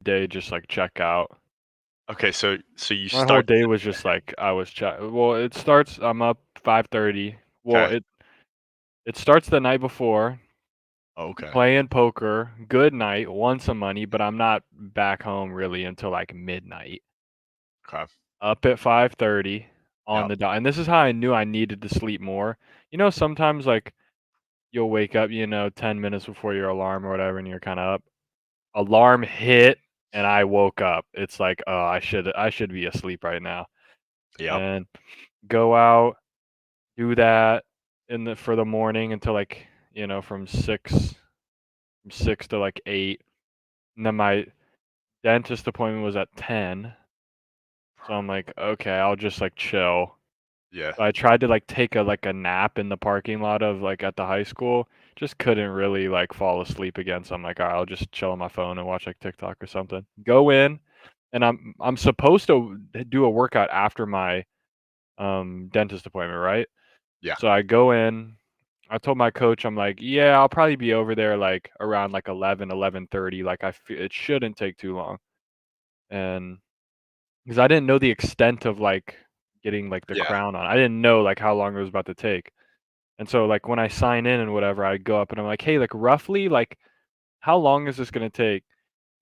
day just like check out. Okay, so you My whole start day was just like I was well, it starts I'm up 5:30. Well, okay. it starts the night before, Oh, okay. playing poker, good night, won some money, but I'm not back home really until like midnight. Okay. Up at 5:30 on Yep. the dot. And this is how I knew I needed to sleep more. You know, sometimes like you'll wake up, 10 minutes before your alarm or whatever and you're kind of up. Alarm hit and I woke up. It's like, "Oh, I should be asleep right now." Yep. And go out, do that for the morning until like, from 6 to like 8. And then my dentist appointment was at 10. So I'm like, "Okay, I'll just like chill." Yeah. I tried to like take a nap in the parking lot of like at the high school. Just couldn't really like fall asleep again. So I'm like, all right, I'll just chill on my phone and watch like TikTok or something. Go in, and I'm supposed to do a workout after my dentist appointment, right? Yeah. So I go in. I told my coach, I'm like, yeah, I'll probably be over there like around like 11:30. Like it shouldn't take too long, and because I didn't know the extent of like getting like the Yeah. crown on. I didn't know like how long it was about to take. And so, like, when I sign in and whatever, I go up and I'm like, "Hey, like, roughly, like, how long is this gonna take?"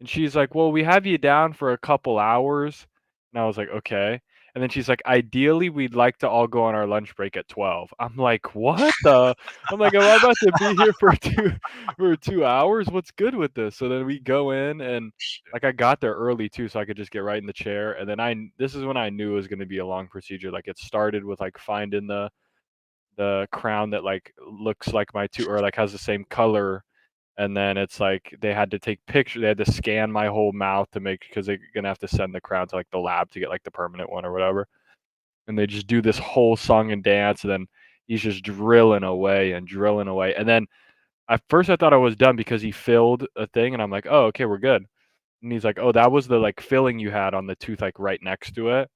And she's like, "Well, we have you down for a couple hours." And I was like, "Okay." And then she's like, "Ideally, we'd like to all go on our lunch break at 12." I'm like, "What the?" I'm like, "Am I about to be here for 2 for 2 hours? What's good with this?" So then we go in and, like, I got there early too, so I could just get right in the chair. And then this is when I knew it was gonna be a long procedure. Like, it started with, like, finding the crown that like looks like my tooth or like has the same color, and then it's like they had to take picture, they had to scan my whole mouth to make, because they're gonna have to send the crown to like the lab to get like the permanent one or whatever. And they just do this whole song and dance, and then he's just drilling away and drilling away. And then at first I thought I was done because he filled a thing, and I'm like, oh, okay, we're good. And he's like, oh, that was the like filling you had on the tooth like right next to it.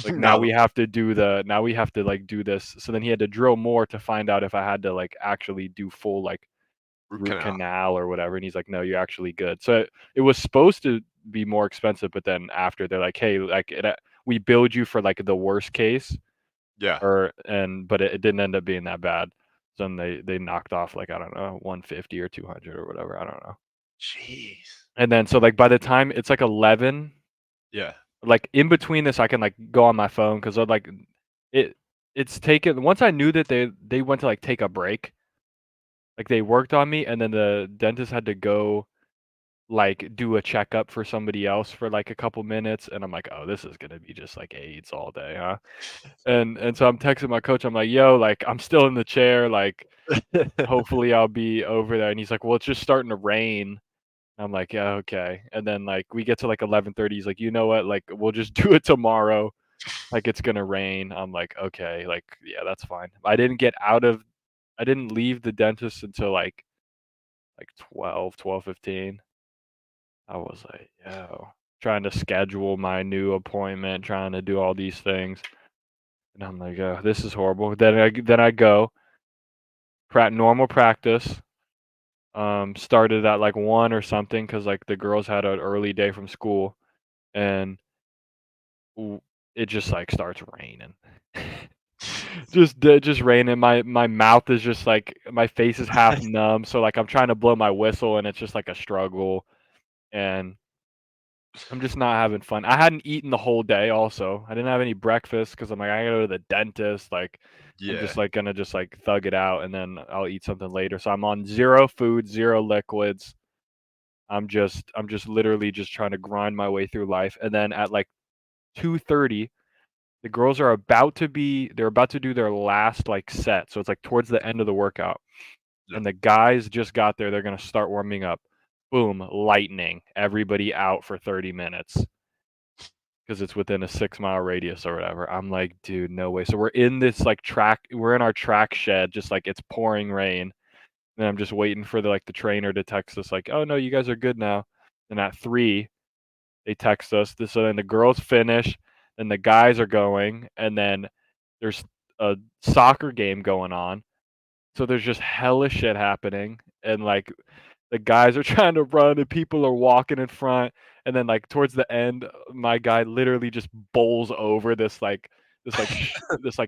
Like, now Now the we have to now we have to, like, do this. So then he had to drill more to find out if I had to, like, actually do full, like, root root canal. canal or whatever, and he's like, "No, you're actually good." So it was supposed to be more expensive, but then after they're like, "Hey, like, we billed you for, like, the worst case," Yeah. but it didn't end up being that bad. So then they knocked off, like, I don't know, 150 or 200 or whatever, I don't know. Jeez. And then so, like, by the time it's, like, 11, Yeah. like, in between this, I can, like, go on my phone because 'cause I'm like, it it's taken once I knew that they went to, like, take a break, like, they worked on me, and then the dentist had to go, like, do a checkup for somebody else for, like, a couple minutes, and I'm like, "Oh, this is gonna be just, like, AIDS all day, huh?" And so I'm texting my coach, I'm like, "Yo, like, I'm still in the chair, like, hopefully I'll be over there," and he's like, "Well, it's just starting to rain." I'm like, "Yeah, okay." And then, like, we get to, like, 11:30, he's like, "You know what? Like, we'll just do it tomorrow. Like, it's gonna rain." I'm like, "Okay, like, yeah, that's fine." I didn't leave the dentist until, like 12:15. I was like, "Yo," trying to schedule my new appointment, trying to do all these things, and I'm like, "Oh, this is horrible." Then I go, normal practice, started at, like, 1 or something because like, the girls had an early day from school, and w it just, like, starts raining. Just raining, my mouth is just, like, my face is half numb, so, like, I'm trying to blow my whistle, and it's just, like, a struggle, and I'm just not having fun. I hadn't eaten the whole day also. I didn't have any breakfast because 'cause I'm like, "I gotta go to the dentist," like, I'm Yeah. just, like, gonna just, like, thug it out, and then I'll eat something later, so I'm on 0 food, 0 liquids. I'm just literally just trying to grind my way through life, and then at, like, 2:30, the girls they're about to do their last, like, set, so it's, like, towards the end of the workout, Yeah. and the guys just got there, they're gonna start warming up. Boom, lightning, everybody out for 30 minutes. 'Cause it's within a 6-mile radius or whatever. I'm like, "Dude, no way." So we're in our track shed, just like it's pouring rain, and I'm just waiting for the trainer to text us like, "Oh, no, you guys are good now." And at 3, they text us. So then the girls finish, and the guys are going, and then there's a soccer game going on. So there's just hella shit happening, and, like, the guys are trying to run and people are walking in front, and then, like, towards the end, my guy literally just bowls over this, like,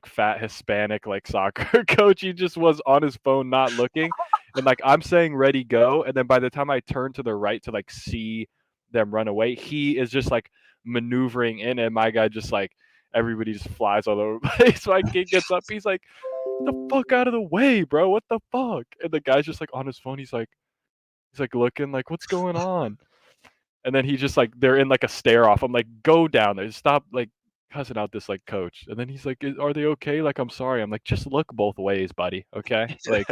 fat Hispanic, like, soccer coach. He just was on his phone not looking, and, like, I'm saying, "Ready, go," and then by the time I turn to the right to, like, see them run away, he is just, like, maneuvering in, and my guy just, like everybody just flies all over the place. My kid gets up, he's like, "The fuck out of the way, bro, what the fuck?" And the guy's just, like, on his phone, he's like looking like, "What's going on?" And then he just like they're in like a stare off. I'm like, "Go down there. Stop like cussing out this like coach." And then he's like, "Are they okay? Like, I'm sorry." I'm like, "Just look both ways, buddy. Okay? Like,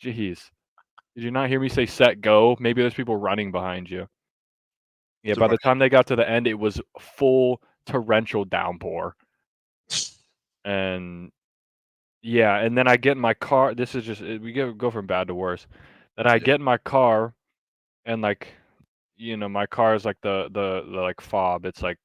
jeez. Did you not hear me say set go? Maybe there's people running behind you." Yeah, So by the fucking time they got to the end, it was full torrential downpour. And yeah, and then I get in my car. This is just we go from bad to worse. Then I yeah. get in my car and like my car is like the like fob. It's like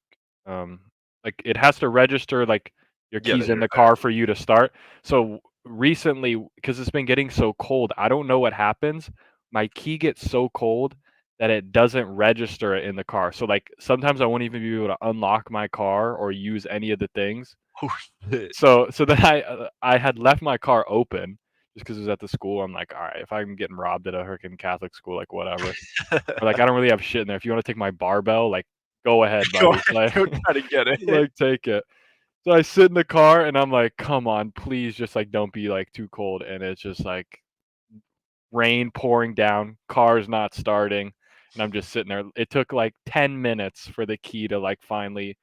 it has to register like your Yeah, that keys in you're the there. car for you to start. So recently, because it's been getting so cold, I don't know what happens. My key gets so cold that it doesn't register it in the car. So like sometimes I won't even be able to unlock my car or use any of the things. Oh, shit. So then I had left my car open just because it was at the school. I'm like, all right, if I'm getting robbed at a freaking Catholic school, like whatever. Or like, I don't really have shit in there. If you wanna take my barbell, like, go ahead, Go buddy. ahead, Like go try to get it. like, take it. So I sit in the car and I'm like, "Come on, please just, like, don't be, like, too cold." And it's just, like, rain pouring down, car's not starting, and I'm just sitting there. It took, like, 10 minutes for the key to, like, finally,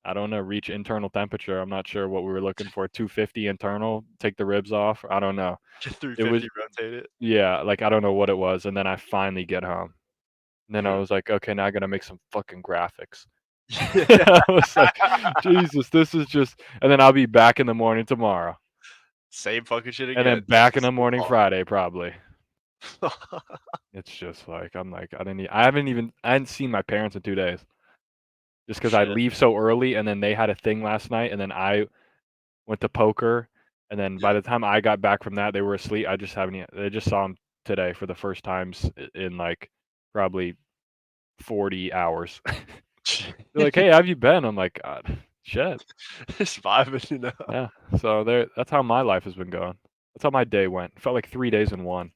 I don't know, reach internal temperature. I'm not sure what we were looking for, 250 internal, take the ribs off, I don't know. Just It was 350 rotate it. yeah, like, I don't know what it was, and then I finally get home. And then I Yeah. was like, "Okay, now I gotta make some fucking graphics." Yeah. I was like, "Jesus, this is just," and then I'll be back in the morning tomorrow, Same fucking shit and then again. back in Just the the morning same Friday probably. font. It's just like, I'm like, I hadn't seen my parents in 2 days just because I Shit. leave so early, and then they had a thing last night, and then I went to poker, and then by Yeah. the time I got back from that, they were asleep. I just haven't yet I just saw them today for the first times in, like, probably 40 hours. They're like, "Hey, how have you been?" I'm like, "God, shit." Just vibing, you know? Yeah, so that's how my life has been going. That's how my day went. It felt like 3 days in one.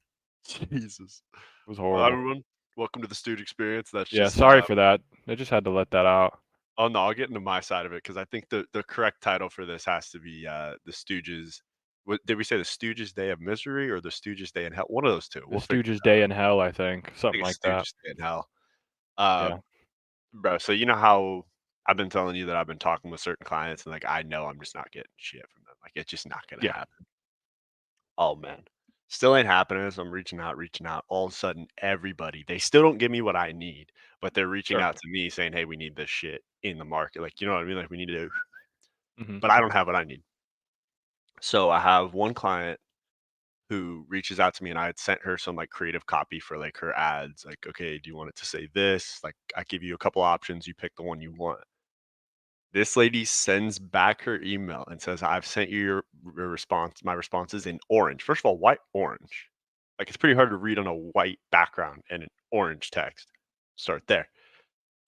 Jesus. It was Well, horrible. everyone, welcome to the Stooge experience. That's Yeah, just, sorry for that. I just had to let that out. oh, no, I'll get into my side of it because I think the correct title for this has to be, The Stooges. What did we say, The Stooges Day of Misery or The Stooges Day in Hell? One of those 2. The We'll figure Stooges' Day in Hell, I think, I something think it's like that. Stooges Day in Hell. Yeah, Bro, so you know how I've been telling you that I've been talking with certain clients and, like, I know I'm just not getting shit from them, like, it's just not gonna yeah, happen. Oh, man. Still ain't happening, so I'm reaching out. All of a sudden, everybody they still don't give me what I need, but they're reaching sure. out to me saying, "Hey, we need this shit in the market." Like, you know what I mean? Like, we need to Mhm. but I don't have what I need. So, I have one client who reaches out to me, and I had sent her some, like, creative copy for, like, her ads, like, "Okay, do you want it to say this?" Like, I give you a couple options, you pick the one you want. This lady sends back her email and says, "I've sent you your response. My response is in orange." First of all, why orange? Like, it's pretty hard to read on a white background and an orange text. Start there.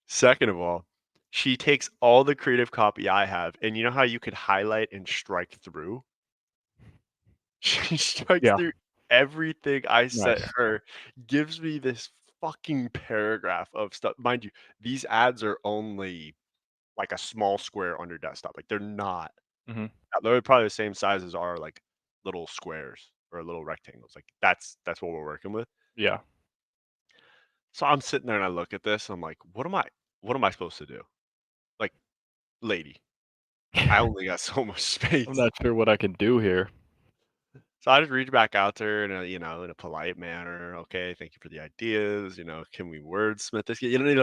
Second of all, she takes all the creative copy I have, and you know how you could highlight and strike through? She strikes Yeah, through everything I sent nice. her, gives me this fucking paragraph of stuff. Mind you, these ads are only like a small square on your desktop. Like, they're not. Mhm. They're probably the same size as our, like, little squares or little rectangles, like, that's what we're working with. Yeah. So I'm sitting there and I look at this, I'm like, what am I supposed to do? Like, lady, I only got so much I'm space. not sure what I can do here. So I just reach back out to her in a, in a polite manner, "Okay, thank you for the ideas, can we wordsmith this?"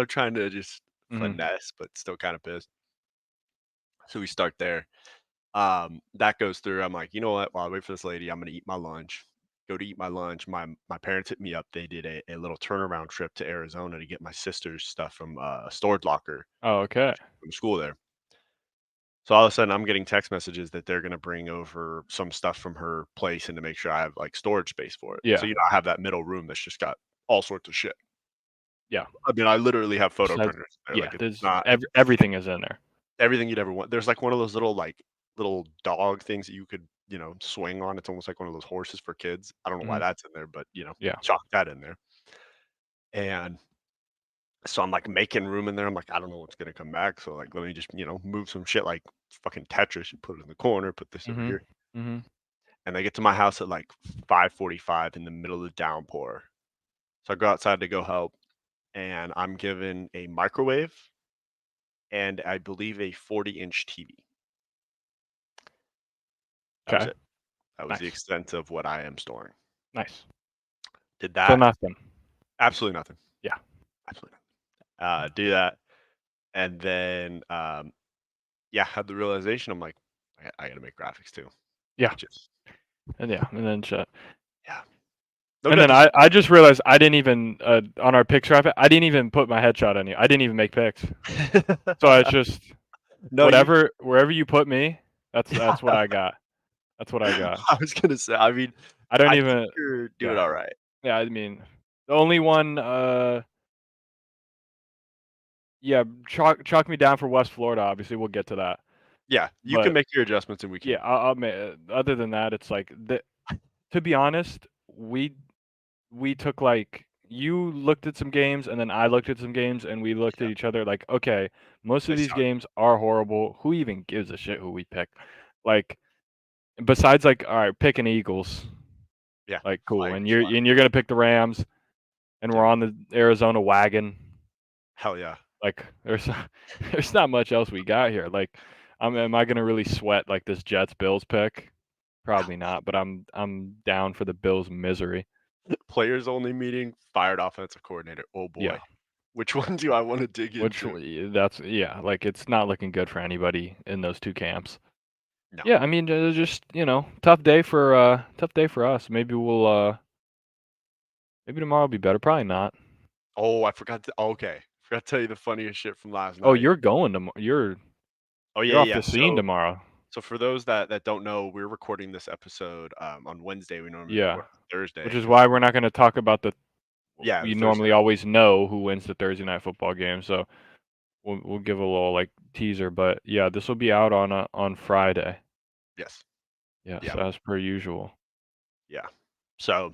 Trying to just Mhm. finesse, but still kinda pissed. So we start there. That goes through. I'm like, you know what? While I wait for this lady, I'm gonna eat my lunch. Go to eat my lunch. My parents hit me up. They did a little turnaround trip to Arizona to get my sister's stuff from a storage locker Oh, okay. from school there. So all of a sudden, I'm getting text messages that they're gonna bring over some stuff from her place and to make sure I have like storage space for it. So Yeah. I have that middle room that's just got all sorts of shit. Yeah. I mean, I literally have photo Besides, printers there, yeah, like, it's there's not everything is in there. everything you'd ever want. There's, like, one of those little, like, little dog things that you could, swing on. It's almost like one of those horses for kids. I don't know why Mhm. that's in there, but, Yeah. chalk that in there. And so I'm, like, making room in there. I'm like, "I don't know what's gonna come back, so, like, let me just, move some shit like fucking Tetris and put it in the corner, put this over Mhm. here." Mhm. And I get to my house at, like, 5:45 in the middle of the downpour. So I go outside to go help, and I'm given a microwave and I believe a 40-inch TV. That was Okay. it. That was the Nice. extent of what I am storing. Nice. Did So that. nothing. Absolutely nothing. Yeah. Absolutely nothing. Do that, and then, yeah, had the realization, I'm like, I gotta make graphics too. Yeah. Like, just And yeah, and then shit. yeah. No And then dentist. I just realized I didn't even on our picture of it, I didn't even put my headshot on you. I didn't even make pics. So it's just No, you wherever you put me, that's what I got. That's what I got. I was gonna say, I mean, I don't I think even you're doing yeah. alright. Yeah, I mean, the only one yeah, chalk me down for West Florida, obviously, we'll get to that. Yeah, you can But make your adjustments and we yeah, can. I'll other than that, it's like to be honest, we took like you looked at some games and then I looked at some games and we looked Yeah, at each other like, okay, most of they these suck. games are horrible. Who even gives a shit who we pick? Like besides like, all right, picking Eagles, Yeah, like cool, and Flyers, you're gonna pick the Rams, and we're dude. on the Arizona wagon. Hell yeah. Like there's there's not much else we got here. Like, am I gonna really sweat like this Jets Bills pick? Probably not, but I'm down for the Bills' misery. Players only meeting, fired offensive coordinator. Oh Yeah, boy. Which one do I wanna dig which into? that's yeah, like it's not looking good for anybody in those two camps. No. Yeah, I mean, just tough day for us. Maybe we'll maybe tomorrow will be better. Probably not. Oh, I forgot to okay. Forgot to tell you the funniest shit from last Oh, night. you're going tomorrow. Oh, You're yeah, off yeah. the scene tomorrow. So for those that don't know, we're recording this episode, on Wednesday. We normally Yeah, record on which Thursday is because why we're not going to talk about the. yeah, the We Thursday normally night. always know who wins the Thursday night football game, so we'll give a little like teaser. But yeah, this will be out on Friday. Yes. Yes, Yeah, as per usual. yeah. So,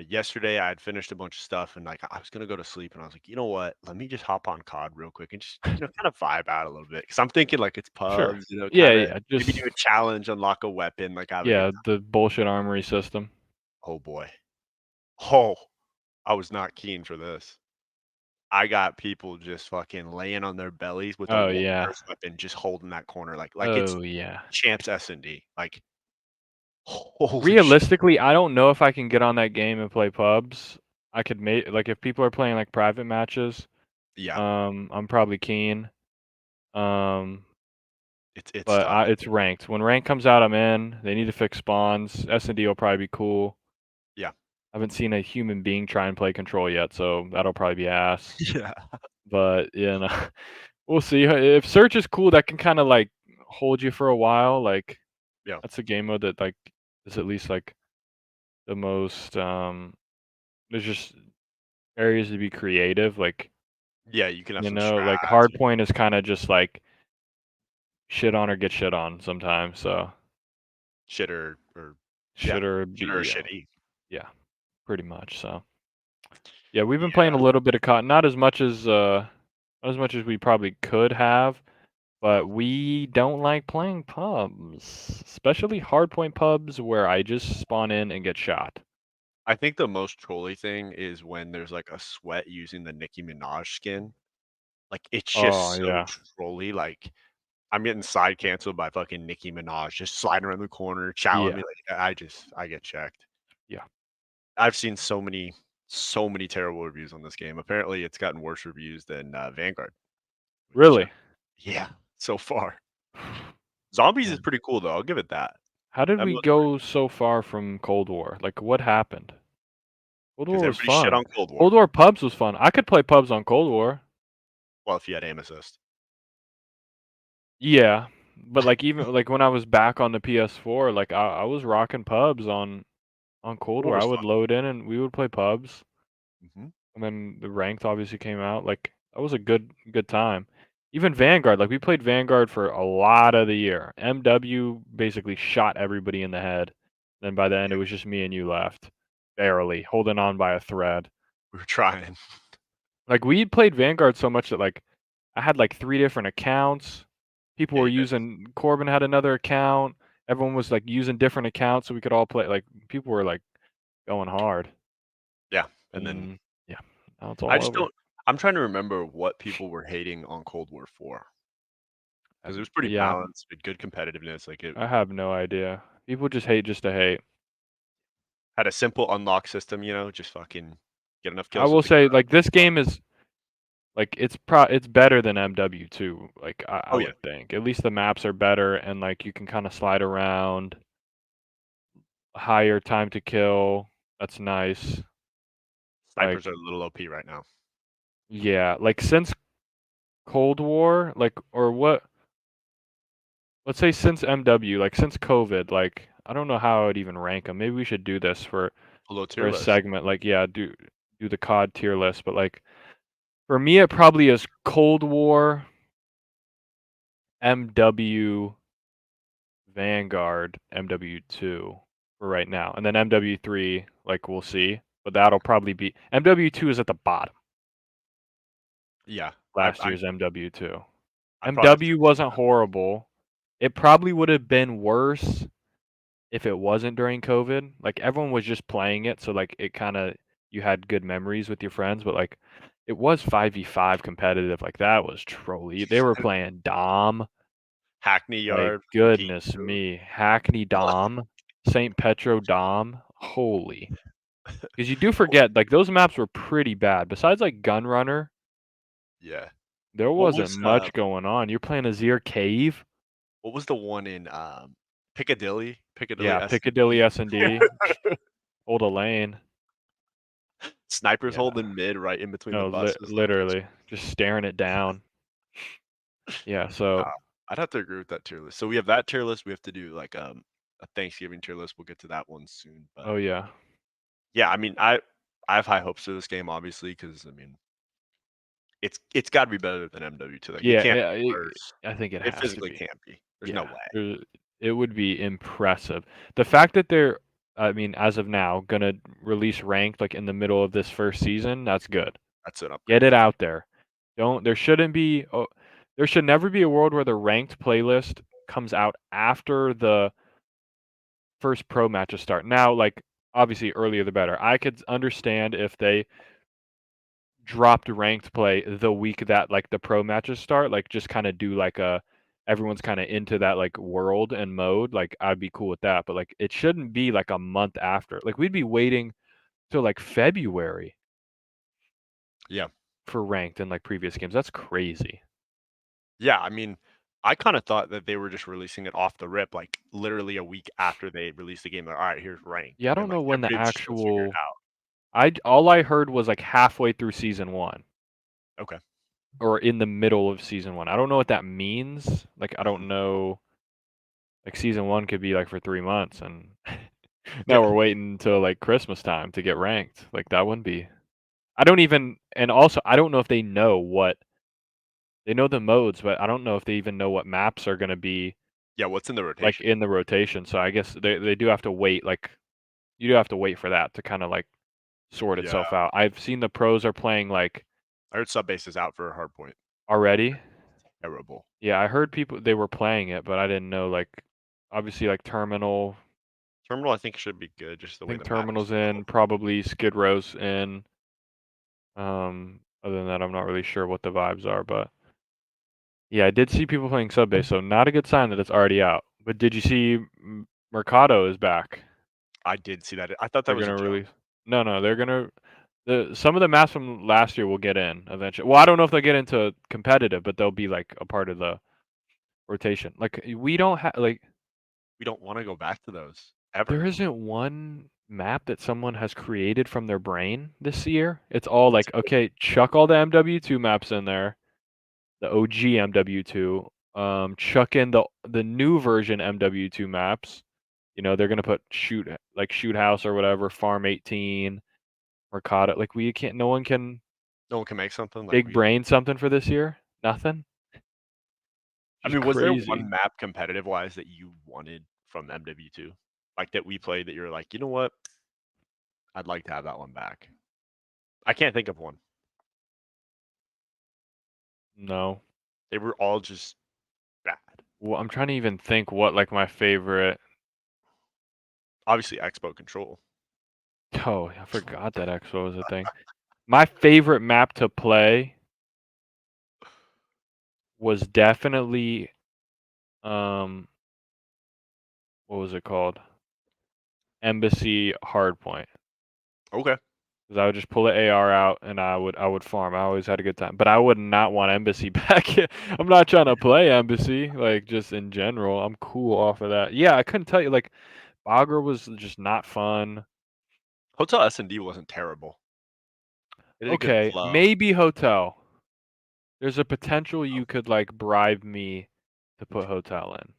yesterday I had finished a bunch of stuff and, like, I was gonna go to sleep and I was like, "You know what? Let me just hop on COD real quick and just, kind of vibe out a little bit." Because 'Cause I'm thinking, like, it's Sure. pubs, Yeah, kinda yeah. maybe do Just a challenge, unlock a weapon, like, have a good yeah, time. the bullshit armory system. Oh, boy. Oh, I was not keen for this. I got people just fucking laying on their bellies with a Oh one yeah. burst weapon just holding that corner like it's Oh yeah. champs S&D. Like, holy shit. Realistically, I don't know if I can get on that game and play pubs. I could make like if people are playing like private matches, Yeah, I'm probably keen. Um, it's but tough. it's ranked. When rank comes out, I'm in. They need to fix spawns. S&D will probably be cool. Yeah. I haven't seen a human being try and play control yet, so that'll probably be ass. Yeah. But we'll see. If search is cool, that can kind of like hold you for a while. Like Yeah. that's a game mode that like is at least like the most there's just areas to be creative, like, Yeah, you can have some like strats. hardpoint is kinda just like shit on or get shit on sometimes, so Shit or yeah, shit or shit be or yeah, shitty. yeah, pretty much, so yeah, we've been playing Yeah. a little bit of COD, not as much as we probably could have, No. but we don't like playing pubs, especially hardpoint pubs where I just spawn in and get shot. I think the most trolly thing is when there's, like, a sweat using the Nicki Minaj skin. Like, it's Oh, just so yeah, trolly, like, I'm getting side canceled by fucking Nicki Minaj just sliding around the corner, challenging yeah, me, like, I get checked. yeah. I've seen so many terrible reviews on this game. Apparently, it's gotten worse reviews than, Vanguard, which, Really? yeah, so far. Zombies is Man. pretty cool, though, I'll give it that. How did That we mode's pretty go so far from Cold War? Like, what happened? Cold because War was everybody shit fun. on Cold War. Cold War pubs was fun. I could play pubs on Cold War. Well, if you had aim assist. Yeah, but like even like when I was back on the PS4, like I was rocking pubs on Cold Cold War. I War's would fun. load in and we would play pubs. Mhm. and then the ranked obviously came out. Like that was a good time. Even Vanguard, like we played Vanguard for a lot of the year. MW basically shot everybody in the head. Then by the end, Yeah, it was just me and you left, barely holding on by a thread. we were trying. Like we played Vanguard so much that like I had like 3 different accounts. People Yeah, were you did. using Corbin had another account. Everyone was like using different accounts so we could all play. Like people were like going hard. Yeah, and then And yeah, now it's I all just over. don't I'm trying to remember what people were hating on Cold War for, because it was pretty Yeah, balanced, with good competitiveness, like, it I have no idea. People just hate just to hate. had a simple unlock system, just fucking get enough I kills with will the say gun. like this game is like it's better than MW2. Like I Oh, yeah. would think. At least the maps are better and like you can kind of slide around, higher time to kill. That's nice. Snipers are Like a little OP right now. yeah, like since Cold War, like or what let's say since MW, like since COVID, like I don't know how I would even rank them. Maybe we should do this A low for tier a list. segment. Like yeah, do the COD tier list, but like for me it probably is Cold War, MW, Vanguard, MW2 for right now. And then MW3 like we'll see, but that'll probably be MW2 is at the bottom. Yeah, I Last I year's MW2. I'd probably have to MW agree with wasn't that. horrible. It probably would have been worse if it wasn't during COVID. Like everyone was just playing it, so like it kind of you had good memories with your friends, but like it was 5v5 competitive. Like that was trolly. They were playing Dom. Hackney Like Yard, Pete goodness Code. me, Hackney What? Dom, St. Petro Dom. Holy. Because you do What forget, like those maps were pretty bad. Besides like Gunrunner, yeah. there What wasn't was, much going on. You're playing Azir Cave. what was the one in, Piccadilly? Piccadilly Yeah, S&D? Piccadilly S&D. Hold a lane. Snipers Yeah. holding mid right in between the No, buses, like, it was literally just staring it down. Yeah, nah, so I'd have to agree with that tier list. So we have that tier list, we have to do, like, a Thanksgiving tier list, we'll get to that one soon, but, oh yeah. yeah, I mean, I have high hopes for this game, obviously, because I mean, it's gotta be better than MW2, like, it Yeah, can't yeah, be worse. I think it It has to physically be. can't be. There's no Yeah, way. it would be impressive. The fact that they're, I mean, as of now, gonna release ranked like in the middle of this first season, that's good. That's an Get upgrade. it out there. Don't there shouldn't be oh, there should never be a world where the ranked playlist comes out after the first pro matches start. Now, like obviously earlier the better. I could understand if they dropped ranked play the week that like the pro matches start, like just kind of do like a everyone's kind of into that like world and mode, like I'd be cool with that, but like it shouldn't be like a month after. Like we'd be waiting till like February Yeah. for ranked in like previous games. That's crazy. Yeah, I mean, I kinda thought that they were just releasing it off the rip, like, literally a week after they released the game, like, "Alright, here's ranked," Yeah, I and, don't like, know when the everybody should figure it actual out. I all I heard was like halfway through season 1 Okay. or in the middle of season 1. I don't know what that means. Like I Mhm. don't know like season 1 could be like for 3 months and now Yeah. we're waiting until like Christmas time to get ranked. Like that wouldn't be I don't even and also I don't know if they know what they know the modes, but I don't know if they even know what maps are gonna be Yeah, what's in the like rotation? in the rotation. So I guess they do have to wait like you do have to wait for that to kind of like sort Yeah. itself out. I've seen the pros are playing like I heard sub base is out for a hardpoint. already. Terrible. Yeah, I heard people they were playing it, but I didn't know like obviously like terminal. Terminal, I think, should be good, just the I way think the map is terminals built. in, probably Skid Row's in. Other than that, I'm not really sure what the vibes are, but yeah, I did see people playing sub base, so not a good sign that it's already out. But did you see Mercado is back? I did see that. I thought that They're was a gonna joke. release. No, no, they're gonna. Some of the maps from last year will get in eventually. Well, I don't know if they'll get into competitive, but they'll be like a part of the rotation. Like we don't have like We don't wanna go back to those, there ever. isn't one map that someone has created from their brain this year. It's all It's like okay, chuck all the MW2 maps in there, the OG MW2. Chuck in the new version MW2 maps. You know, they're gonna put shoot house or whatever, farm 18, Mercado. Like we can't. No one can No one can make something like big we. brain something for this year. Nothing. I Just mean, was there crazy. one map competitive wise that you wanted from MW2? Like that we played that you're like, you know what? I'd like to have that one back. I can't think of one. No. They were all just bad. Well, I'm trying to even think what like my favorite. Obviously, Expo Control. Oh, I forgot that Expo was a thing. My favorite map to play was definitely what was it called? Embassy Hardpoint. Okay. Because I would just pull the AR out and I would farm. I always had a good time. But I would not want Embassy back. I'm not trying to play Embassy, like just in general. I'm cool off of that. Yeah, I couldn't tell you like Augur was just not fun. Hotel S&D wasn't terrible. It had a good Okay, flow. maybe Hotel. There's a potential you could like bribe me to put Hotel in.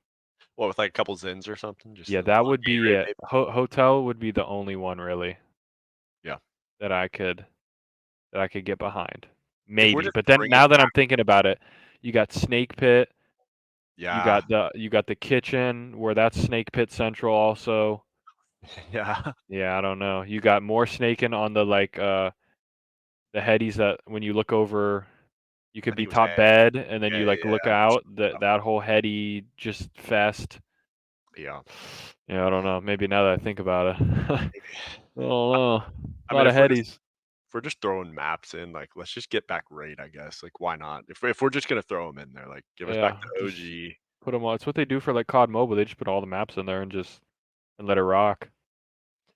What, with like a couple Zins or something? Just Yeah, a that little would be Gatorade, it. maybe? Hotel would be the only one really Yeah. that I could get behind. If we're Maybe. just But then bringing now that back, I'm thinking about it, you got Snake Pit, yeah, you got the kitchen where that's Snake Pit Central also. yeah. Yeah, I don't know. You got more snaking on the like the headies that when you look over you I could think be it was top head. bed and then Yeah, you yeah, like look yeah. out that whole heady just fest. Yeah. Yeah, I don't know. Maybe now that I think about it. I Maybe. don't know. I A mean, lot of headies. if we're just throwing maps in, like, let's just get back raid, I guess. Like, why not? If we're just gonna throw them in there, like, give us back Yeah, to just OG. put them all. It's what they do for like COD Mobile. They just put all the maps in there and just and let it rock.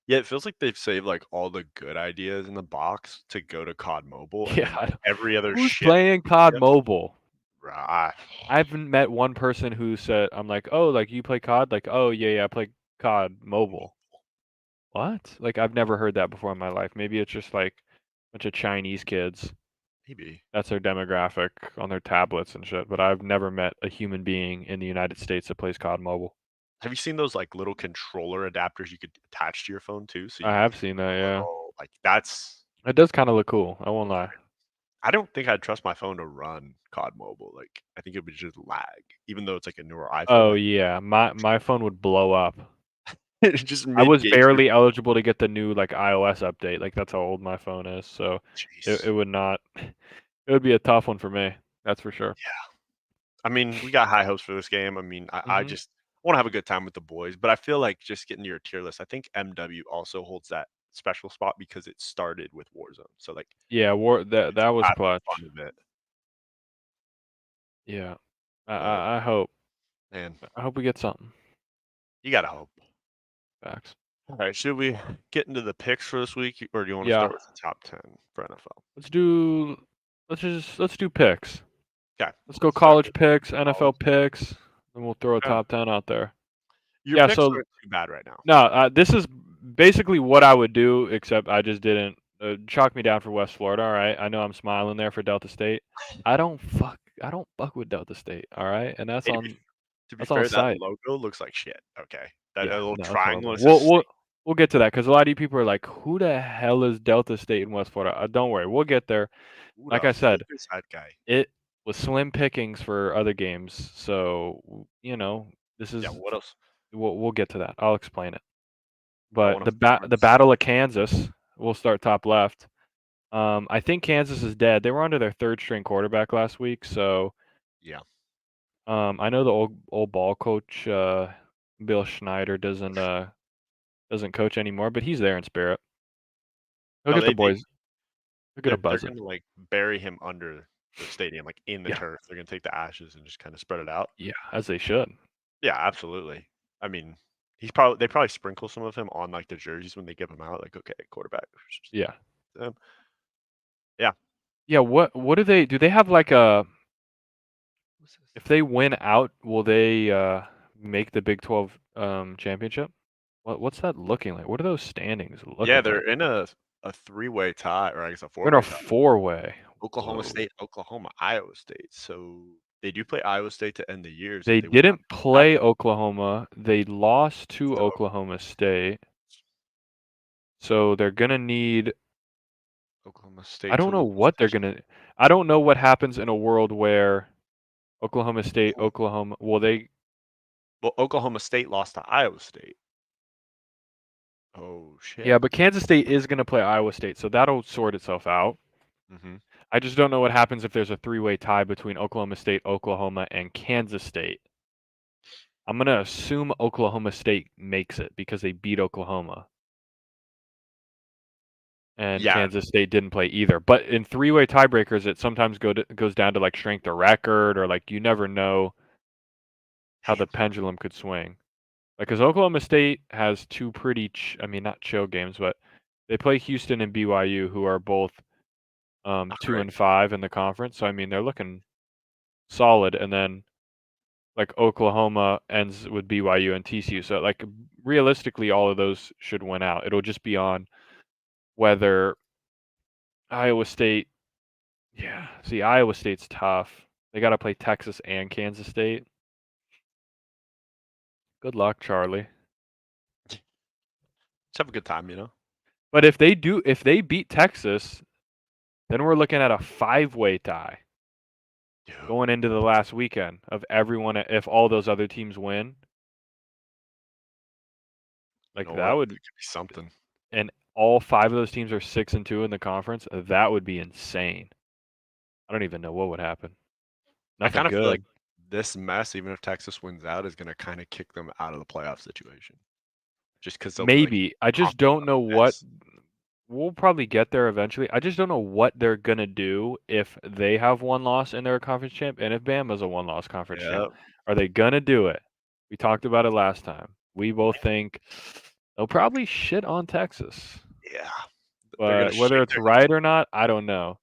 Yeah, it feels like they've saved like all the good ideas in the box to go to COD Mobile, and Yeah, then like every other who's shit playing COD idea. Mobile? Right. I haven't met one person who said, "I'm like, oh, like you play COD? Like, oh yeah, yeah, I play COD Mobile." What? Like, I've never heard that before in my life. Maybe it's just like a bunch of Chinese kids. Maybe. That's their demographic on their tablets and shit. But I've never met a human being in the United States that plays COD Mobile. Have you seen those like little controller adapters you could attach to your phone too? So I you have seen that. a Yeah, little like that's. it does kind of look cool. I won't lie. I don't think I'd trust my phone to run COD Mobile. Like I think it would just lag, even though it's like a newer iPhone. Oh yeah, my phone would blow up. It's just I mid was game. barely eligible to get the new like iOS update. Like that's how old my phone is. So it Jeez. would not. It would be a tough one for me. That's for sure. I mean, we got high hopes for this game. I mean, I Hmm. just want to have a good time with the boys, but I feel like just getting to your tier list. I think MW also holds that special spot because it started with Warzone. So like Yeah, war that it's was got the clutch. fun of it. Yeah, I, But I I hope man, I hope we get something. you gotta hope. Facts. All right, should we get into the picks for this week, or do you want to Yeah, start with the top 10 for NFL? let's do let's do picks. Okay, Let's go let's start college with picks, college. NFL picks, and we'll throw a Yeah, top 10 out there. your Yeah, picks so aren't too bad right now. no, this is basically what I would do, except I just didn't chalk me down for West Florida. All right, I know I'm smiling there for Delta State. I don't fuck with Delta State. All right, and Hey, to be that's on fair, that site. logo looks like shit. Okay, that Yeah, little no, it's triangle horrible. is just We'll get to that because a lot of you people are like, who the hell is Delta State in West Florida? Don't worry, we'll get there. who Like the I fuck said, is that guy? it was slim pickings for other games, so this Yeah, is what else? we'll get to that. I'll explain it. I But want to the Florence. Battle of Kansas, we'll start top left. I think Kansas is dead. They were under their third string quarterback last week, so Yeah. I know the old ball coach Bill Schneider doesn't coach anymore, but he's there in spirit. He'll No, get the boys. He'll get a they're buzzing. gonna like bury him under the stadium, like in the Yeah, turf. They're gonna take the ashes and just kind of spread it out. yeah, as they should. Yeah, absolutely. I mean, they probably sprinkle some of him on like the jerseys when they give him out. Like, okay, quarterback. Yeah, Um, yeah. yeah. What do they have like a? What's this? If they win out, will they make the Big 12 championship? What's that looking like? What are those standings Yeah, looking like? they're in a three-way tie, or I guess a They're in a four-way tie. four-way. Oklahoma Whoa. State, Oklahoma, Iowa State. So they do play Iowa State to end the years if They they win out didn't that play Oklahoma. They lost to still Oklahoma State. So they're gonna need Oklahoma I State to don't know lose what they're this. gonna. I don't know what happens in a world where Oklahoma State, Ooh. Oklahoma. Well, they. Well, Oklahoma State lost to Iowa State. Oh Yeah, shit. but Kansas State is gonna play Iowa State, so that'll sort itself out. Hmm. I just don't know what happens if there's a three-way tie between Oklahoma State, Oklahoma, and Kansas State. I'm gonna assume Oklahoma State makes it because they beat Oklahoma, and Yeah. Kansas State didn't play either. But in three-way tiebreakers, it sometimes goes down to like strength of record, or like you never know how the Damn. pendulum could swing. Like, because Oklahoma State has two pretty, I mean, not chill games, but they play Houston and BYU, who are both Not 2-5 in the conference. So I mean, they're looking solid. And then like Oklahoma ends with BYU and TCU. So like realistically, all of those should win out. It'll just be on whether Iowa State. Yeah, see, Iowa State's tough. They got to play Texas and Kansas State. Good luck, Charlie. great. Just have a good time, you know. But if they beat Texas, then we're looking at a five-way tie Dude, going into the last weekend of everyone. If all those other teams win, you like know that what? would, That could be something. and all five of those teams are 6-2 in the conference. That would be insane. I don't even know what would happen. I Nothing kind of feel like good. this mess, even if Texas wins out, is going to kind of kick them out of the playoff situation. Just because they'll be like Maybe. I just talking don't about know the what. mess. We'll probably get there eventually. I just don't know what they're gonna do if they have one loss and they're a conference champ, and if Bama's a one-loss conference champ. Yeah, Are they gonna do it? We talked about it last time. We both think they'll probably shit on Texas, yeah. They're gonna but whether shake it's their right or not, I don't know.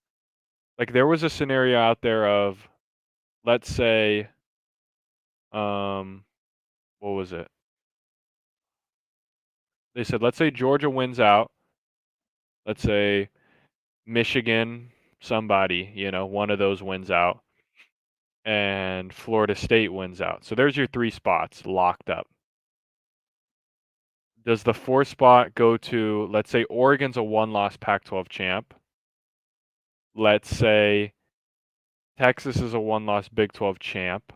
Like there was a scenario out there of, let's say, um, what was it? They said, let's say Georgia wins out. Let's say Michigan, somebody, one of those wins out, and Florida State wins out. So there's your three spots locked up. Does the fourth spot go to, let's say, Oregon's a one-loss Pac-12 champ. Let's say Texas is a one-loss Big 12 champ.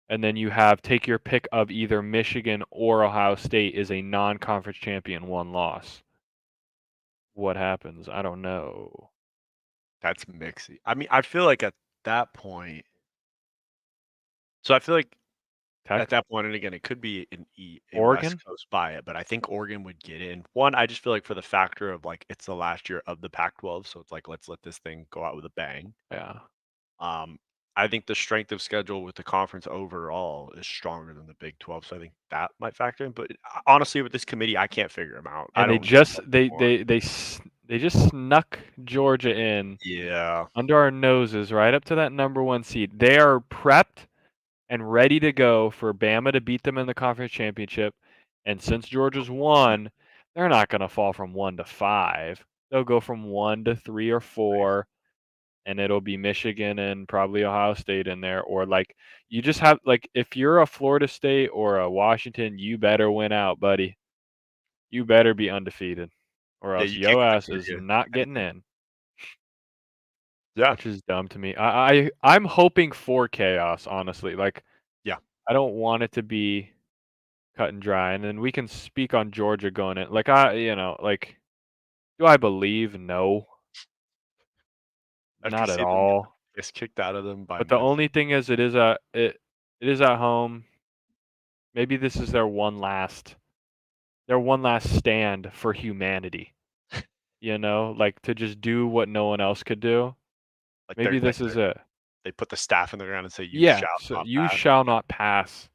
And then you have, take your pick of either Michigan or Ohio State is a non-conference champion, one loss. What happens? I don't know. That's mixy. I mean, I feel like at that point, so I feel like at Tech, that point, and again, it could be a West Oregon? Coast buy it, but I think Oregon would get in. One, I just feel like for the factor of like it's the last year of the Pac-12, so it's like let's let this thing go out with a bang. Yeah. Um, I think the strength of schedule with the conference overall is stronger than the Big 12, so I think that might factor in. But honestly, with this committee, I can't figure them out. I And they don't know just what they they want. they they they just snuck Georgia in Yeah, under our noses right up to that number one seed. They are prepped and ready to go for Bama to beat them in the conference championship. And since Georgia's won, they're not going to fall from 1 to 5. They'll go from 1 to 3 or 4, and it'll be Michigan and probably Ohio State in there. Or like you just have like if you're a Florida State or a Washington, you better win out, buddy. You better be undefeated, or yeah, else you can't yo go ass is undefeated. not getting in. Yeah, Which is dumb to me. I'm hoping for chaos, honestly. Like yeah. I don't want it to be cut and dry, and then we can speak on Georgia going in. Like like do I believe? No, After you not at see them get the all. piss kicked out of them by But the Memphis, only thing is, it is at home. Maybe this is their one last stand for humanity. Like to just do what no one else could do. like Maybe this is it. they put the staff in the ground and say, "You Yeah. shall So not you pass." shall not pass.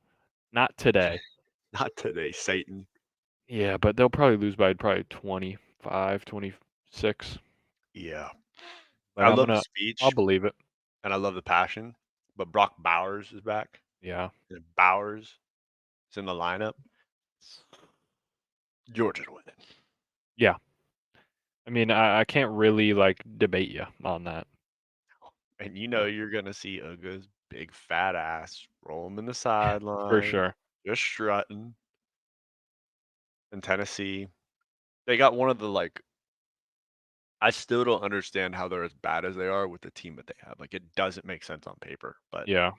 Not today. Not today, Satan. Yeah, but they'll probably lose by probably 25, 26. Yeah. Like I I'm love the gonna, I'll speech believe it. and I love the passion, but Brock Bowers is back. Yeah. And if Bowers is in the lineup, Georgia's winning. Yeah. I mean, I can't really like debate you on that. And Yeah, you're gonna see Uga's big fat ass roll him in the for sideline, sure. just strutting. In Tennessee, they got one of the like I still don't understand how they're as bad as they are with the team that they have. Like, it doesn't make sense on paper, but Yeah.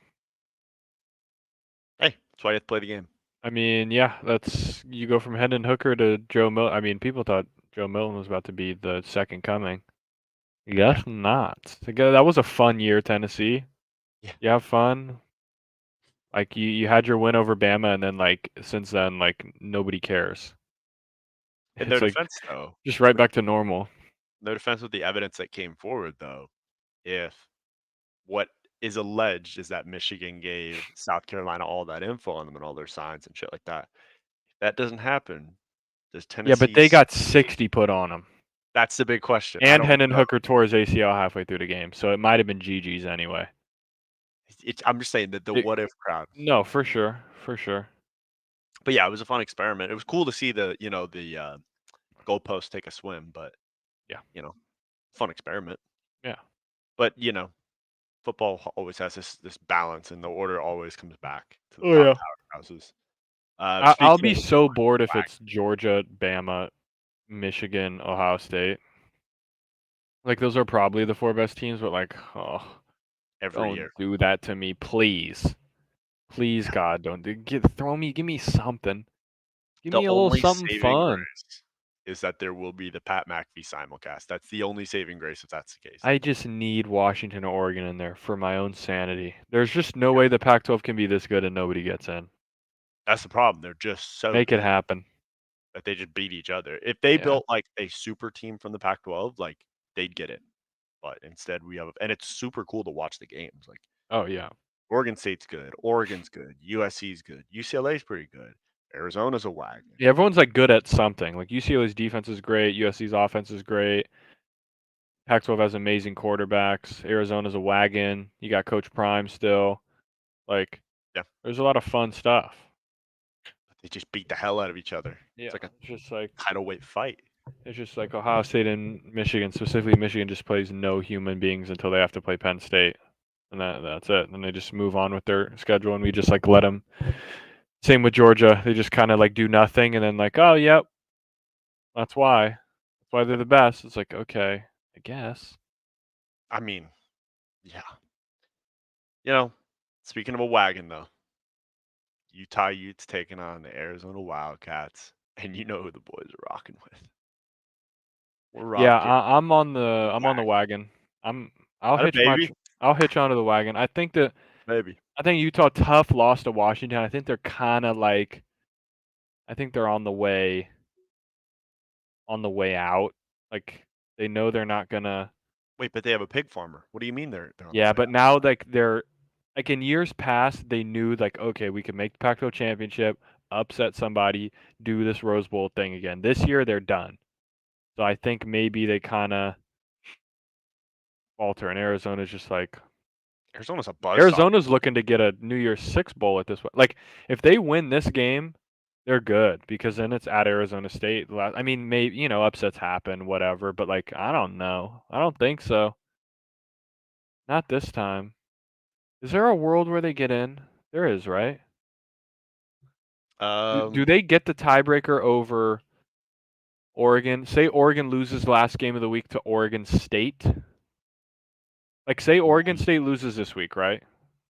hey, that's why you have to play the game. I mean, yeah, that's you go from Hendon Hooker to Joe Milton. I mean, people thought Joe Milton was about to be the second coming. Yeah. Guess not. That was a fun year, Tennessee. Yeah. You have fun. Like you had your win over Bama, and then like since then, like nobody cares. In It's their like defense, though, just right back to normal. their defense with the evidence that came forward, though, if what is alleged is that Michigan gave South Carolina all that info on them and all their signs and shit like that. If that doesn't happen, does Yeah, but Tennessee they got stay? 60 put on them. That's the big question. I And don't Hendon know. Hooker tore his ACL halfway through the game, so it might have been GG's anyway. I'm just saying that the It, what if crowd. no, for sure, for sure. But yeah, it was a fun experiment. It was cool to see the goalpost take a swim, but Yeah, you know, fun experiment. yeah. But football always has this balance, and the order always comes back to the Oh top yeah. powerhouses. I'll Speaking be of which, so bored if it's Georgia, Bama, Michigan, Ohio State. Like those are probably the four best teams, but like, oh, every don't year, do that to me, please. Please, yeah. God, don't give me something. Give The me a little only something saving fun. grace is that there will be the Pat McAfee simulcast. That's the only saving grace if that's the case. I just need Washington or Oregon in there for my own sanity. There's just no Yeah, way the Pac-12 can be this good and nobody gets in. that's the problem. They're just so Make it good happen. that they just beat each other. If they Yeah. built like a super team from the Pac-12, like they'd get it. But instead, we have, and it's super cool to watch the games. Like Oh yeah. Oregon State's good, Oregon's good, USC's good, UCLA's pretty good, Arizona's a wagon. Yeah, everyone's like good at something. Like UCLA's defense is great, USC's offense is great. Pac-12 has amazing quarterbacks. Arizona's a wagon. You got Coach Prime still. Like, Yeah, there's a lot of fun stuff. they just beat the hell out of each other. It's Yeah, like a title weight fight. it's just like Ohio State and Michigan. Specifically, Michigan just plays no human beings until they have to play Penn State, and that's it. And they just move on with their schedule, and we just like let them. Same with Georgia. They just kind of like do nothing, and then like, oh, yep, that's why. That's why they're the best. It's like, okay, I guess. I mean, yeah. You know, speaking of a wagon though, Utah Utes taking on the Arizona Wildcats, and you know who the boys are rocking with. We're Yeah, rocking I'm on the wagon. wagon. I'm I'll Not a hitch my baby, I'll hitch onto the wagon. maybe. I think Utah tough lost to Washington. I think they're kind of like I think they're on the way out. Like they know they're not gonna. Wait, but they have a pig farmer. What do you mean they're on the Yeah, way but out? now like they're like in years past they knew like okay we can make the Pac-12 championship, upset somebody, do this Rose Bowl thing again. This year they're done. So I think maybe they kind of falter, and Arizona's just like Arizona's a buzzsaw. Arizona's looking to get a New Year's Six bowl at this point. Like if they win this game, they're good because then it's at Arizona State. I mean, maybe upsets happen, whatever. But like I don't know. I don't think so. Not this time. Is there a world where they get in? There is, right? Do Um, they get the tiebreaker over Oregon? Say Oregon loses last game of the week to Oregon State. Like say Oregon State loses this week, right?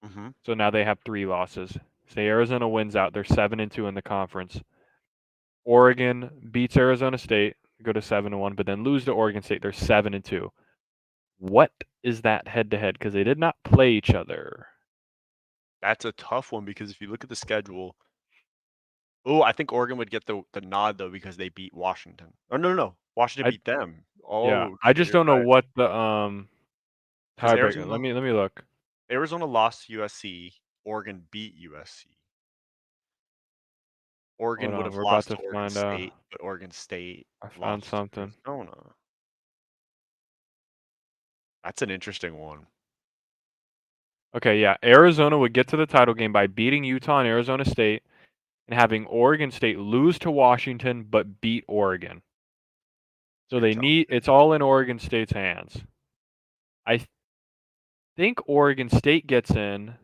mm-hmm. So now they have 3 losses. Say Arizona wins out, they're 7-2 in the conference. Oregon beats Arizona State, go to 7-1, but then lose to Oregon State, they're 7-2. What is that head to head? Because they did not play each other. That's a tough one because if you look at the schedule, oh, I think Oregon would get the nod though because they beat Washington. Oh no, Washington I beat them. Yeah, Oh I shit, just you're don't know right. what the Because tiebreaker. Let me look. Arizona lost to USC. Oregon beat USC. Hold Oregon would on, have we're about lost to to Oregon find out. State, but Oregon State I found lost to something. Arizona. That's an interesting one. Okay, yeah, Arizona would get to the title game by beating Utah and Arizona State and having Oregon State lose to Washington but beat Oregon. So You're they telling need it's all in Oregon State's hands. I think Oregon State gets in.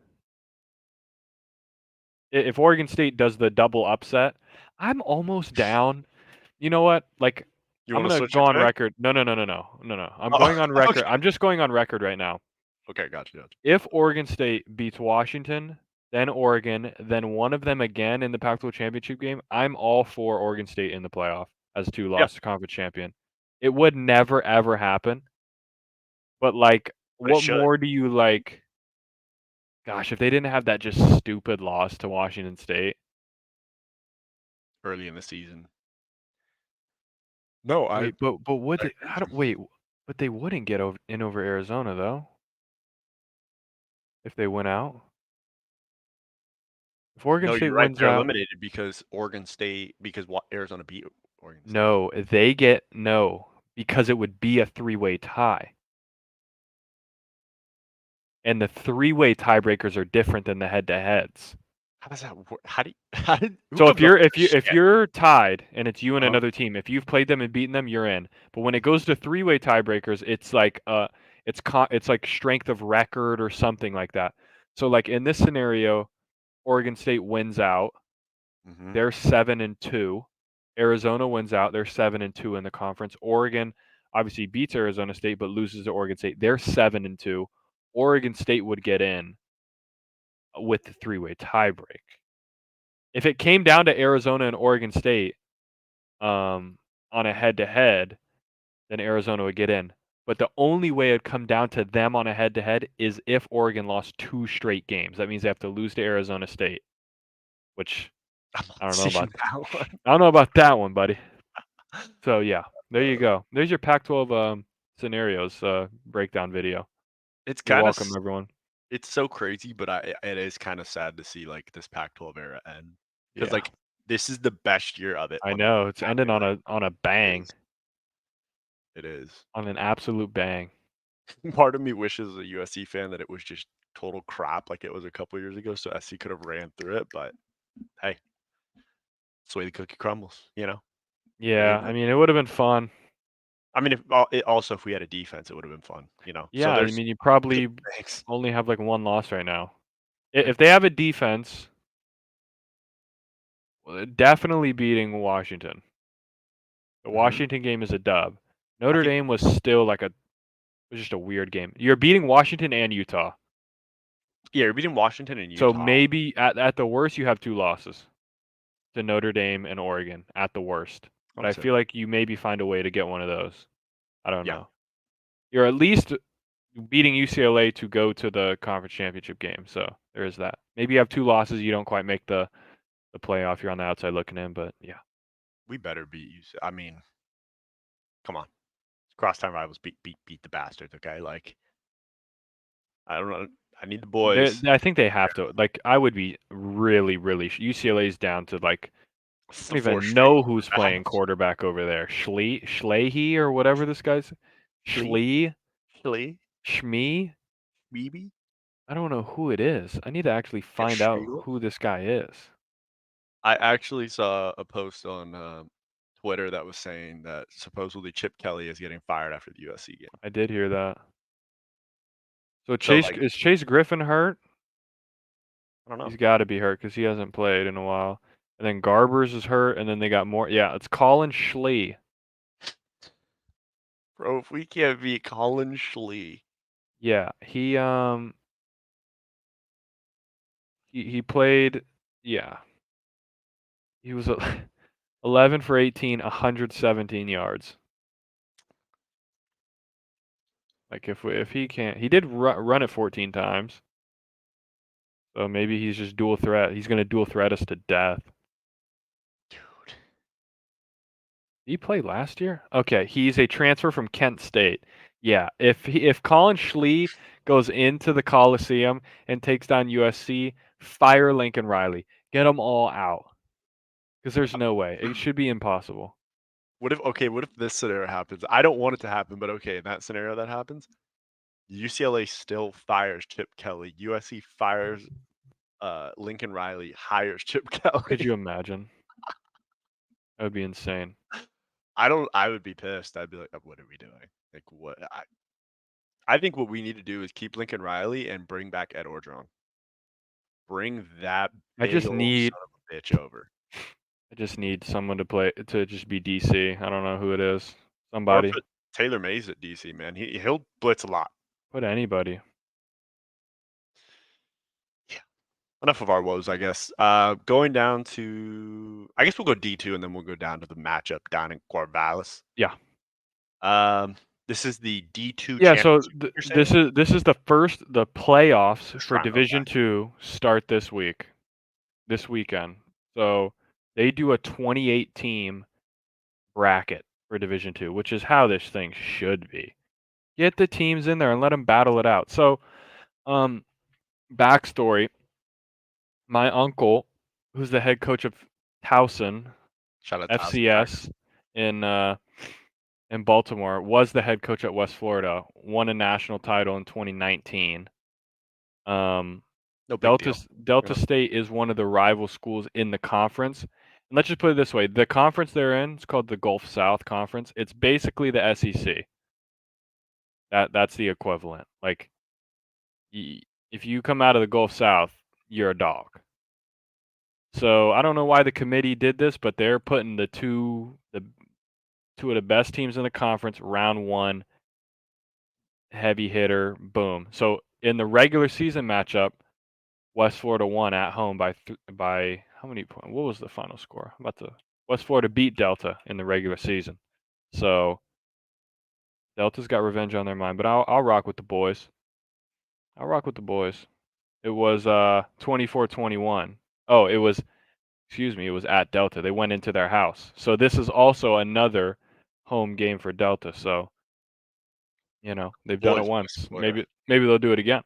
If Oregon State does the double upset, I'm almost down. You know what? Like You I'm wanna gonna switch go it on today? record. No, no, no, no, no, no, no. I'm Oh, going on record. okay. I'm just going on record right now. Okay, gotcha. If Oregon State beats Washington, then Oregon, then one of them again in the Pac-12 championship game, I'm all for Oregon State in the playoff as Yeah, two-loss conference champion. It would never ever happen, but like, but it what should more do you like? Gosh, if they didn't have that just stupid loss to Washington State. early in the season. No, Wait, but would I they? agree How with do, you. wait, but they wouldn't get over Arizona though if they went out. If Oregon No, State you're right. wins They're out, eliminated because Oregon State because Arizona beat Oregon State. no, they get no because it would be a three-way tie. And the three-way tiebreakers are different than the head-to-heads. How does that work? How do you, how did who So if comes up you're with if this you if shit? you're tied and it's you and Uh-huh. another team, if you've played them and beaten them, you're in. But when it goes to three-way tiebreakers, it's like it's like strength of record or something like that. So like in this scenario, Oregon State wins out, Mhm. they're 7-2. Arizona wins out, they're 7-2 in the conference. Oregon obviously beats Arizona State but loses to Oregon State. They're 7-2. Oregon State would get in with the three-way tiebreak. If it came down to Arizona and Oregon State on a head-to-head, then Arizona would get in. But the only way it'd come down to them on a head-to-head is if Oregon lost two straight games. That means they have to lose to Arizona State, which I'm I not don't know seeing about. that one. I don't know about that one, buddy. So yeah, there you go. There's your Pac-12 scenarios breakdown video. It's You're kind of welcome, everyone. it's so crazy, but it is kind of sad to see like this Pac-12 era end because Yeah, like this is the best year of it I on know it's ended happening on right a now. bang, It is. on an absolute bang. Part of me wishes as a USC fan that it was just total crap like it was a couple years ago, so SC could have ran through it. But hey, it's the way the cookie crumbles, you know. What are you Yeah, gonna I do? mean it would have been fun. I mean, also if we had a defense, it would have been fun, you know. So Yeah, I there's mean you probably thanks. only have like one loss right now. Yeah. If they have a defense, well, definitely beating Washington. The Hmm. Washington game is a dub. I Notre think Dame was still like it was just a weird game. You're beating Washington and Utah. yeah, you're beating Washington and So Utah. maybe at the worst you have two losses to Notre Dame and Oregon at the worst. But I That's it. feel like you maybe find a way to get one of those. I don't Yeah, know. You're at least beating UCLA to go to the conference championship game. So there is that. Maybe you have two losses, you don't quite make the playoff. You're on the outside looking in, but yeah. we better beat you. I mean, come on, crosstown rivals beat the bastards. Okay, like I don't know. I need the boys. I think they have to. Like, I would be really, really. UCLA's down to like It's I the don't four even straight know who's playing quarterbacks. quarterback over there. Schlehy or whatever this guy's. Schlee, Schlee, Schlee, Schmee. Weeby, I don't know who it is. I need to actually and find out Striegel. who this guy is. I actually saw a post on Twitter that was saying that supposedly Chip Kelly is getting fired after the USC game. I did hear that. So So like, Chase Griffin hurt? I don't know, He's got to be hurt because he hasn't played in a while. And then Garbers is hurt, and then they got more. Yeah, it's Colin Schlee. bro. If we can't beat Colin Schlee, Yeah, he played. Yeah, he was 11 for 18, 117 yards. Like if he can't, he did run it 14 times. So maybe he's just dual threat. He's gonna dual threat us to death. dude. Did he play last year? Okay, he's a transfer from Kent State. Yeah, if Colin Schlee goes into the Coliseum and takes down USC, fire Lincoln Riley. Get them all out. Because there's no way. It should be impossible. What if okay? What if this scenario happens? I don't want it to happen, but okay, in that scenario that happens, UCLA still fires Chip Kelly. USC fires Lincoln Riley, hires Chip Could Kelly. you imagine? That would be insane. I don't. I would be pissed. I'd be like, "What are we doing? Like, what?" I think what we need to do is keep Lincoln Riley and bring back Ed Orgeron. Bring that I big just old need son of a bitch over. I just need someone to just be DC. I don't know who it is. Or Somebody. put Taylor Mays at DC, man. He'll blitz a lot. Put anybody. Yeah. Enough of our woes, I guess. Going down to, I guess we'll go D2 and then we'll go down to the matchup down in Corvallis. Yeah. Um, this is the D2 Yeah, so championship, you're saying? this is the playoffs First for round, okay. Division 2 start this week. This weekend. So they do a 28 team bracket for Division 2, which is how this thing should be. Get the teams in there and let them battle it out. So, um backstory, my uncle, who's the head coach of Towson Shout out to House Tigers. FCS in Baltimore, was the head coach at West Florida, won a national title in 2019. Um, No big deal. You Delta know, State is one of the rival schools in the conference. And let's just put it this way, the conference they're in, it's called the Gulf South Conference. It's basically the SEC. That's the equivalent. Like, if you come out of the Gulf South, you're a dog. So I don't know why the committee did this, but they're putting the two of the best teams in the conference, round one, heavy hitter, boom. So in the regular season matchup, West Florida won at home by how many points? What was the final score? West Florida beat Delta in the regular season. So Delta's got revenge on their mind, but I'll rock with the boys. I'll rock with the boys. It was 24-21. Oh, it was, excuse me, it was at Delta. They went into their house. So this is also another home game for Delta. So, they've done it boys in West once. Florida. Maybe they'll do it again.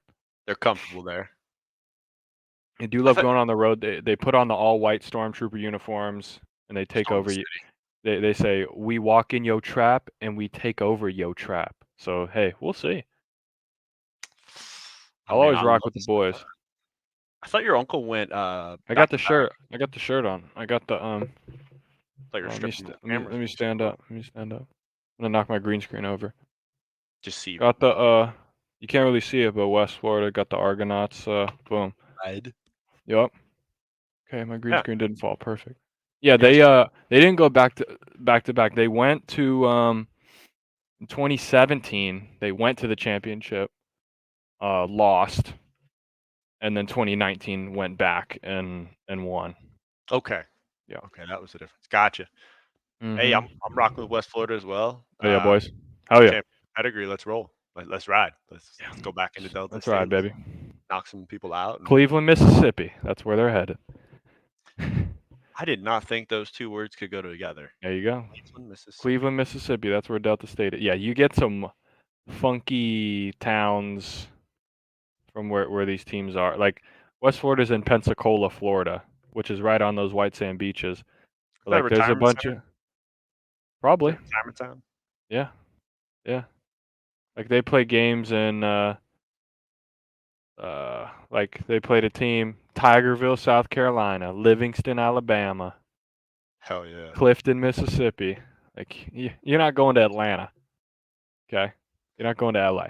They're comfortable there. They do I love thought going on the road. They put on the all white stormtrooper uniforms and they take Storm over. City. They say we walk in yo trap and we take over yo trap. So hey, we'll see. Oh I'll man, always I rock love with the this stuff. boys. I thought your uncle went I got back the to back. shirt. I got the shirt on. I got the Thought you were Let stripping the let cameras me when you said stand hello. up. Let me stand up. I'm gonna knock my green screen over. Just see Got the you can't really see it, but West Florida got the Argonauts. Boom. red. Yup. Okay, my green Yeah, screen didn't fall. Perfect. Yeah, you were they didn't go back to back. They went to in 2017. They went to the championship, lost, and then 2019 went back and won. okay. Yeah. Okay, that was the difference. Gotcha. Hey, Mhm. I'm rocking with West Florida as well. Oh yeah, boys. Hell yeah. Champion pedigree. Let's roll. Let's ride. Yeah. Let's go back into Delta That's right, State. Let's baby. knock some people out. And Cleveland, Mississippi. That's where they're headed. I did not think those two words could go together. There you go. Cleveland, Mississippi. Cleveland, Mississippi. That's where Delta State is. Yeah, you get some funky towns from where these teams are. Like West Florida's in Pensacola, Florida, which is right on those white sand beaches. Is But that a like there's a retirement bunch center? of Is it probably. a retirement town? Yeah. Yeah. Like they play games in like they played a team Tigerville, South Carolina, Livingston, Alabama, Hell yeah, Clifton, Mississippi. Like you're not going to Atlanta, okay? You're not going to LA.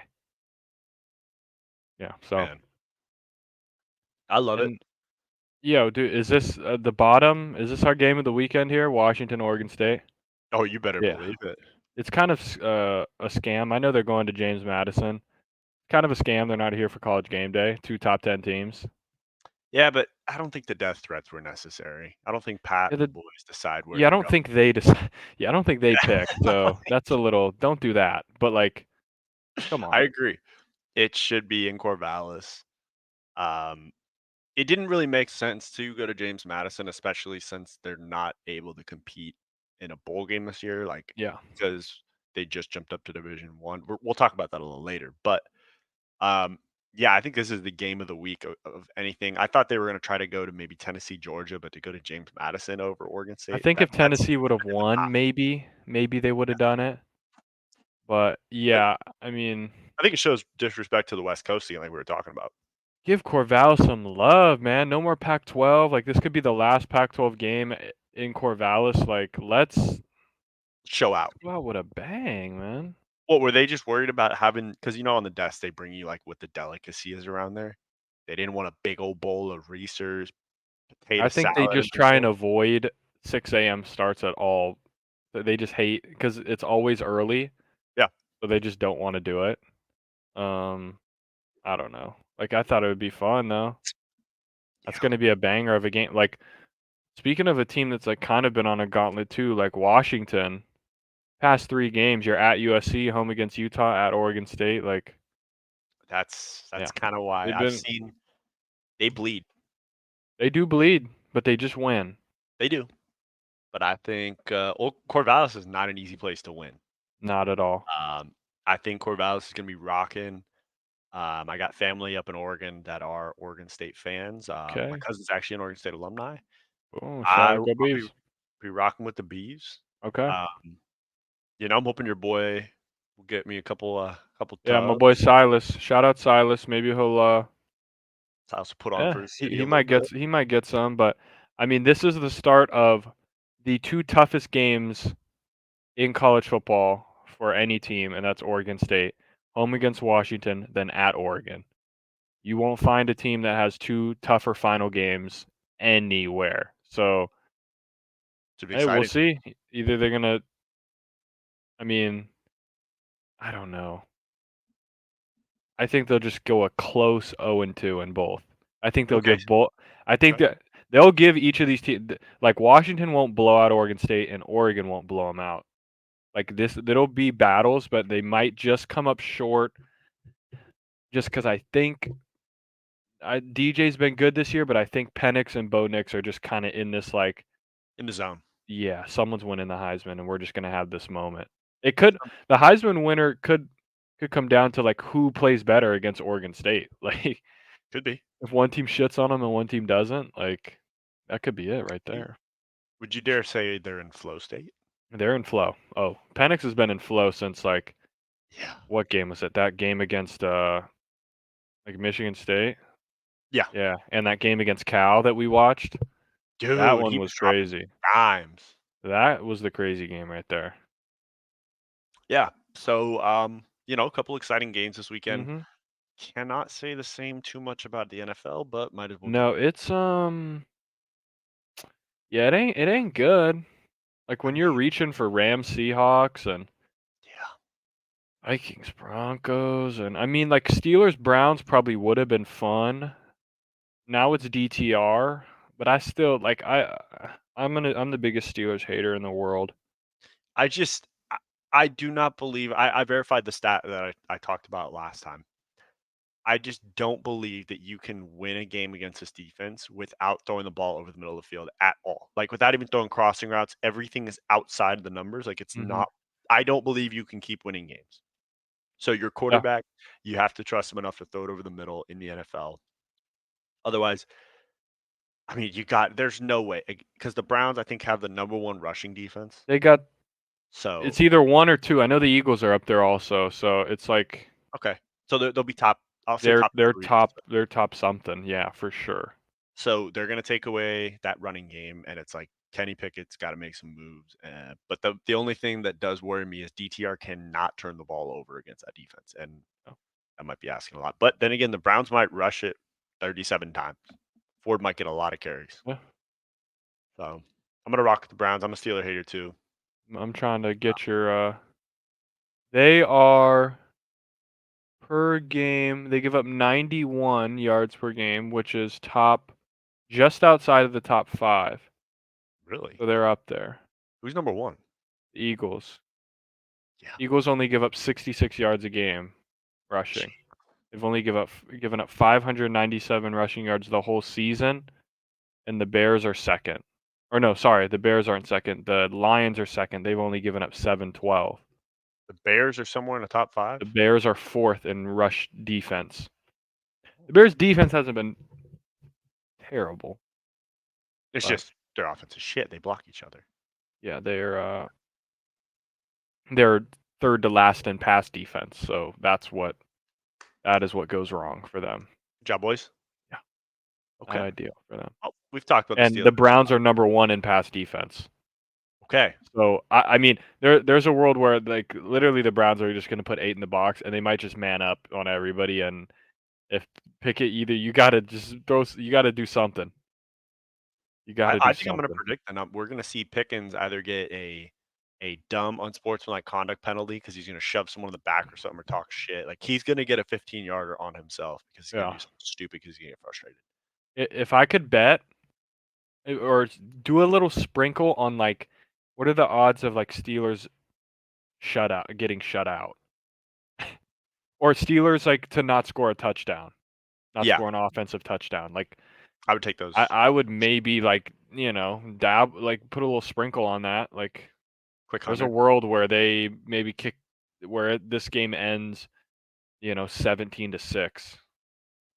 Yeah. So man. I love it. and yo, dude, is this the bottom? Is this our game of the weekend here? Washington, Oregon State. Oh, you better Yeah. believe it. It's kind of a scam. I know they're going to James Madison. Kind of a scam. They're not here for college game day. Two top 10 teams. Yeah, but I don't think the death threats were necessary. I don't think Pat Yeah, and the boys decide where yeah, I to don't go. think they decide. Yeah, I don't think they pick. Yeah, So that's a little. Don't do that. But like, come I on. agree. It should be in Corvallis. Um, it didn't really make sense to go to James Madison, especially since they're not able to compete in a bowl game this year, like Yeah, because they just jumped up to Division One. We'll talk about that a little later, but um, yeah, I think this is the game of the week of anything. I thought they were going to try to go to maybe Tennessee, Georgia, but to go to James Madison over Oregon I State, think if that's Tennessee would have kind of the won, path. maybe they would have done it. But But yeah, I mean, I think it shows disrespect to the West Coast scene, like we were talking about. give Corvallis some love, man. No more Pac-12. Like this could be the last Pac-12 game in Corvallis. Like let's Show out. go out with a bang, man. What were they just worried about having? Because on the desk they bring you like what the delicacy is around there. They didn't want a big old bowl of Reese's, potato I think they salad in just try and between. avoid 6 a.m. starts at all. They just hate because it's always early, Yeah. so they just don't wanna do it. Um, I don't know. Like, I thought it would be fun, though. That's Yeah. gonna be a banger of a game. Like, speaking of a team that's, like, kind of been on a gauntlet too, like Washington, past 3 games, you're at USC, home against Utah, at Oregon State, like, That's yeah, kinda why they've I've been seen they bleed. they do bleed, but they just win. They do. But I think, well, Corvallis is not an easy place to win. Not at all. Um, I think Corvallis is gonna be rocking. I got family up in Oregon that are Oregon State fans. My Okay. cousin's actually an Oregon State alumni. Oh, shout I out will go probably Beavs. be rocking with the Bees. Okay. Um, I'm hoping your boy will get me a couple Yeah, my boy tubs. Silas. Shout out Silas. Maybe he'll So I also put on yeah, for his he city he a little might bit. get some, but I mean, this is the start of the 2 toughest games in college football for any team, and that's Oregon State. Home against Washington, then at Oregon. You won't find a team that has 2 tougher final games anywhere. So, Should be hey, we'll exciting. see. Either they're gonna I mean, I don't know. I think they'll just go a close 0-2 in both. I think they'll Okay. give both. I think Okay. that they'll give each of these teams like Washington won't blow out Oregon State and Oregon won't blow them out. Like this, there'll be battles, but they might just come up short. Just because I think DJ's been good this year, but I think Penix and Bo Nix are just kind of in this like, In the zone. yeah, someone's winning the Heisman, and we're just gonna have this moment. It could the Heisman winner could come down to like who plays better against Oregon State. Like Could be. if one team shits on them and one team doesn't, like, that could be it right You there. would you dare say they're in flow state? They're in flow. Oh, Penix has been in flow since, like, Yeah. what game was it? That game against, like, Michigan State? Yeah. Yeah, and that game against Cal that we watched, that Dude, one he was was dropping crazy. dimes. That was the crazy game right there. Yeah. So, a couple exciting games this weekend. Mhm. Cannot say the same too much about the NFL, but might as well give No, it. it's, yeah, it ain't good. Like, I when mean, you're reaching for Rams, Seahawks, and yeah. Vikings, Broncos, and I mean, like, Steelers, Browns probably would have been fun. Now it's DTR, but I still like I'm the biggest Steelers hater in the world. I just I do not believe I verified the stat that I talked about last time. I just don't believe that you can win a game against this defense without throwing the ball over the middle of the field at all. Like without even throwing crossing routes, everything is outside of the numbers. Like it's Mhm. not I don't believe you can keep winning games. So your Yeah, quarterback, you have to trust him enough to throw it over the middle in the NFL. Otherwise, I mean, there's no way because the Browns I think have the number one rushing defense. they got So it's either 1 or 2. I know the Eagles are up there also, so it's like okay, so they'll be top. I'll say they're top they're three. top they're top something. Yeah, for sure. So they're going to take away that running game, and it's like Kenny Pickett's got to make some moves. But the only thing that does worry me is DTR cannot turn the ball over against that defense, and Oh, I might be asking a lot. But then again, the Browns might rush it 37 times. Ford might get a lot of carries. yeah. So I'm gonna rock with the Browns. I'm a Steeler hater too. I'm trying to get your they are per game, they give up 91 yards per game, which is top just outside of the top 5. Really? So they're up there. Who's number one? The Eagles. Yeah. Eagles only give up 66 yards a game rushing. Gee, They've only given up 597 rushing yards the whole season, and the Bears are second. Or no, sorry, the Bears aren't second. The Lions are second. They've only given up 712. the Bears are somewhere in the top five. The Bears are fourth in rush defense. The Bears defense hasn't been terrible, It's but just their offensive shit. They block each other. yeah, they're third to last in pass defense. So that is what goes wrong for them. Good job, boys. Yeah, not Okay. ideal for them. Oh, we've talked about the And Steelers. the Browns are number 1 in pass defense. Okay. So I mean, there's a world where like literally the Browns are just going to put 8 in the box, and they might just man up on everybody. And if Pickett, either you got to just you got to do something. You I gotta do I think I'm gonna something. predict and we're gonna see Pickens either get a dumb unsportsmanlike conduct penalty because he's gonna shove someone in the back or something or talk shit. Like he's gonna get a 15-yarder on himself because he's gonna Yeah. do something stupid because he's gonna get frustrated. If I could bet or do a little sprinkle on, like, what are the odds of, like, Steelers getting shut out? Or Steelers, like, to not score a touchdown, not Yeah, score an offensive touchdown. Like, I would take I those I would maybe, like, put a little sprinkle on that. Like, quick there's a 100. world where they maybe this game ends, 17-6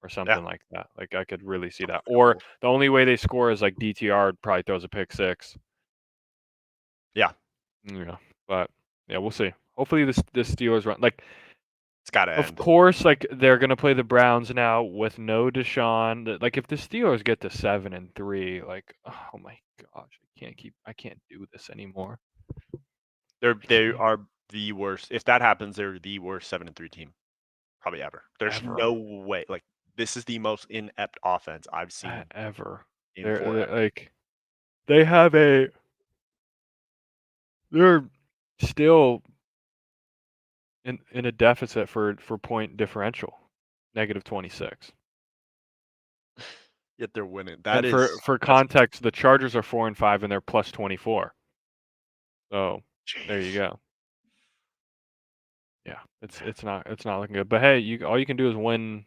or Yeah, something like that. Like, I could really see something that. real Or cool. the only way they score is, like, DTR probably throws a pick six. Yeah, Yeah, but, yeah, we'll see. Hopefully, this Steelers run, like, it's gotta of end. course, like, they're gonna play the Browns now with no Deshaun. Like, if the Steelers get to 7-3, like, oh my gosh, I can't do this anymore. I They can't are the worst. If that happens, they're the worst 7-3 team probably ever. There's ever, no way. Like this is the most inept offense I've seen ever. in They're, forever. like, they have a they're still in a deficit for point differential, -26. Yet they're winning. And for That's context, the Chargers are 4-5 and they're +24. So, there you jeez. go. Yeah, Man. it's not looking good. But hey, all you can do is win.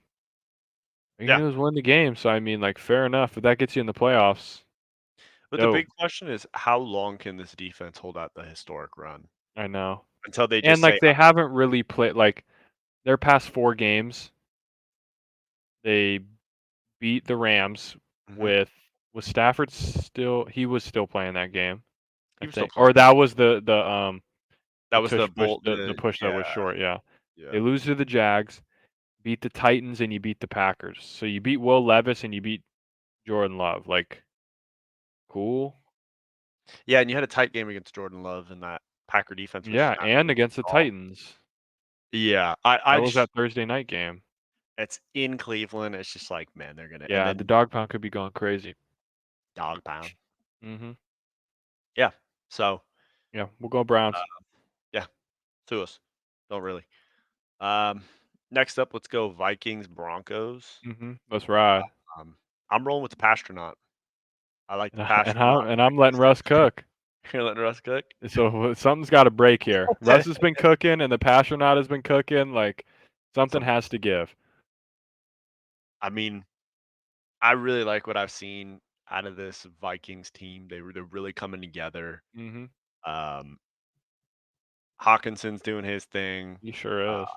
All you can Yeah. do is win the game. So I mean, like, fair enough. If that gets you in the playoffs, But the dope. big question is how long can this defense hold out the historic run I know. until they And just like, say, they haven't really played like their past 4 games. They beat the Rams Mhm. with was Stafford still? He was still playing that game, He I was still think. playing. Or that was That was the bolt. the push that Yeah, was short. Yeah, yeah, they lose to the Jags, beat the Titans, and you beat the Packers. So you beat Will Levis and you beat Jordan Love. Like, cool. yeah. And you had a tight game against Jordan Love, and that Packer defense was just Yeah, and absolutely against the raw. Titans. Yeah, I That was just that Thursday night game. it's in Cleveland. It's just like, man, they're gonna and Yeah, the then dog pound could be going crazy. dog pound. Mhm. Yeah. So Yeah, we'll go uh, Browns. yeah, to us. Don't really. Um, next up, let's go Vikings Broncos. Mhm. Let's ride. Um, I'm rolling with the Pastronaut. I like the And Pastronaut I'm letting pick Russ cook. this. You're letting Russ cook? So something's got to break here. Russ has been cooking, and the Pastronaut has been cooking. Like, something Something. has to give. I mean, I really like what I've seen out of this Vikings team. They're really coming together. Mhm. Um, Hawkinson's doing his thing. He sure Uh, is.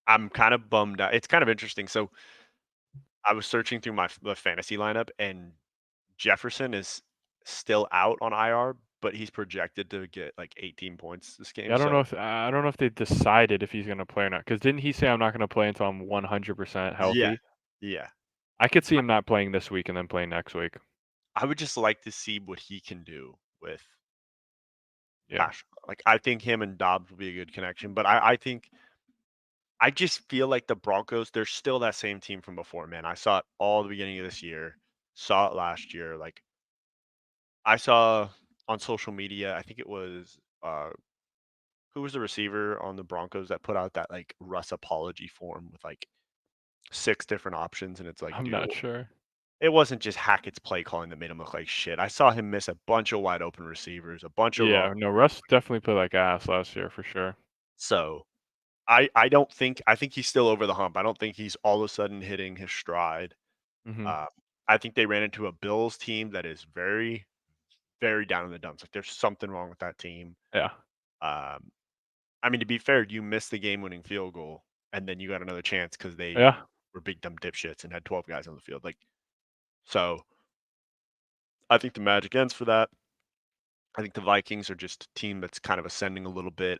I'm kind of bummed out. It's kind of interesting. So I was searching through the fantasy lineup, and Jefferson is still out on IR, but he's projected to get like 18 points this game. Yeah, So I don't know if they decided if he's gonna play or not. Because didn't he say I'm not gonna play until I'm 100% yeah, healthy? yeah. I could see him not playing this week and then playing next week. I would just like to see what he can do with Yeah. Pash. Like I think him and Dobbs will be a good connection, but I think I just feel like the Broncos, they're still that same team from before, man. I saw it all the beginning of this year, saw it last year. Like I saw on social media, I think it was who was the receiver on the Broncos that put out that like Russ apology form with like 6 different options, and it's like, I'm dude, not sure. it wasn't just Hackett's play calling that made him look like shit. I saw him miss a bunch of wide open receivers, a bunch of wrong. Yeah, no, Russ definitely played like ass last year for sure. So I don't think I think he's still over the hump. I don't think he's all of a sudden hitting his stride. Mhm. Uh, I think they ran into a Bills team that is very, very down in the dumps. Like there's something wrong with that team. Yeah. Um, I mean, to be fair, you missed the game-winning field goal, and then you got another chance because they Yeah. were big dumb dipshits and had 12 guys on the field. Like so, I think the Magic ends for that. I think the Vikings are just a team that's kind of ascending a little bit.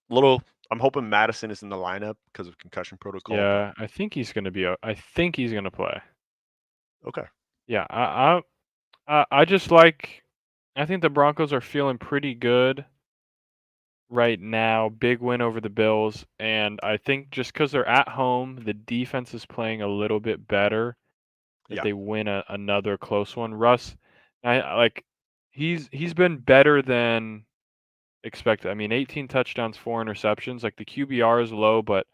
Little. I'm hoping Madison is in the lineup because of concussion protocol, but Yeah, I think he's gonna be. I think he's gonna play. okay. Yeah, I just like. I think the Broncos are feeling pretty good right now. Big win over the Bills, and I think just because they're at home, the defense is playing a little bit better. that Yeah. they win another close one. Russ, like he's been better than expected. I mean, 18 touchdowns, 4 interceptions. Like the QBR is low, but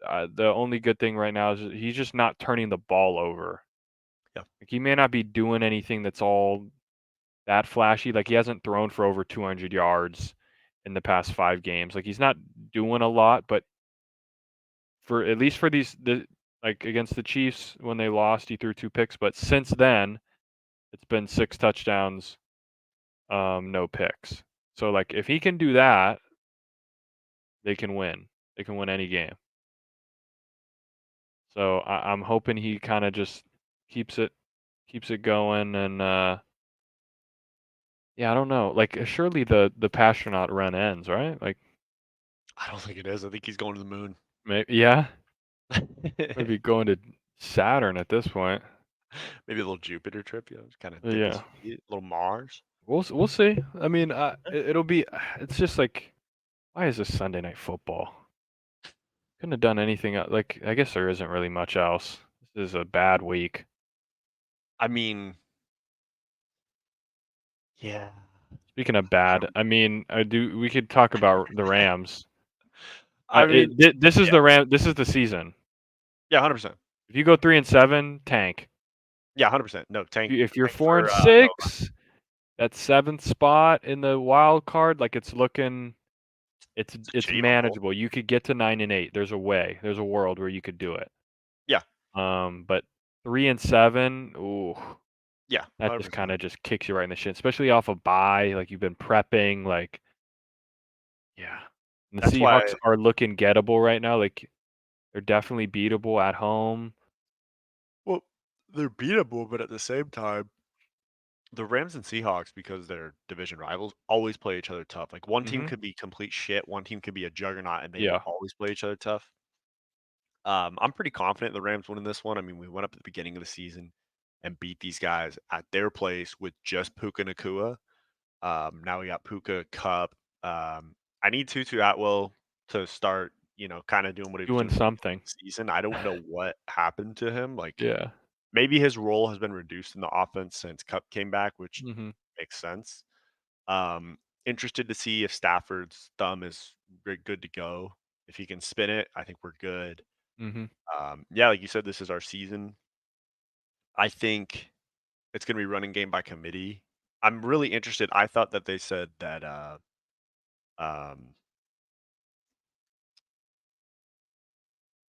the only good thing right now is he's just not turning the ball over. Yeah. Like he may not be doing anything that's all that flashy. Like he hasn't thrown for over 200 yards in the past 5 games. Like he's not doing a lot, but for at least for like against the Chiefs when they lost, he threw 2 picks. But since then, it's been 6 touchdowns, no picks. So like if he can do that, they can win. They can win any game. So I'm hoping he kind of just keeps it keeps it going and yeah, I don't know. Like surely the Pastronaut run ends, right? Like I don't think it is. I think he's going to the moon. maybe yeah, maybe going to Saturn at this point. Maybe a little Jupiter trip, just kind of But dip his yeah, feet, a little Mars. we'll see. I mean, Yeah. it'll be. It's just like, why is this Sunday night football? Couldn't have done anything. Like I guess there isn't really much else. This is a bad week. I mean, yeah. Speaking of I bad, don't. I mean, I do. We could talk about the Rams. I mean, This is yeah, the Ram. This is the season. yeah, 100%. If you go 3-7, tank. Yeah, 100%. No, If you're tank four for and no. six, that seventh spot in the wild card, like it's looking, It's it's achievable. manageable. You could get to 9-8. There's a way. There's a world where you could do it. Yeah, But 3-7, ooh, yeah, that just 100%. kind of just kicks you right in the shin, especially off a bye. Like you've been prepping, like yeah. And the That's why. Seahawks are looking gettable right now. Like they're definitely beatable at home. Well, they're beatable, but at the same time, the Rams and Seahawks, because they're division rivals, always play each other tough. Like one team Mhm. could be complete shit, one team could be a juggernaut, and they will Yeah. always play each other tough. I'm pretty confident the Rams winning this one. I mean, we went up at the beginning of the season and beat these guys at their place with just Puka Nakua. Now we got Puka Cup. I need Tutu Atwell to start, kind of doing what he was Doing doing at the beginning something. of the season. I don't know what happened to him. Like Yeah. maybe his role has been reduced in the offense since Cup came back, which Mhm. makes sense. Interested to see if Stafford's thumb is good to go. If he can spin it, I think we're good. Mhm. Yeah, like you said, this is our season. I think it's going to be running game by committee. I'm really interested. I thought that they said that um,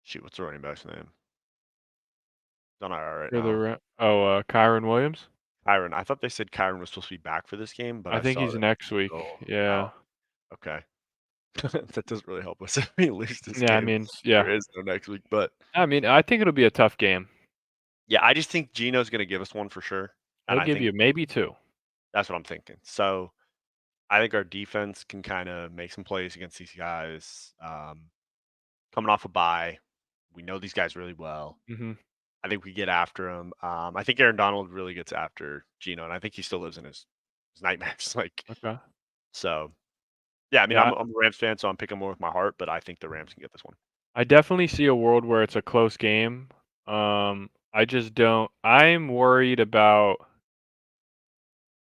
shoot, what's the running back's name? It's on IR right For the now. Kyron Williams? Kyron. I thought they said Kyron was supposed to be back for this game, but I I think saw he's that next he's week. still Yeah. out. Okay. That doesn't really help us if we lose this Yeah, I game. mean, yeah. There is no next week, but I mean, I think it'll be a tough game. yeah, I just think Gino's going to give us one for sure, and He'll I give think you maybe 2. that's what I'm thinking. So I think our defense can kind of make some plays against these guys. Coming off a bye, we know these guys really well. Mhm. I think we get after him. I think Aaron Donald really gets after Gino, and I think he still lives in his nightmares. Like Okay. so, yeah. I mean, Yeah, I'm a Rams fan, so I'm picking more with my heart, but I think the Rams can get this one. I definitely see a world where it's a close game. I just don't I'm worried about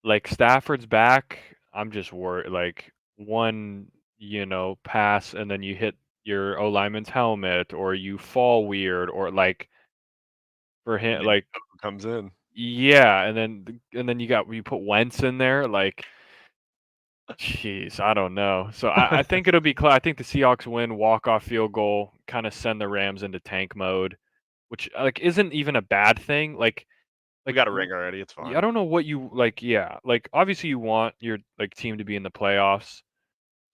like Stafford's back. I'm just worried like one, pass and then you hit your O lineman's helmet or you fall weird or like for And him then like who comes in? yeah, and then you put Wentz in there like jeez, I don't know. So I think it'll be I think the Seahawks win walk-off field goal, kind of send the Rams into tank mode, which like isn't even a bad thing. We Like got a ring already. It's yeah, I fine. don't know what you like. Yeah, like obviously you want your like team to be in the playoffs,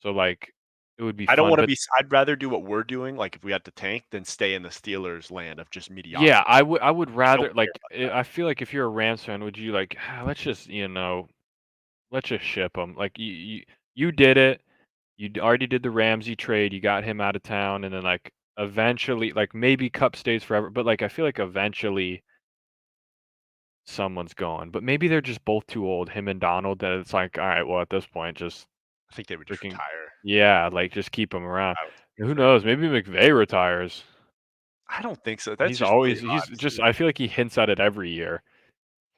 so like it would be I don't fun. want to But be. I'd rather do what we're doing, like if we had to tank, than stay in the Steelers' land of just yeah, mediocrity. I would I don't rather care like about that. I feel like if you're a Rams fan, would you like let's just let's just ship them. Like you did it. Already did the Ramsey trade, you got him out of town, and then, like, eventually like, maybe Cup stays forever, but, like, I feel like eventually someone's going, but maybe they're just both too old, him and Donald, that it's like, "Alright, well, at this point, just I think they would just freaking" retire. yeah, like, just keep him around. I would Who for him. knows? Maybe McVay retires. I don't think so. That's He's just way always high he's just too. I feel like he hints at it every year.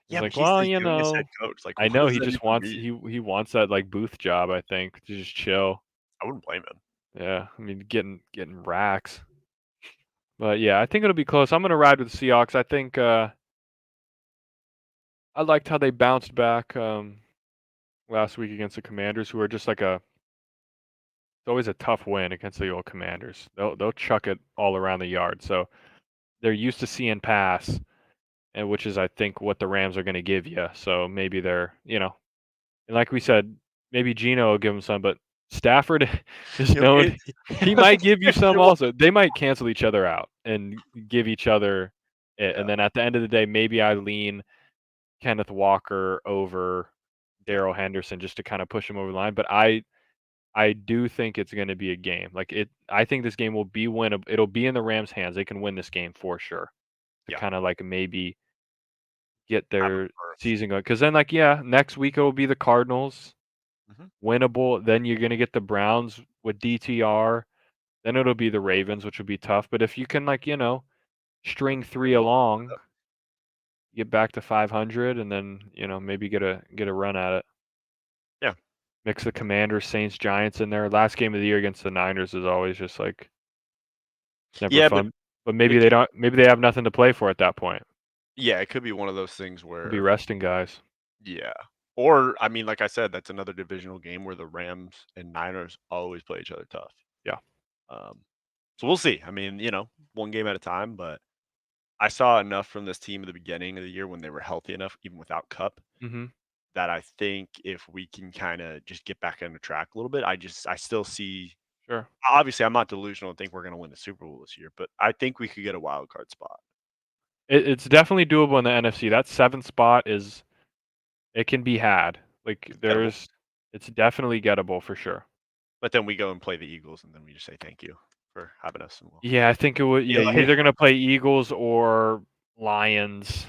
He's Yeah, but like, he's "Well, the youngest head coach. Like, I what know does he that just even wants mean? he wants that like booth job, I think, to just chill." I wouldn't blame him. Yeah, I mean, getting racks. But yeah, I think it'll be close. I'm gonna ride with the Seahawks. I think I liked how they bounced back last week against the Commanders, who are just like a it's always a tough win against the old Commanders. They'll chuck it all around the yard. So they're used to seeing pass, and which is I think what the Rams are gonna give you. So maybe they're and like we said, maybe Geno will give him some, but Stafford is He'll known get he might give you some well, also. They might cancel each other out and give each other it, yeah, and then at the end of the day, maybe I lean Kenneth Walker over yeah, Daryl Henderson just to kind of push him over the line. But I do think it's going to be a game. I think this game will be winnable. It'll be in the Rams' hands. They can win this game for sure. To yeah. kind of like maybe get Have a their berth. season going. Because then, like, yeah, next week it will be the Cardinals, Mhm. winnable. Then you're going to get the Browns with DTR. Then it'll be the Ravens, which will be tough. But if you can, like, Put string the three Bengals along, up. get back to 500, and then maybe get a run at it. Yeah. Mix the Commanders, Saints, Giants in there. Last game of the year against the Niners is always just like it's never Yeah, but fun. But it maybe they could don't. Maybe they have nothing to play for at that point. yeah, it could be one of those things They'll be where resting guys. yeah. Or, I mean, like I said, that's another divisional game where the Rams and Niners always play each other tough. Yeah. Um, so we'll see. I mean, one game at a time, but I saw enough from this team at the beginning of the year when they were healthy enough, even without Cup, Mhm. that I think if we can kinda just get back on the track a little bit, I still see Sure. obviously, I'm not delusional and think we're gonna win the Super Bowl this year, but I think we could get a wild card spot. It's definitely doable in the NFC. That seventh spot is it can be had. Like It's gettable. it's definitely gettable for sure. But then we go and play the Eagles, and then we just say thank you for having us, and we'll Yeah, I think it would. be Yeah, you're like either gonna play Eagles or Lions.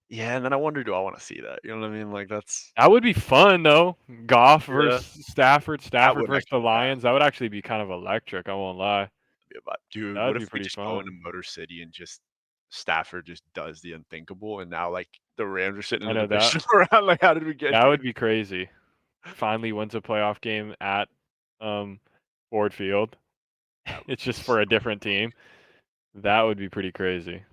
yeah, and then I wonder, do I wanna see that? You know what I mean? Like, that's That would be fun though. Goff yeah, versus Stafford, that Stafford wouldn't versus the actually be bad. Lions. That would actually be kind of electric. I won't lie. Be about dude, That what would be if we pretty just go into fun. Motor City and just Stafford just does the unthinkable, and now, like, the Rams are sitting I in the know that divisional round, like, how did we get that here? would be crazy. Finally wins a playoff game at um Ford Field. That would It's be just for a so different team. That would be pretty crazy.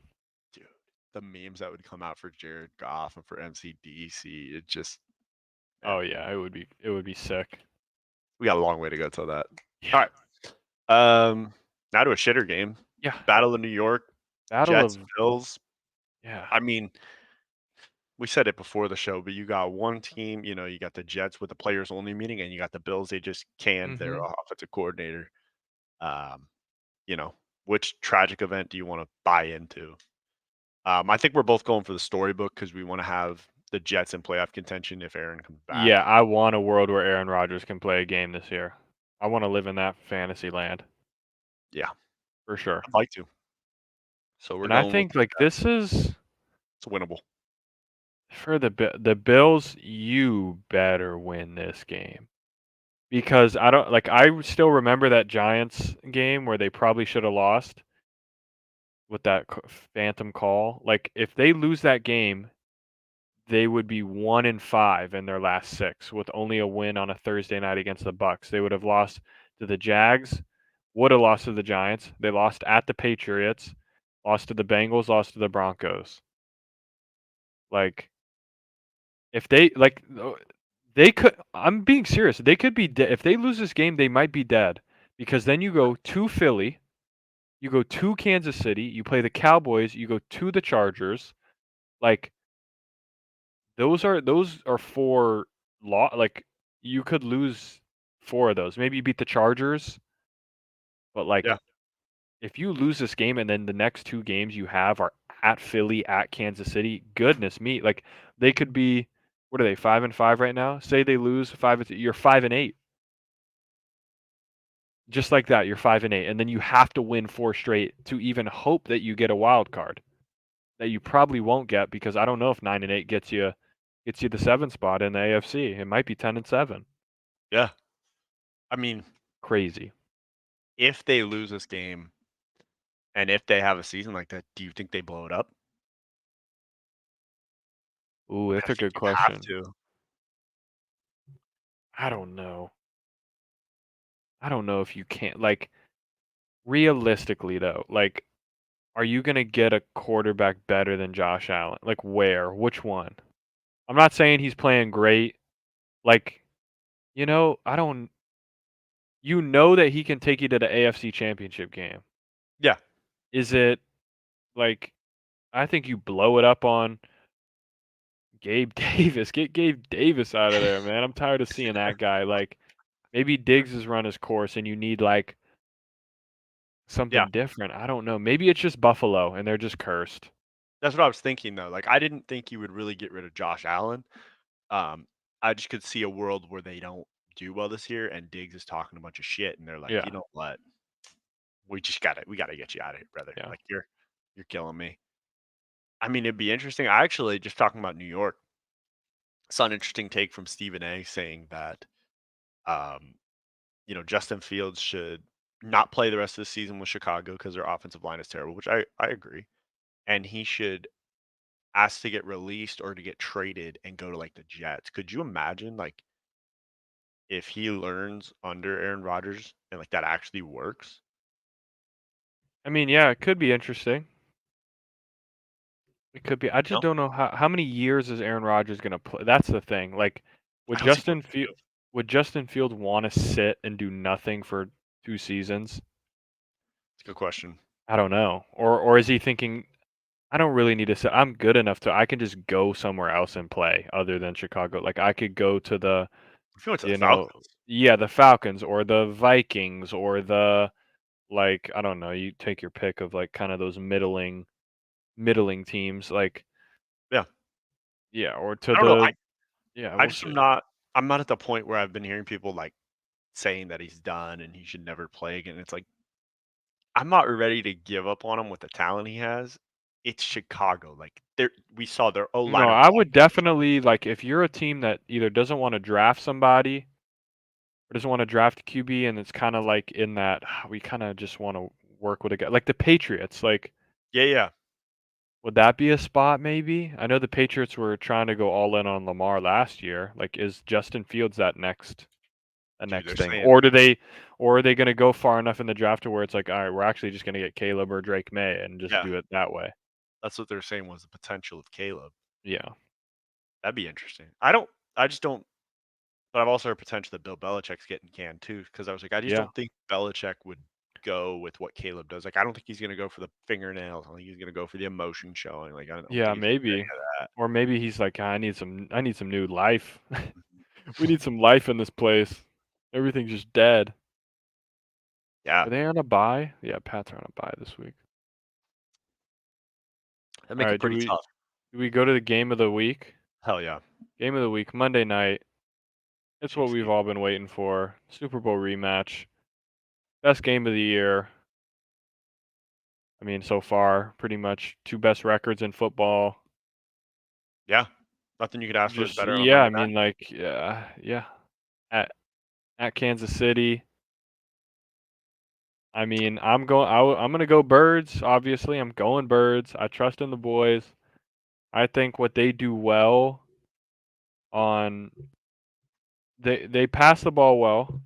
dude, the memes that would come out for Jared Goff and for MCDC, it just yeah, Oh yeah, it would be sick. we got a long way to go till that. Yeah. Alright, now to a shitter game. Yeah. Battle of New York, Battle Jets, of Bills. yeah. I mean, we said it before the show, but you got one team, you got the Jets with the players only meeting, and you got the Bills, they just canned their Mhm. offensive coordinator. Um, which tragic event do you wanna buy into? I think we're both going for the storybook because we wanna have the Jets in playoff contention if Aaron comes Yeah, back. I want a world where Aaron Rodgers can play a game this year. I want to live in that fantasy land Yeah, for sure. I'd like to. So we're And I going with think like this is it's winnable. for the Bills, you better win this game. Because I don't like I still remember that Giants game where they probably should have lost with that phantom call. Like if they lose that game, they would be 1-5 in their last 6 with only a win on a Thursday night against the Bucks. They would have lost to the Jags, would have lost to the Giants. They lost at the Patriots, lost to the Bengals, lost to the Broncos. Like if they could I'm being serious. They could be dead. If they lose this game, they might be dead because then you go to Philly, you go to Kansas City, you play the Cowboys, you go to the Chargers. Like those are 4 like, you could lose 4 of those. Maybe you beat the Chargers, but, Yeah, like, if you lose this game and then the next 2 games you have are at Philly, at Kansas City, goodness me, like, they could be what are they, 5-5 right now? Say they lose 5 you're 5-8. Just like that, you're 5-8, and then you have to win 4 straight to even hope that you get a wild card that you probably won't get because I don't know if 9-8 gets you the 7 spot in the AFC. It might be 10-7. yeah. I mean, Crazy. if they lose this game And if they have a season like that, do you think they blow it up? Ooh, I mean, that's I a think good you have question. to. I don't know. I don't know if you can like, realistically, though, like, are you gonna get a quarterback better than Josh Allen? Like, where? Which one? I'm not saying he's playing great. Like, I don't that he can take you to the AFC Championship game. Yeah, Is it, like I think you blow it up on Gabe Davis. Get Gabe Davis out of there, man. I'm tired of seeing that guy. Like, maybe Diggs has run his course and you need, like, yeah. something different. I don't know. Maybe it's just Buffalo and they're just cursed. That's what I was thinking though. Like, I didn't think you would really get rid of Josh Allen. Um, I just could see a world where they don't do well this year, and Diggs is talking a bunch of shit, and they're like, you Yeah, know what? We gotta get you out of here, brother. yeah. Like, you're killing me. I mean, it'd be interesting. I actually just talking about New York. Saw an interesting take from Stephen A. saying that um, Justin Fields should not play the rest of the season with Chicago because their offensive line is terrible, which I agree. And he should ask to get released or to get traded and go to like the Jets. Could you imagine like if he learns under Aaron Rodgers and like that actually works? I mean, yeah, it could be interesting. It could be. I just No, don't know how many years is Aaron Rodgers gonna play. That's the thing. Like, I would don't see more Justin than Field two. would Justin Fields want to sit and do nothing for 2 seasons? It's a good question. I don't know. Or is he thinking I don't really need to sit. I'm good enough to I can just go somewhere else and play other than Chicago. Like, I could go to the, If he went to the you know, Falcons, yeah, the Falcons or the Vikings or the, like, I don't know, you take your pick of, like, kind of those middling teams, like, yeah, yeah, or to I don't know. the, yeah, I we'll just see. am not. I'm not at the point where I've been hearing people like saying that he's done and he should never play again. It's like I'm not ready to give up on him with the talent he has. It's Chicago. Like we saw their O No, line of I would linebackers. definitely, like, if you're a team that either doesn't wanna draft somebody or doesn't wanna draft a QB and it's kinda like in that, we kinda just wanna work with a guy like the Patriots, like, Yeah, yeah, would that be a spot maybe? I know the Patriots were trying to go all in on Lamar last year. Like, is Justin Fields that next the dude. next They're thing? saying, Or are they gonna go far enough in the draft to where it's like, "All right, we're actually just gonna get Caleb or Drake May and just yeah, do it that way." that's what they're saying was the potential of Caleb. Yeah. That'd be interesting. I don't. I just don't. But I've also heard potential that Bill Belichick's getting canned too, because I was like, I just Yeah. don't think Belichick would go with what Caleb does. Like, I don't think he's gonna go for the fingernails. I think he's gonna go for the emotion showing. Like, I don't Yeah, think he's gonna do maybe. any of that. Or maybe he's like, I need some new life. Mhm. We need some life in this place. Everything's just dead." Yeah, Are they on a bye? Yeah, Pats are on a bye this week. that make it Alright, pretty tough. do we go to the game of the week? Hell yeah, Game of the week, Monday night. It's what Chiefs we've Eagles. all been waiting for. Super Bowl rematch. Best game of the year. I mean, so far, pretty much 2 best records in football. Yeah, nothing you could ask for is Just better on a yeah, Monday I night. mean, like, yeah, yeah. At at Kansas City. I mean, I'm gonna go Birds, obviously. I'm going Birds. I trust in the boys. I think what they do well on they pass the ball well.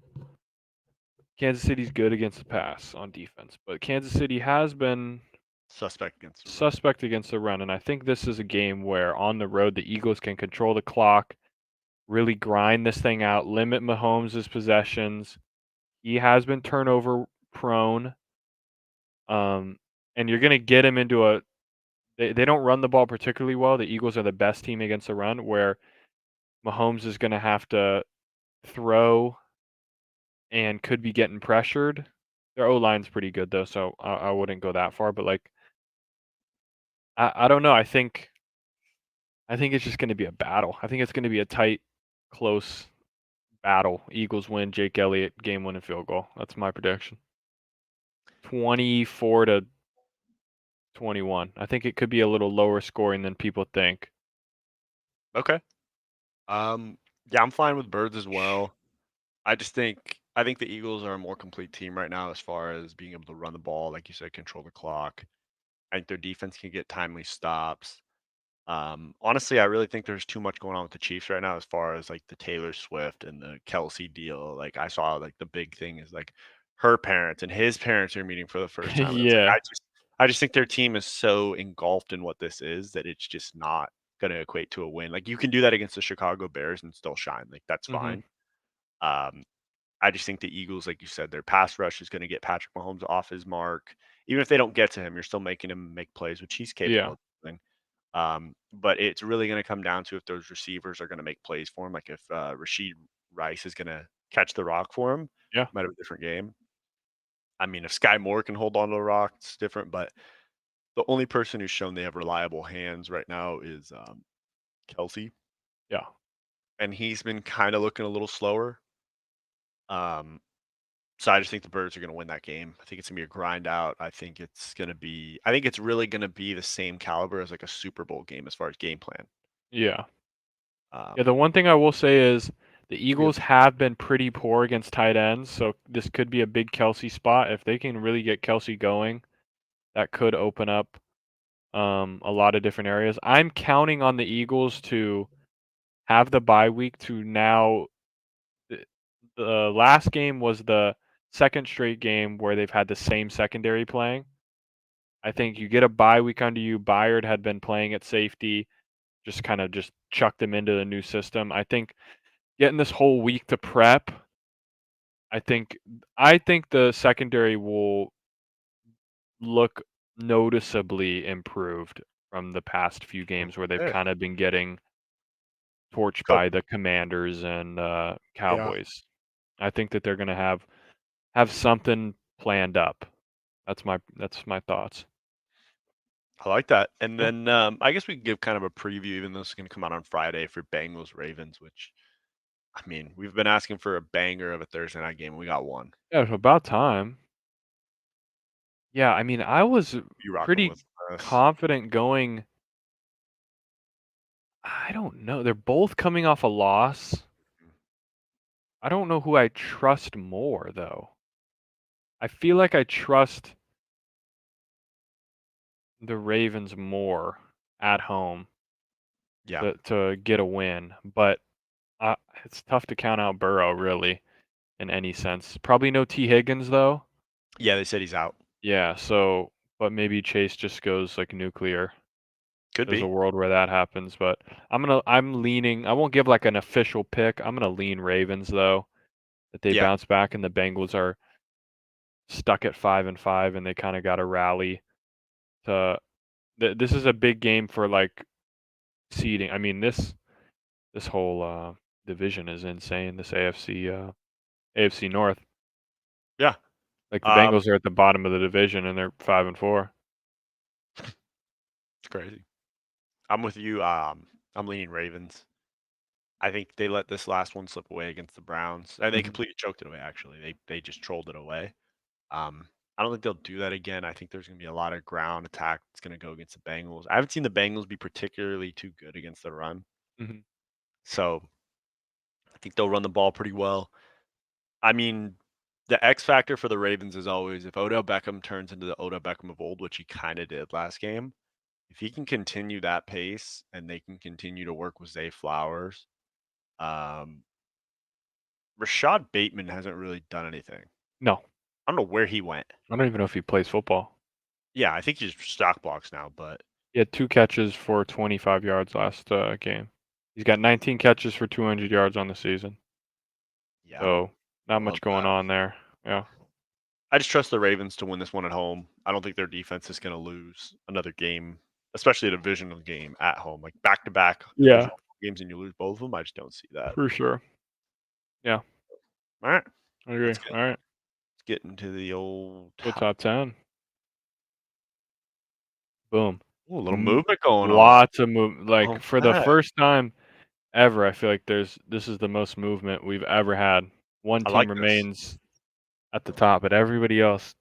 Kansas City's good against the pass on defense, but Kansas City has been Suspect against the run. suspect against the run, and I think this is a game where on the road the Eagles can control the clock, really grind this thing out, limit Mahomes' possessions. He has been turnover prone, um, and you're gonna get him into a. They don't run the ball particularly well. The Eagles are the best team against the run, where Mahomes is gonna have to throw and could be getting pressured. Their O line's pretty good though, so I wouldn't go that far. But like, I don't know. I think it's just going to be a battle. I think it's going to be a tight, close battle. Eagles win. Jake Elliott game winning field goal. That's my prediction. 24-21. I think it could be a little lower scoring than people think. Okay. Yeah, I'm fine with birds as well. I just think I think the Eagles are a more complete team right now as far as being able to run the ball, like you said, control the clock. I think their defense can get timely stops. Honestly, I really think there's too much going on with the Chiefs right now as far as like the Taylor Swift and the Kelsey deal. Like I saw like the big thing is like her parents and his parents are meeting for the first time. And it's like Yeah. I just think their team is so engulfed in what this is that it's just not gonna equate to a win. Like you can do that against the Chicago Bears and still shine. Like that's Mhm. fine. Um, I just think the Eagles, like you said, their pass rush is gonna get Patrick Mahomes off his mark. Even if they don't get to him, you're still making him make plays, which he's capable Yeah. of doing. But it's really going to come down to if those receivers are going to make plays for him. Like if Rasheed Rice is going to catch the rock for him, Yeah. might have a different game. I mean, if Sky Moore can hold on to the rock, it's different. But the only person who's shown they have reliable hands right now is Kelsey, Yeah. and he's been kind of looking a little slower. Um, so I just think the Birds are going to win that game. I think it's going to be a grind out. I think it's going to be. I think it's really going to be the same caliber as like a Super Bowl game as far as game plan. Yeah. Yeah, Um, the one thing I will say is the we have, Eagles have been pretty poor against tight ends, so this could be a big Kelsey spot. If they can really get Kelsey going, that could open up a lot of different areas. I'm counting on the Eagles to have the bye week to now. The, the last game was the second straight game where they've had the same secondary playing. I think you get a bye week under you. Byard had been playing at safety, just kind of just chucked him into the new system. I think getting this whole week to prep, I think I think the secondary will look noticeably improved from the past few games where they've okay. kind of been getting torched Cool. by the Commanders and Yeah. Cowboys. I think that they're gonna have something planned up. That's my thoughts. I like that. And Yeah. then I guess we can give kind of a preview, even though it's going to come out on Friday for Bengals Ravens, which I mean, we've been asking for a banger of a Thursday night game, and we got one. Yeah, it's about time. Yeah, I mean, I was You rocking pretty with us? confident going. I don't know. They're both coming off a loss. I don't know who I trust more though. I feel like I trust the Ravens more at home Yeah. to get a win, but uh, it's tough to count out Burrow really in any sense. Probably no T Higgins though. Yeah, they said he's out. Yeah, so but maybe Chase just goes like nuclear. Could There's a be. world where that happens, but I'm leaning. I won't give like an official pick. I'm gonna lean Ravens though. That they Yeah. bounce back and the Bengals are stuck at 5-5 and they kind of got to rally to. This is a big game for like seeding. I mean this whole division is insane. This AFC North. Yeah. Like the Um, Bengals are at the bottom of the division and they're 5-4. it's crazy. I'm with you. I'm leaning Ravens. I think they let this last one slip away against the Browns, and they Hmm. completely choked it away. Actually, they just trolled it away. Um, I don't think they'll do that again. I think there's going to be a lot of ground attack that's going to go against the Bengals. I haven't seen the Bengals be particularly too good against the run, Hmm. so I think they'll run the ball pretty well. I mean, the X factor for the Ravens is always if Odell Beckham turns into the Odell Beckham of old, which he kind of did last game. If he can continue that pace and they can continue to work with Zay Flowers, um, Rashad Bateman hasn't really done anything. No, I don't know where he went. I don't even know if he plays football. Yeah, I think he's stock blocks now, but He had 2 catches for 25 yards last game. He's got 19 catches for 200 yards on the season. yeah, So I not love much going that. on there. Yeah. I just trust the Ravens to win this one at home. I don't think their defense is going to lose another game, especially a divisional game at home, like back to back Yeah, divisional games, and you lose both of them. I just don't see that. for sure. Yeah, All right, I agree. All right. let's get into the old So top. top 10. Boom. Ooh, a little M movement going on. Lots of move like, for the Okay, first time ever, I feel like this is the most movement we've ever had. One I team like this. remains at the top, but everybody else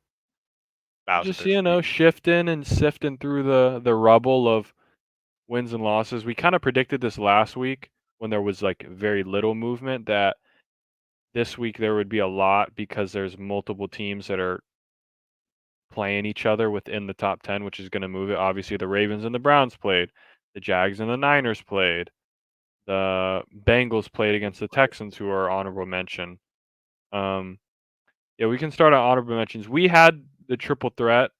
Bows at just, their feet. shifting and sifting through the rubble of wins and losses. We kinda predicted this last week when there was, like, very little movement that this week there would be a lot because there's multiple teams that are playing each other within the top 10, which is going to move it. Obviously, the Ravens and the Browns played, the Jags and the Niners played, the Bengals played against the Texans, who are honorable mention. Um, yeah, we can start on honorable mentions. We had the triple threat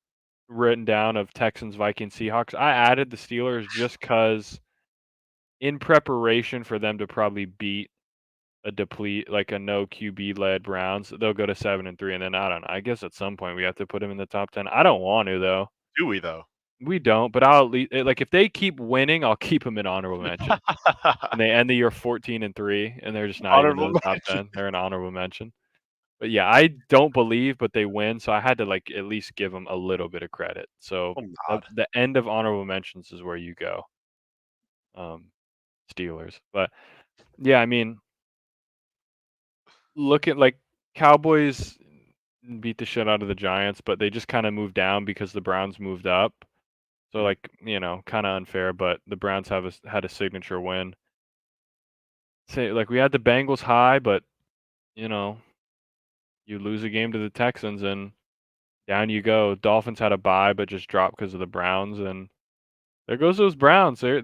written down of Texans, Vikings, Seahawks. I added the Steelers just because in preparation for them to probably beat a deplete like a no QB led Browns, they'll go to 7-3, and then I don't know. I guess at some point we have to put them in the top 10. I don't want to though. Do we though? We don't, but I'll at least like if they keep winning, I'll keep them in honorable mention. And they end the year 14-3, and they're just not even in Honorable the top mention. 10. They're an honorable mention. But yeah, I don't believe, but they win, so I had to like at least give them a little bit of credit. So Oh the God. the end of honorable mentions is where you go, um, Steelers. But yeah, I mean, look at like Cowboys beat the shit out of the Giants, but they just kind of moved down because the Browns moved up. So Mhm. like kind of unfair, but the Browns had a signature win. Say like we had the Bengals high, but you know you lose a game to the Texans and down you go. Dolphins had a bye, but just dropped because of the Browns, and there goes those Browns. They're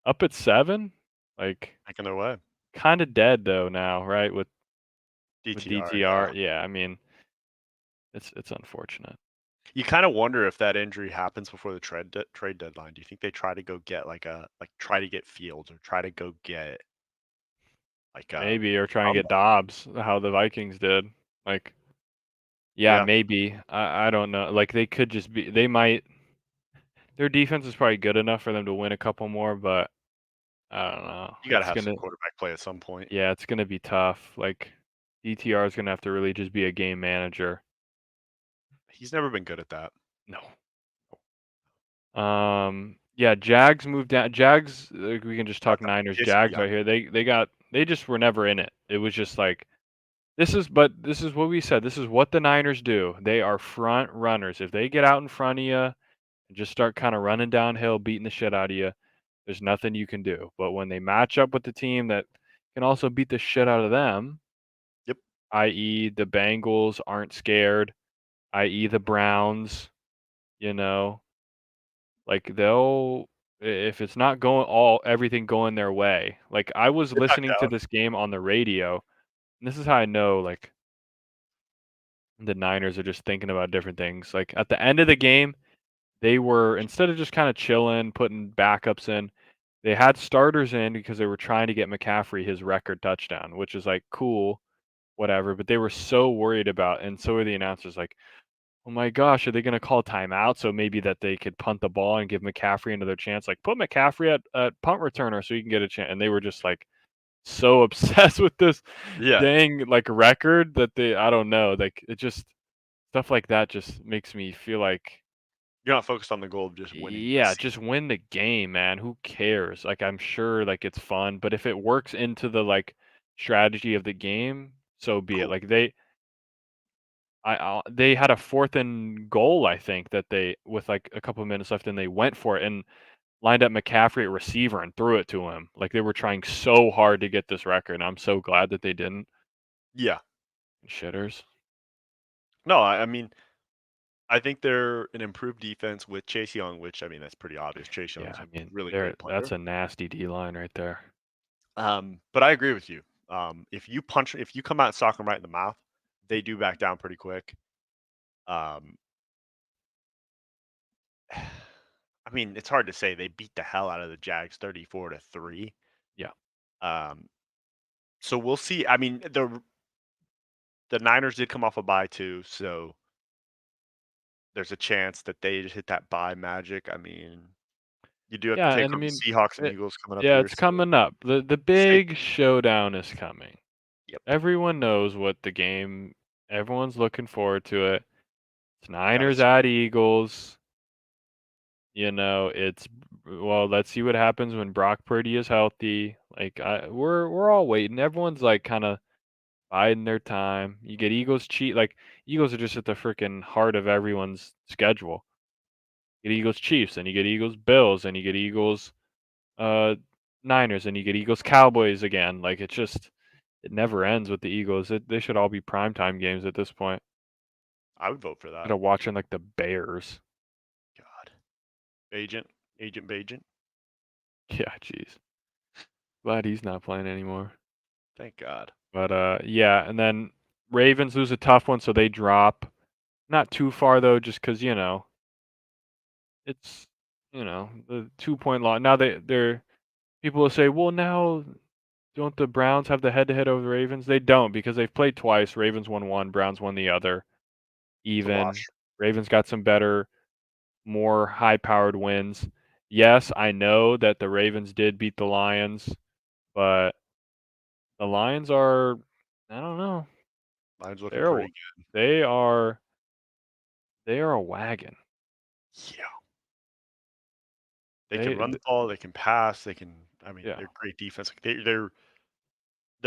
up at 7, like Making their way. kind of dead though now, right? With DTR, yeah. DTR, yeah. I mean, it's unfortunate. You kinda wonder if that injury happens before the trade deadline. Do you think they try to go get try to get Fields or try to go get like Maybe or try and get somebody? Dobbs, how the Vikings did. Like, yeah, Yeah, maybe. I don't know. Like they could just be. They might. Their defense is probably good enough for them to win a couple more, but I don't know. you gotta have some quarterback play at some point. Yeah, it's gonna be tough. Like DTR is gonna have to really just be a game manager. He's never been good at that. No. Yeah, Jags moved down. Jags, we can just talk Niners. Jags Yeah. right here. They just were never in it. It was just like this is what we said. This is what the Niners do. They are front runners. If they get out in front of you and just start kind of running downhill, beating the shit out of you, there's nothing you can do. But when they match up with the team that can also beat the shit out of them, Yep. i.e., the Bengals aren't scared, i.e., the Browns, you know, like they'll if it's not going all everything going their way. Like I was They back listening to down. this game on the radio, and this is how I know like the Niners are just thinking about different things. Like at the end of the game, they were instead of just kind of chilling, putting backups in, they had starters in because they were trying to get McCaffrey his record touchdown, which is like cool, whatever. But they were so worried about, and so were the announcers, like, oh my gosh, are they going to call timeout so maybe that they could punt the ball and give McCaffrey another chance? Like put McCaffrey at punt returner so you can get a chance. And they were just like so obsessed with this Yeah. dang like record that they I don't know, like it just stuff like that just makes me feel like You're not focused on the goal of just winning the yeah, season. just win the game, man. Who cares? Like I'm sure like it's fun, but if it works into the like strategy of the game, so be it. Cool. Like they had a 4th and goal, I think, that they with like a couple of minutes left, and they went for it and lined up McCaffrey at receiver and threw it to him. Like they were trying so hard to get this record, and I'm so glad that they didn't. Yeah. Shitters. No, I mean, I think they're an improved defense with Chase Young, which I mean that's pretty obvious. Chase Yeah, Young's I a mean, really there great player. that's a nasty D line right there. But I agree with you. If you come out and sock them right in the mouth, they do back down pretty quick. Um, I mean, it's hard to say. They beat the hell out of the Jags 34-3. Yeah. Um, so we'll see. I mean, the Niners did come off a bye too, so there's a chance that they just hit that bye magic. I mean, you do have to Yeah, take and I on the mean, Seahawks and it, Eagles coming up yeah, here, it's so coming up. The stay big tuned. showdown is coming. Yep, Everyone knows what the game. Everyone's looking forward to it. It's gotta Niners see. at Eagles. It's well, let's see what happens when Brock Purdy is healthy. Like we're all waiting. Everyone's like kind of biding their time. You get Eagles cheat like Eagles are just at the freaking heart of everyone's schedule. You get Eagles Chiefs, and you get Eagles Bills, and you get Eagles uh Niners, and you get Eagles Cowboys again. Like It never ends with the Eagles. They should all be primetime games at this point. I would vote for that. Instead of watching like the Bears. God. Agent Bajent. Yeah, jeez. Glad he's not playing anymore. Thank God. But yeah, and then Ravens lose a tough one, so they drop. Not too far though, just because it's the 2 point loss. Now they're people will say, well, now don't the Browns have the head to head over the Ravens? They don't because they've played twice. Ravens won one, Browns won the other. It's a Even wash. Ravens got some better, more high powered wins. Yes, I know that the Ravens did beat the Lions, but the Lions are, I don't know, Lions looking they're pretty good. they are they are a wagon. Yeah. They can They run th the ball, they can pass, they can I mean, Yeah, they're great defense. Like, they're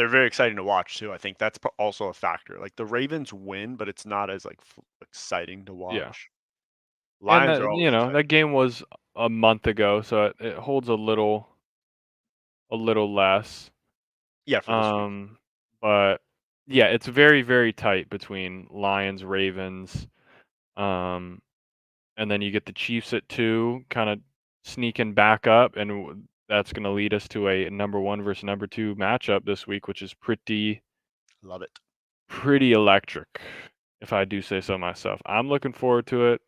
very exciting to watch too. I think that's also a factor. Like the Ravens win, but it's not as like exciting to yeah. watch. And Lions are always that exciting. game was a month ago, so it holds a little less. Yeah, for this week. Um, but yeah, it's very, very tight between Lions, Ravens, um, and then you get the Chiefs at 2, kinda sneaking back up, and that's gonna lead us to a number 1 versus number 2 matchup this week, which is Love it. pretty electric, if I do say so myself. I'm looking forward to it.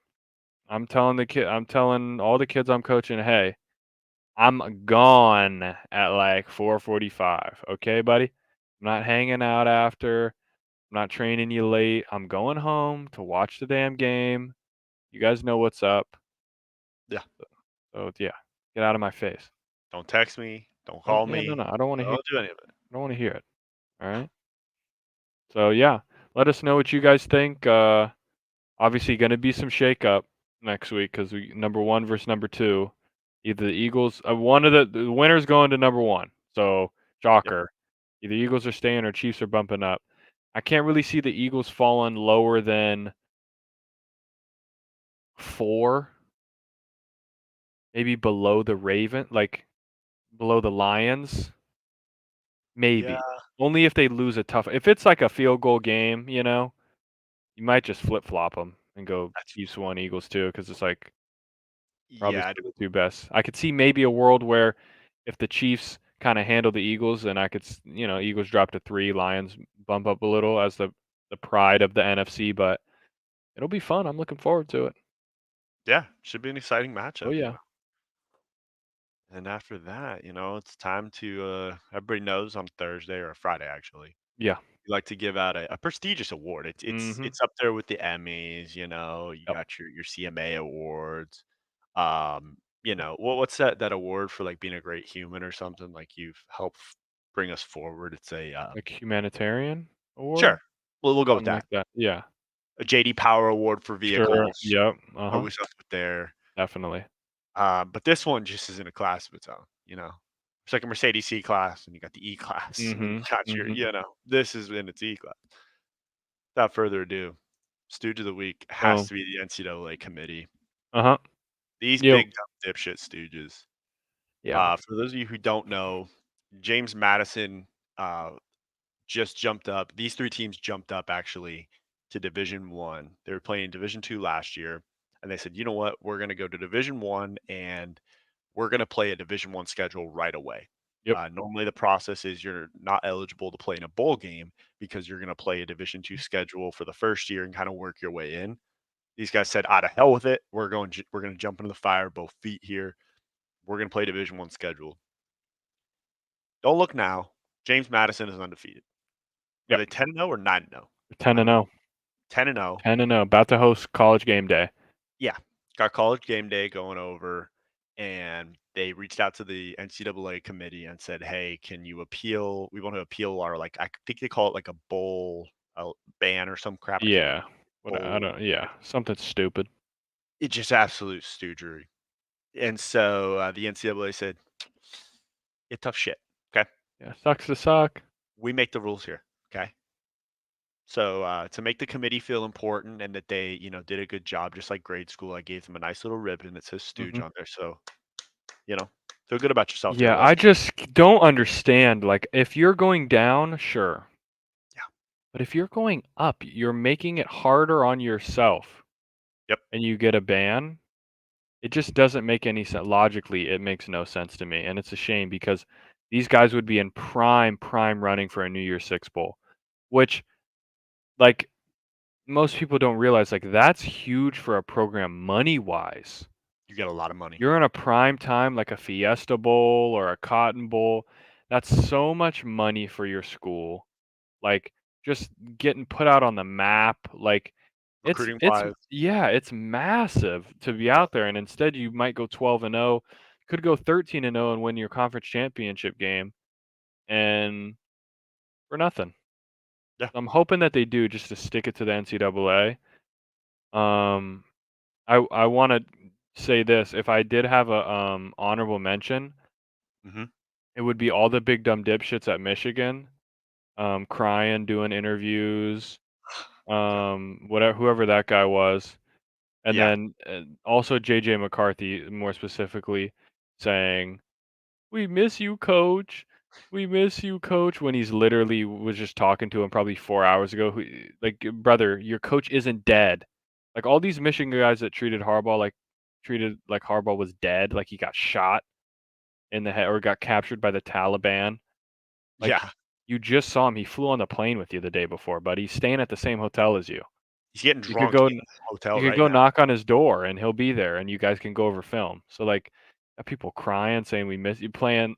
I'm telling all the kids I'm coaching, "Hey, I'm gone at, like, 4:45, okay, buddy? I'm not hanging out after. I'm not training you late. I'm going home to watch the damn game. You guys know what's up. Yeah. So, yeah, get out of my face." Don't text me. Don't Don't call Yeah, no, me. no, I don't wanna hear Don't do any of it. I don't wanna hear it, alright? So, yeah, let us know what you guys think. Obviously gonna be some shakeup next week 'cause we number 1 versus number 2. Either the Eagles one of the winner's going to number 1. So, Yep. shocker. Either Eagles are staying or Chiefs are bumping up. I can't really see the Eagles falling lower than 4, maybe below the below the Lions, Yeah. maybe. Only if they lose a tough if it's like a field goal game, you might just flip-flop them and go That's Chiefs 1, Eagles 2 because it's like probably yeah. still the 2 best. I could see maybe a world where if the Chiefs kinda handle the Eagles, and I could Eagles drop to 3, Lions bump up a little as the pride of the NFC, but it'll be fun. I'm looking forward to it. Yeah. Should be an exciting Oh, matchup, yeah. And after that, it's time to everybody knows on Thursday or Friday actually. Yeah. We like to give out a prestigious award. Mhm. It's up there with the Emmys, you Yep. got your CMA awards. What's that award for like being a great human or something? Like you've helped bring us forward. It's a Like humanitarian award? sure. We'll go with Something that. like that. Yeah. A JD Power Award for Sure. vehicles. Yep. Uh-huh. Always up there. Definitely. But this one just is in a class of its own. It's like a Mercedes C class, and you got the E class, and then you Mhm. got Mhm. this is in its E class. Without further ado, Stooge of the week has Oh. to be the NCAA committee. Uh-huh. These Yep. big dumb dipshit Stooges. Yeah. For those of you who don't know, James Madison uh, just jumped up. These three teams jumped up actually to Division One. They were playing Division Two last year, and they said, you know what, we're going to go to Division One and we're going to play a Division One schedule right away. Yep. Normally, the process is you're not eligible to play in a bowl game because you're going to play a Division Two schedule for the first year and kind of work your way in. These guys said, "Ah, to hell with it. We're going to jump into the fire, both feet here. We're going to play Division One schedule." Don't look now. James Madison is undefeated. Are Yep. they 10-0 or 9-0? 10 I and don't know. 0. 10-0. 10 and 0. About to host college game day. Yeah. Got college game day going over, and they reached out to the NCAA committee and said, "Hey, can you appeal? We want to appeal our like I think they call it like a bowl ban or some crap. I can't remember. Yeah. What I Bowl. don't yeah, something stupid. It's just absolute stoogery." And so the NCAA said, "It's tough shit. Okay, Yeah, sucks to suck. we make the rules here. Okay." So to make the committee feel important and that they, did a good job, just like grade school, I gave them a nice little ribbon that says Stooge Mhm. on there. So, you know, Feel good about yourself, Taylor. Yeah, Let's I just don't understand. Like, if you're going down, sure. Yeah. But if you're going up, you're making it harder on yourself Yep. and you get a ban. It just doesn't make any sense. Logically, it makes no sense to me. And it's a shame because these guys would be in prime running for a New Year's Six Bowl, which, like, most people don't realize, like, that's huge for a program money wise. You get a lot of money. You're in a prime time, like a Fiesta Bowl or a Cotton Bowl. That's so much money for your school. Like, just getting put out on the map, like, Recruiting it's wise, yeah, it's massive to be out there, and instead you might go 12-0, could go 13-0 and win your conference championship game, and for nothing. yeah. I'm hoping that they do just to stick it to the NCAA. Um, I wanna say this, if I did have a, honorable mention, Mhm. it would be all the big dumb dipshits at Michigan, crying, doing interviews, Yeah. whatever whoever that guy was. And Yeah. then, also JJ McCarthy, more specifically, saying, "We miss you, coach. We miss you, coach," when he's literally was just talking to him probably 4 hours ago. Who like, "Brother, your coach isn't dead." Like, all these Michigan guys that treated like Harbaugh was dead, like he got shot in the head or got captured by the Taliban. Like, Yeah. you just saw him. He flew on the plane with you the day before, buddy. He's staying at the same hotel as you. He's getting You could drunk go in the hotel You could right go now. knock on his door and he'll be there and you guys can go over film. So, like, people crying saying we miss you playing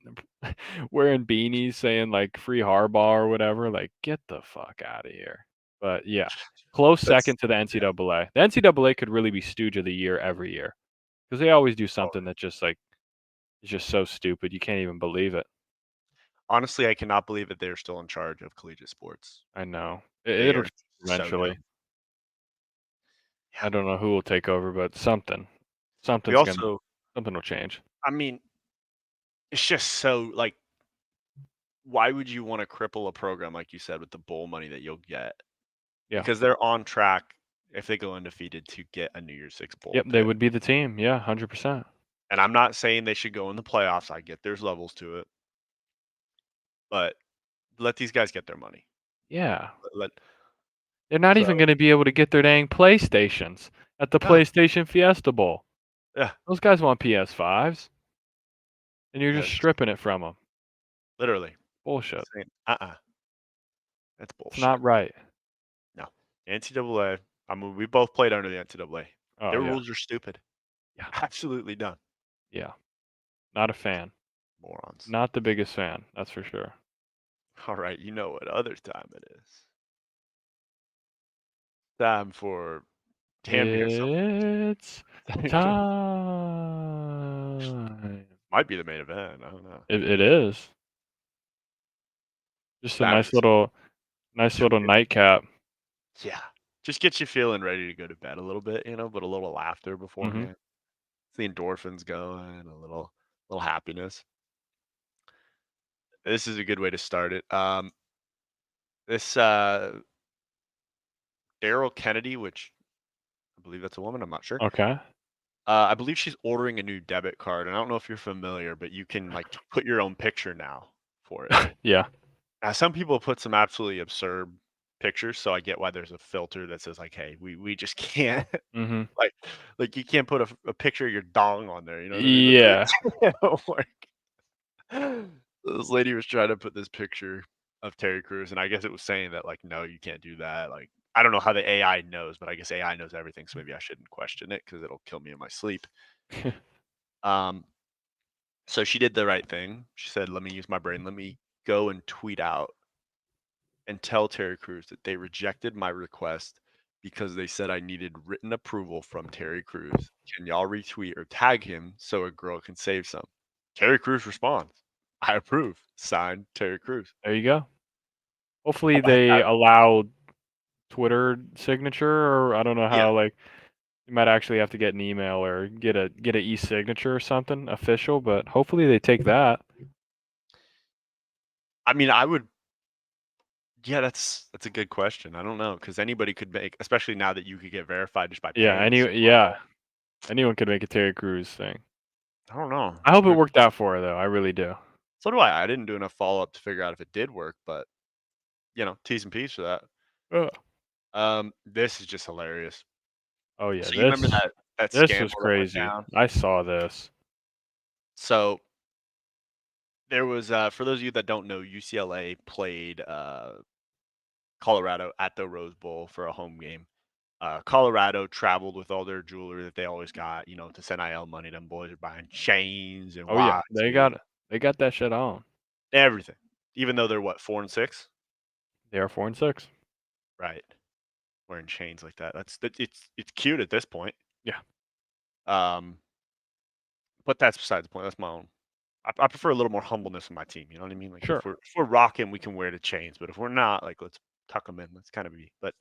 wearing beanies saying like free Harbaugh or whatever, like get the fuck out of here. But yeah, close That's second to the yeah. NCAA. The NCAA could really be stooge of the year every year because they always do Oh, something that just like is just so stupid you can't even believe it. honestly, I cannot believe that they're still in charge of collegiate sports. I know They it'll are change so eventually. dumb. Yeah. I don't know who will take over, but We something's gonna also something will change. I mean, it's just so like, why would you wanna cripple a program, like you said, with the bowl money that you'll get? Yeah. Because they're on track, if they go undefeated, to get a New Year's Six bowl Yep, they appearance. would be the team. Yeah, 100%. And I'm not saying they should go in the playoffs, I get there's levels to it, but let these guys get their money. Yeah. Let They're not so even gonna be able to get their dang PlayStations at the no, PlayStation Fiesta Bowl. yeah, Those guys want PS5s, and you're just that's stripping it from them. literally Bullshit. saying, that's It's bullshit. not right. No. NCAA, I mean, we both played under the NCAA. Oh, Their yeah. rules are stupid. Yeah. Absolutely dumb. Yeah. Not a fan. Morons. Not the biggest fan, that's for sure. All right, you know what other time it is. Time for damn near It's something. time. Might be the main event. I don't know. It is. Just a Time for some nice little trivia. nightcap. Yeah. Just get you feeling ready to go to bed a little bit, but a little laughter Mhm. beforehand. The endorphins going, a little happiness. This is a good way to start it. This Daryl Kennedy, which I believe that's a woman, I'm not sure. Okay. I believe she's ordering a new debit card, and I don't know if you're familiar, but you can like put your own picture now for it. Yeah. Now, some people put some absolutely absurd pictures, so I get why there's a filter that says like, "Hey, we just can't Mhm. like like you can't put a picture of your dong on there." You know what I mean? That's Yeah. it don't work. This lady was trying to put this picture of Terry Crews, and I guess it was saying that like, no, you can't do that. Like, I don't know how the AI knows, but I guess AI knows everything, so maybe I shouldn't question it because it'll kill me in my sleep. Um, so she did the right thing. She said, "Let me use my brain. Let me go and tweet out and tell Terry Crews that they rejected my request because they said I needed written approval from Terry Crews. Can y'all retweet or tag him so a girl can save some?" Terry Crews responds, "I approve. Signed, Terry Crews." There you go. Hopefully How about they that? allow Twitter signature, or I don't know Yeah. how, like, you might actually have to get an email or get a e-signature or something official, but hopefully they take that. I mean, I would yeah, that's a good question. I don't know because anybody could make, especially now that you could get verified just by Yeah, paying someone. anyone could make a Terry Crews thing. I don't know. I hope it There worked out for her though, I really do. So do I. I didn't do enough follow-up to figure out if it did work, but, T's and P's for that. Ugh. This is just hilarious. Oh yeah, So you remember that this scandal was that went crazy. down? I saw this. So there was, for those of you that don't know, UCLA played, Colorado at the Rose Bowl for a home game. Colorado traveled with all their jewelry that they always got, to send IL money. Them boys are buying chains and Oh yeah, watches, they got that shit on. everything. Even though they're what, 4-6? They are 4-6. Right. Wearing chains like that. It's cute at this point. Yeah, Um, but that's beside the point. That's my own. I prefer a little more humbleness in my team. You know what I mean? Like sure. if we're rocking, we can wear the chains. But if we're not, like let's tuck them in. Let's kind of be. But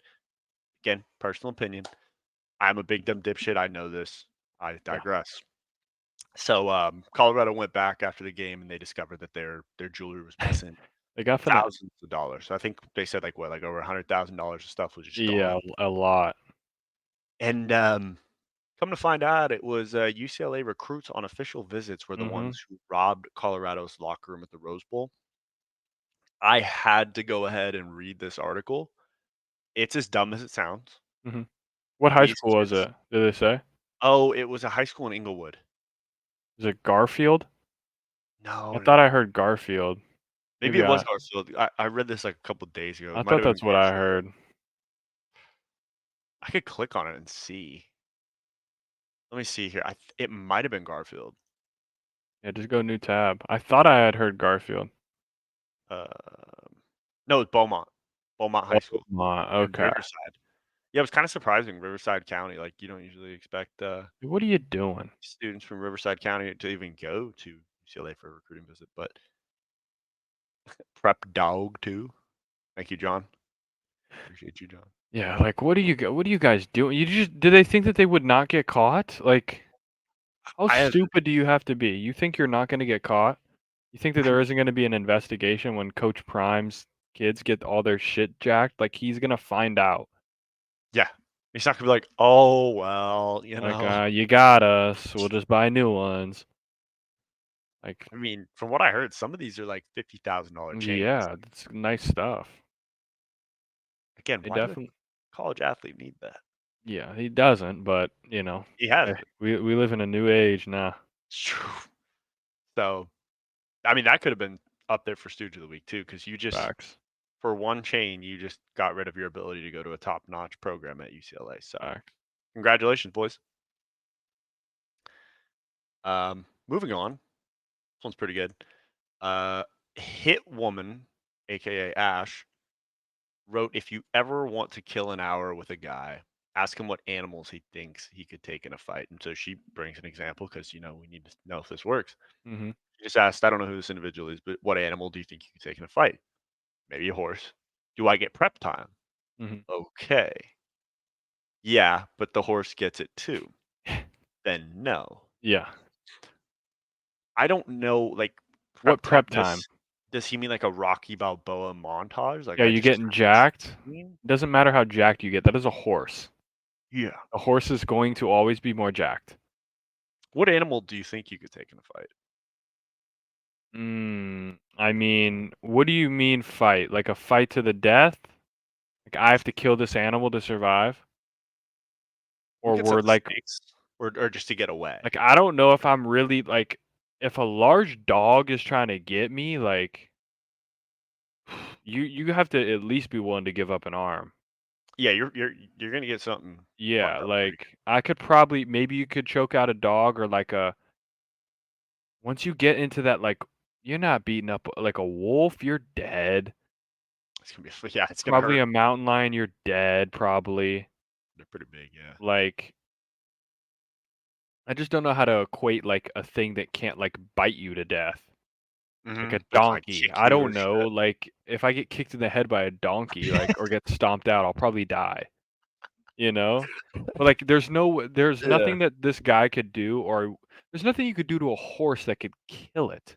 again, personal opinion. I'm a big dumb dipshit. I know this. I Yeah, digress. So Colorado went back after the game and they discovered that their jewelry was missing they got finesse. thousands of dollars. So I think they said like what, like over $100,000 of stuff was just gone. Yeah, a lot. And come to find out, it was UCLA recruits on official visits were the Mhm, ones who robbed Colorado's locker room at the Rose Bowl. I had to go ahead and read this article. It's as dumb as it sounds. mhm. What high These school was kids it? Did they say? Oh, it was a high school in Inglewood. Is it Garfield? I No, no, thought no. I heard Garfield. Maybe Maybe it was Garfield. I read this like a couple days ago. I It might thought have been that's what I Garfield. heard. I could click on it and see. Let me see here. It might have been Garfield. Yeah, just go new tab. I thought I had heard Garfield. No, it's Beaumont. Beaumont High School Beaumont, in okay. Riverside. Yeah, it was kind of surprising, Riverside County. Like you don't usually expect What are you doing? students from Riverside County to even go to UCLA for a recruiting visit, but prep dog too. Thank you, John. Appreciate you, John. Yeah, like, what are you guys doing? You just do they think that they would not get caught? Like, how I had, stupid do you have to be? You think you're not gonna get caught? You think that I there mean, isn't gonna be an investigation when Coach Prime's kids get all their shit jacked? Like, he's gonna find out. yeah. He's not gonna be like, oh well, Like, you got us. We'll just buy new ones. Like, I mean, from what I heard, some of these are like $50,000 chains. yeah, Like, it's nice stuff. again, They why does a definitely. college athlete need that? Yeah, he doesn't, but He has eh, it. we live in a new age now. It's true. So, I mean, that could have been up there for Stooge of the Week too, because you just Facts, for one chain, you just got rid of your ability to go to a top-notch program at UCLA. So, facts. congratulations, boys. Moving on. This one's pretty good. Uh, Hit Woman, aka Ash, wrote, "If you ever want to kill an hour with a guy, ask him what animals he thinks he could take in a fight." And so she brings an example because we need to know if this works. Mhm, She just asked, "I don't know who this individual is, but what animal do you think you could take in a fight? Maybe a horse. Do I get prep time? mhm. Okay. Yeah, but the horse gets it too. Then no." Yeah. I don't know, like, What prep time, prep time? does he mean like a Rocky Balboa montage? Like, Yeah, I you just getting start jacked? training? Doesn't matter how jacked you get, that is a horse. Yeah. A horse is going to always be more jacked. What animal do you think you could take in a fight? I mean, what do you mean fight? Like a fight to the death? Like I have to kill this animal to survive? We Or could we're set the like stakes, or just to get away. I don't know if I'm really like if a large dog is trying to get me, like you have to at least be willing to give up an arm. Yeah, you're gonna get something Yeah, fucked up pretty like I could probably maybe you could choke out a dog or like a once you get into that like you're not beating up like a wolf, you're dead. It's gonna be yeah, it's gonna Probably hurt. a mountain lion, you're dead probably. They're pretty big, yeah. Like I just don't know how to equate like a thing that can't like bite you to death. Like a But can I donkey. kick I you don't or know. shit? Like if I get kicked in the head by a donkey, like or get stomped out, I'll probably die. You know? But like there's Yeah. nothing that this guy could do or there's nothing you could do to a horse that could kill it.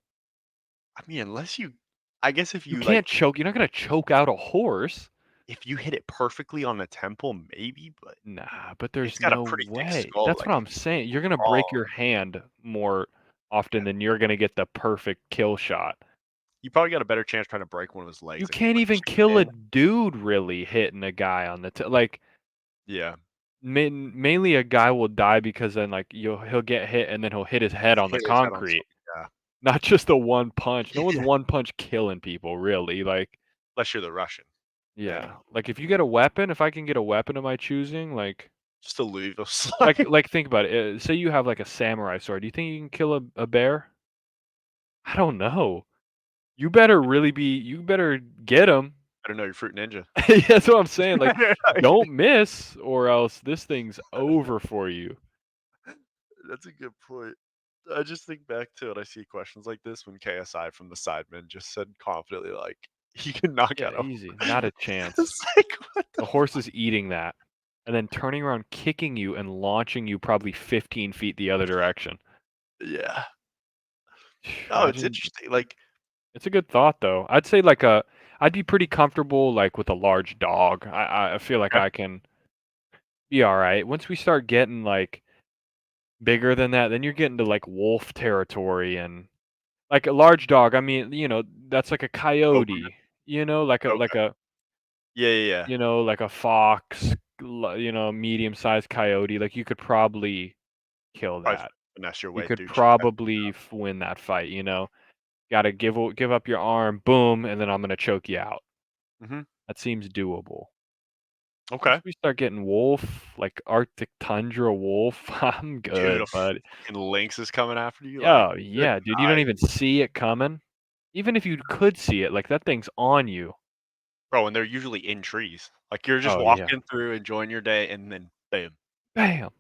I mean, unless you I guess You can't choke. You're not gonna choke out a horse. if you hit it perfectly on the temple, maybe, but Nah, but it's there's got a no pretty thick way. skull, That's like, what if I'm saying. You're gonna break wrong. your hand more Yeah. often than you're gonna get the perfect kill shot. You probably got a better chance trying to break one of his You legs if you, can't like, even zoom kill a in. dude really hitting a guy on the like, Yeah. mainly a guy will die because then, like, he'll get hit and then he'll hit his head on the Hit his head on concrete, something, yeah. not just a one punch. No one's Yeah. one punch killing people, really, like Unless you're the Russian, yeah. then Like, if you get a weapon if I can get a weapon of my choosing, just to leave a like slide. like, think about it, say you have, like, a samurai sword, do you think you can kill a bear? I don't know. You better get him. Better know your fruit ninja. That's what I'm saying, like, don't miss or else this thing's over for you. That's a good point. I just think back to it, I see questions like this when KSI from the Sidemen just said confidently, like, "He can knock Yeah, out a." easy, not a chance. It's like, what the The horse fuck? is eating that, and then turning around, kicking you, and launching you probably 15 feet the other direction. Yeah. No, it's Imagine interesting, like, it's a good thought, though. I'd be pretty comfortable, like, with a large dog. I feel like okay, I can be alright. Once we start getting, like, bigger than that, then you're getting to, like, wolf territory and like, a large dog, I mean, that's like a Doberman? coyote, like Okay. a Yeah, yeah, yeah. like a fox, medium-sized coyote, like, you could probably kill Probably that. finesse your You way could through probably win that fight, you know? Gotta give up your arm, boom, and then I'm gonna choke you out. Mhm. That seems doable. Once Okay. we start getting wolf, like Arctic tundra wolf, I'm Dude, a good, bud. fucking lynx is coming after you, like, Oh, good yeah, dude, you don't night. even see it coming. Even if you could see it, like, that thing's on you. Bro, and they're usually in trees. Like, you're just Oh, yeah. walking through, enjoying your day, and then boom, Bam!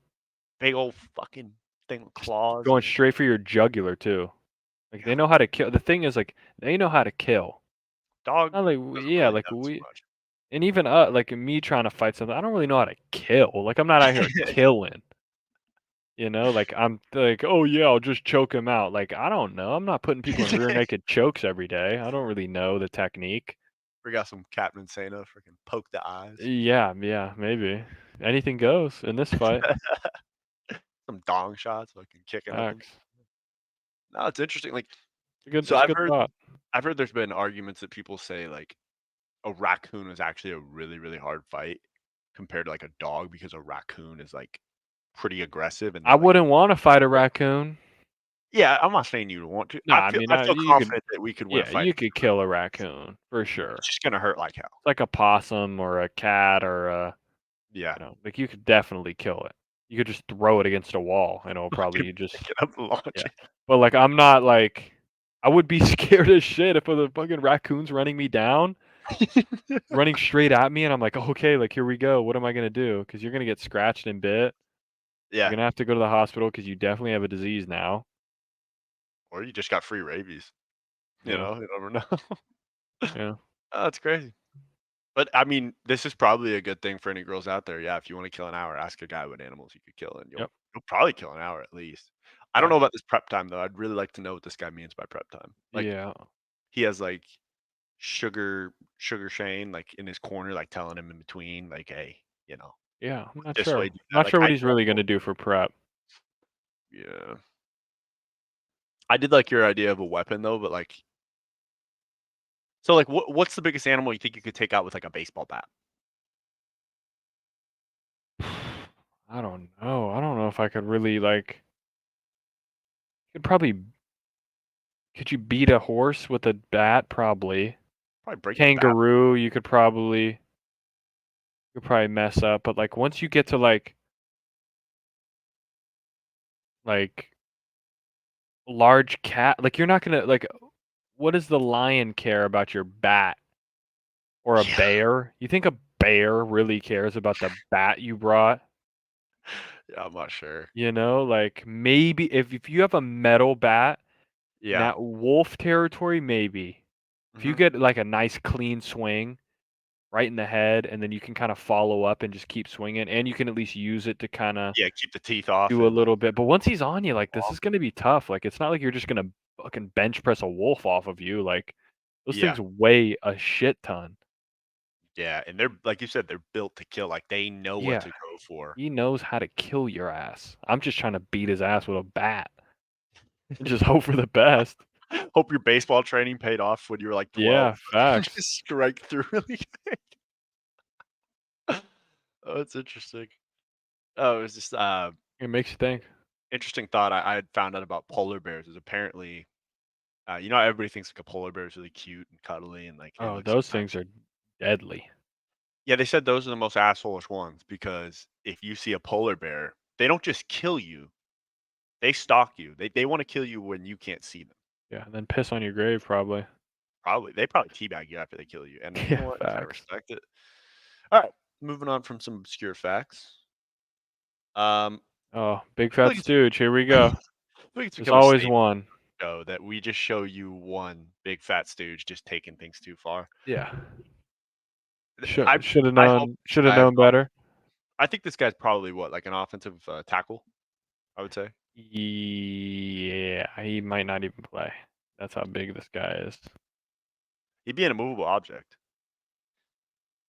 big old fucking thing with Just claws going and straight for your jugular too. Like, they yeah. know how to kill. The thing is, like, they know how to kill. Dog Not like doesn't yeah, really like, know too much. and even, like, me trying to fight something, I don't really know how to kill. Like, I'm not out here killing, Like, I'm like, "Oh, yeah, I'll just choke him out." Like, I don't know. I'm not putting people in rear naked chokes every day. I don't really know the technique. We got some Captain Insano freaking poke the eyes. Yeah, yeah, maybe. Anything goes in this fight. Some dong shots, fucking kicking at them. Facts. No, it's interesting, like, so It's a good thought. I've heard there's been arguments that people say, like, a raccoon is actually a really, really hard fight compared to, like, a dog because a raccoon is, like, pretty aggressive and I they're, like wouldn't wanna fight a raccoon. yeah, I'm not saying you want to. No, I mean, I feel you could confident that we could win a yeah, fight you against could a kill a raccoon. raccoon for It's sure. just gonna hurt like hell. It's like a possum or a cat or Yeah. like, you could definitely kill it. You could just throw it against a wall and it'll Fucking probably just pick it up and launch yeah. it. But, like, I'm not, like I would be scared as shit if the fucking raccoon's running me down, running straight at me, and I'm like, "Okay, like, here we go. What am I gonna do? Because you 'Cause you're gonna get scratched and bit. You're Yeah. gonna have to go to the hospital because you definitely have a disease now." Or you just got free rabies. Yeah, You never know. yeah, Oh, that's crazy. But, I mean, this is probably a good thing for any girls out there. Yeah, if you wanna kill an hour, ask a guy what animals you could kill, and yep, you'll probably kill an hour at least. I don't know facts. about this prep time, though. I'd really like to know what this guy means by prep time. Like, Yeah, he has, like, Sugar Shane, like, in his corner, like, telling him in between, like, "Hey, you know, yeah, I'm not this sure. way, do that." Not Like, sure I what he's don't really know. gonna do for prep. Yeah. I did like your idea of a weapon, though, but, like so, like, what's the biggest animal you think you could take out with, like, a baseball bat? I don't know. I don't know if I could really, like could probably could you beat a horse with a bat? Probably. Probably break the bat. Kangaroo, you could probably mess up, but, like, once you get to, like, large cat like, you're not gonna like, what does the lion care about your bat or a Yeah. bear? You think a bear really cares about the bat you brought? Yeah, I'm not sure. Like, maybe if you have a metal bat in Yeah. that wolf territory, maybe. If you Mhm. get, like, a nice clean swing right in the head, and then you can kinda follow up and just keep swinging, and you can at least use it to kinda Yeah, keep the teeth off do a and, like, little bit, but once he's on you, like, this claw. is gonna be tough, like, it's not like you're just gonna fucking bench press a wolf off of you, like, those Yeah. things weigh a shit ton. Yeah, and they're like you said, they're built to kill, like, they know what Yeah, to go for. he knows how to kill your ass. I'm just trying to beat his ass with a bat. Just hope for the best. Hope your baseball training paid off when you were like 12. Yeah, facts. Just strike through really good. Oh, that's interesting. Oh, it was just It makes you think. interesting thought I had found out about polar bears is apparently you know how everybody thinks like a polar bear is really cute and cuddly and like it Oh, looks so those things nice. are deadly. Yeah, they said those are the most assholeish ones because if you see a polar bear, they don't just kill you, they stalk you. They want to kill you when you can't see them. Yeah, and then piss on your grave probably. They probably teabag you after they kill you. And you Yeah, know what? I facts. respect it. All right, moving on from some obscure facts. Um, Oh, big I feel fat like it's stooge, here we I go. feel like it's There's become a always staple one. show that we just show you one big fat stooge just taking things too far. Yeah. I Should have I hope known this should have guy known better. I think this guy's probably what, like an offensive tackle, I would say. Yeah, he might not even play. That's how big this guy is. He'd be an immovable object.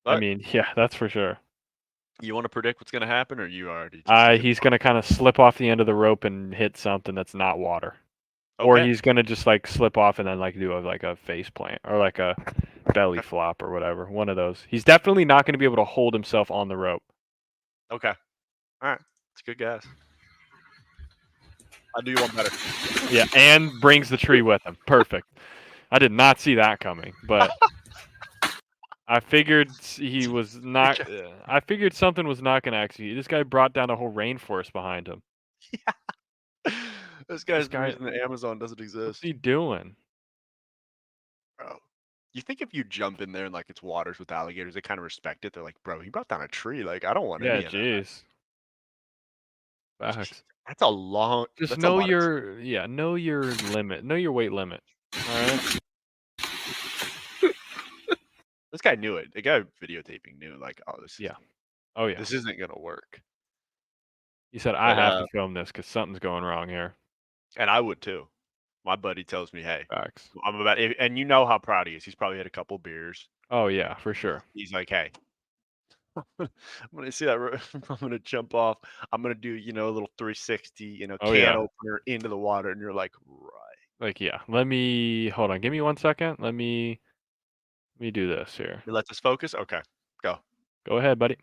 I But mean, yeah, that's for sure. you want to predict what's going to happen, or you already just see it? He's gonna kind of slip off the end of the rope and hit something that's not water, or Okay, he's gonna just like slip off and then like do a face plant or like a belly flop or whatever. One of those. He's definitely not gonna be able to hold himself on the rope. okay, all right. It's a good guess. I do you one better. Yeah, and brings the tree with him. Perfect. I did not see that coming, but I figured he was not. I figured something was not gonna execute. This guy brought down a whole rainforest behind him. This This guy's the guy, reason that Amazon doesn't what's exist, he doing? bro. You think if you jump in there and like it's waters with alligators, they kind of respect it. They're like, bro, he brought down a tree. Like, I don't want Yeah, any of that. jeez. Jeez, Facts. that's a long. Just That's a know lot of. your know your limit. Know your weight limit. All right. This guy knew it. The guy videotaping knew, like, oh, Yeah. Oh yeah. this isn't gonna work. He said I But have to film this because something's going wrong here. and I would too. My buddy tells me, hey, Facts. I'm about, and you know how proud he is. He's probably had a couple beers. Oh yeah, for sure. He's like, hey, I'm gonna see that. I'm gonna jump off. I'm gonna do, a little 360, Oh can yeah. opener into the water, and you're like, right. Like yeah. Let me hold on. Give me 1 second. Let me do this here. You let this focus. Okay, go. Go ahead, buddy.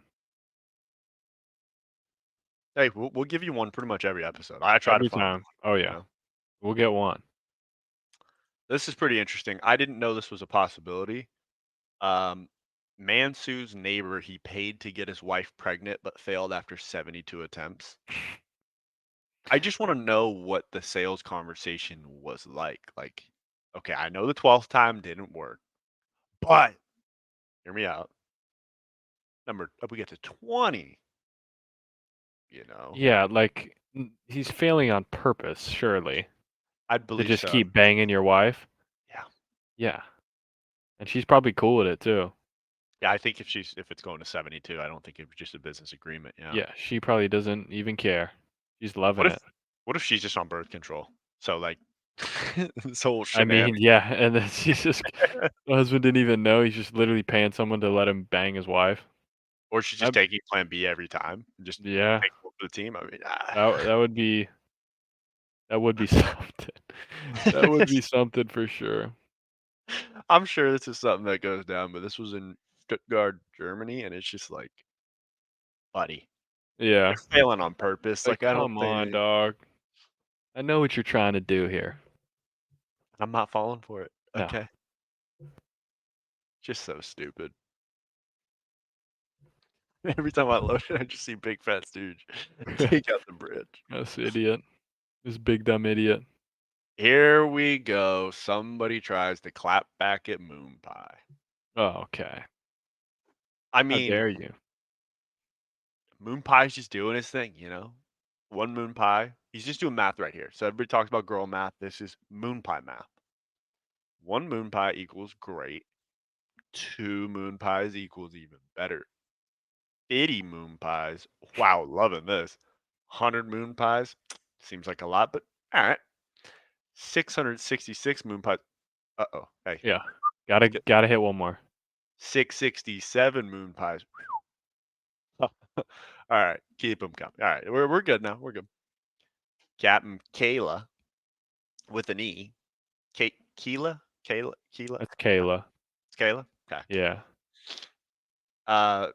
Hey, we'll give you one pretty much every episode. I try to Every find time. Oh one. yeah. We'll get one. This is pretty interesting. I didn't know this was a possibility. Um, Man sues neighbor he paid to get his wife pregnant, but failed after 72 attempts. I just want to know what the sales conversation was like. Like, okay, I know the 12th time didn't work, but hear me out. We get to 20, you know. Yeah, like he's failing on purpose, surely, I'd to believe just so. keep banging your wife. Yeah. Yeah, and she's probably cool with it too. Yeah, I think if it's going to 72, I don't think it was just a business agreement. Yeah. Yeah, she probably doesn't even care. She's What loving if it. what if she's just on birth control? So like this whole I mean, shenanigan. yeah, and then she's just the husband didn't even know. He's just literally paying someone to let him bang his wife. Or she's just That, taking plan B every time and just yeah, taking one for the team. I mean, that would be something. That would be something for sure. I'm sure this is something that goes down, but this was in Stuttgart, Germany, and it's just like, buddy, Yeah, you're failing on purpose. like Like, I don't come on, think dog. I know what you're trying to do here. I'm not falling for it. No, Okay. Just so stupid. Every time I load it, I just see big fat stooge take out the bridge. this idiot, this big dumb idiot. Here we go. Somebody tries to clap back at Moon Pie. Oh, okay. I How mean, dare you? Moon Pie's just doing his thing. One Moon Pie. He's just doing math right here. So everybody talks about girl math. This is Moon Pie math. One Moon Pie equals great. Two Moon Pies equals even better. 80 Moon Pies. Wow, loving this. 100 Moon Pies. Seems like a lot, but all right. 666 Moon Pies. Uh-oh. Hey, Yeah, let's gotta get gotta hit one more. 667 Moon Pies. All right, keep them coming. All right, we're good now. We're good. Captain Kayla with an E. Keela? Keela? That's Kayla. It's Kayla? Okay. Yeah. Uh,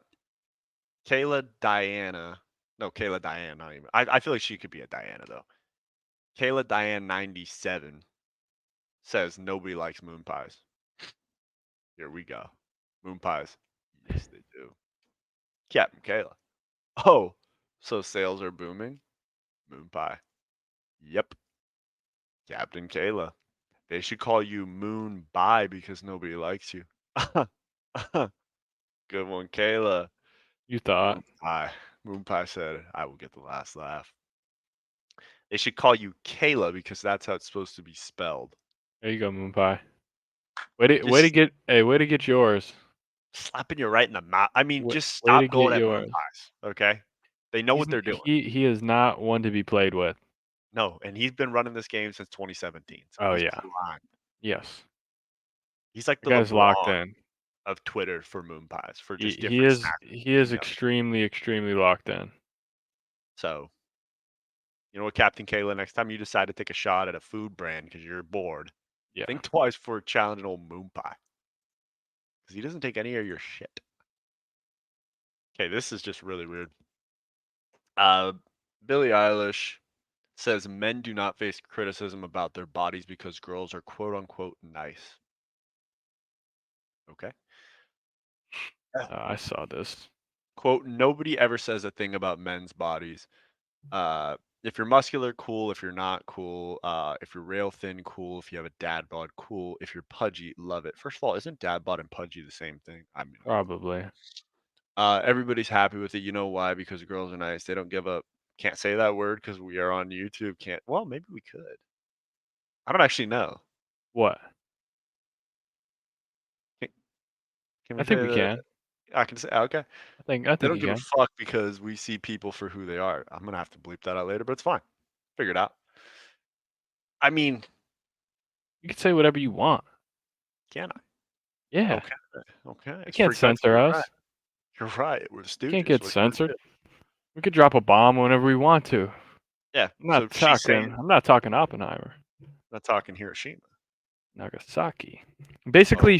Kayla Diana. No, Kayla Diane, not even. I feel like she could be a Diana, though. Kayla Diane 97 says nobody likes moon pies. Here we go. Moon pies. Yes, they do. Captain Kayla. Oh, so sales are booming? Moon pie. Yep. Captain Kayla. They should call you Moon Bye because nobody likes you. Good one, Kayla. You thought. Moon Pie. Moon Pie said, I will get the last laugh. They should call you Kayla because that's how it's supposed to be spelled. There you go, Moon Pie. Way to Just get yours. slapping you right in the mouth. I mean, just Way to stop get going at Moon yours. Pies, okay? They know what they're doing. He is not one to be played with. No, and he's been running this game since 2017, so Oh he's yeah. prime. Yes. He's like The the guy's locked LeBron in. of Twitter for Moon Pies, for He just he different is snacks he is picking up. extremely locked in. So, you know what, Captain Kayla, next time you decide to take a shot at a food brand because you're bored, Yeah. think twice for challenging old Moon Pie because he doesn't take any of your shit. Okay, this is just really weird. Uh, Billie Eilish says men do not face criticism about their bodies because girls are quote unquote nice. Okay. I saw this. Quote, nobody ever says a thing about men's bodies. If you're muscular, cool. If you're not, cool. If you're rail thin, cool. If you have a dad bod, cool. If you're pudgy, love it. First of all, isn't dad bod and pudgy the same thing? I mean, I don't know. Probably. Everybody's happy with it. You know why? Because girls are nice. They don't give up. Can't say that word because we are on YouTube. Can't. Well, maybe we could. I don't actually know. What? Can, can we I say think we that? can. I can say okay. I They think don't you give a can. fuck because we see people for who they are. I'm gonna have to bleep that out later, but it's fine. Figure it out. I mean, You can say whatever you want. can I? Yeah. Okay. Okay. They It's can't free country. censor You're right. us. You're right. We're the We can't Stooges. get What can we censored. do? We could drop a bomb whenever we want to. Yeah. I'm So not she's talking. saying, I'm not talking Oppenheimer. not talking Hiroshima. Nagasaki. Oh, Basically,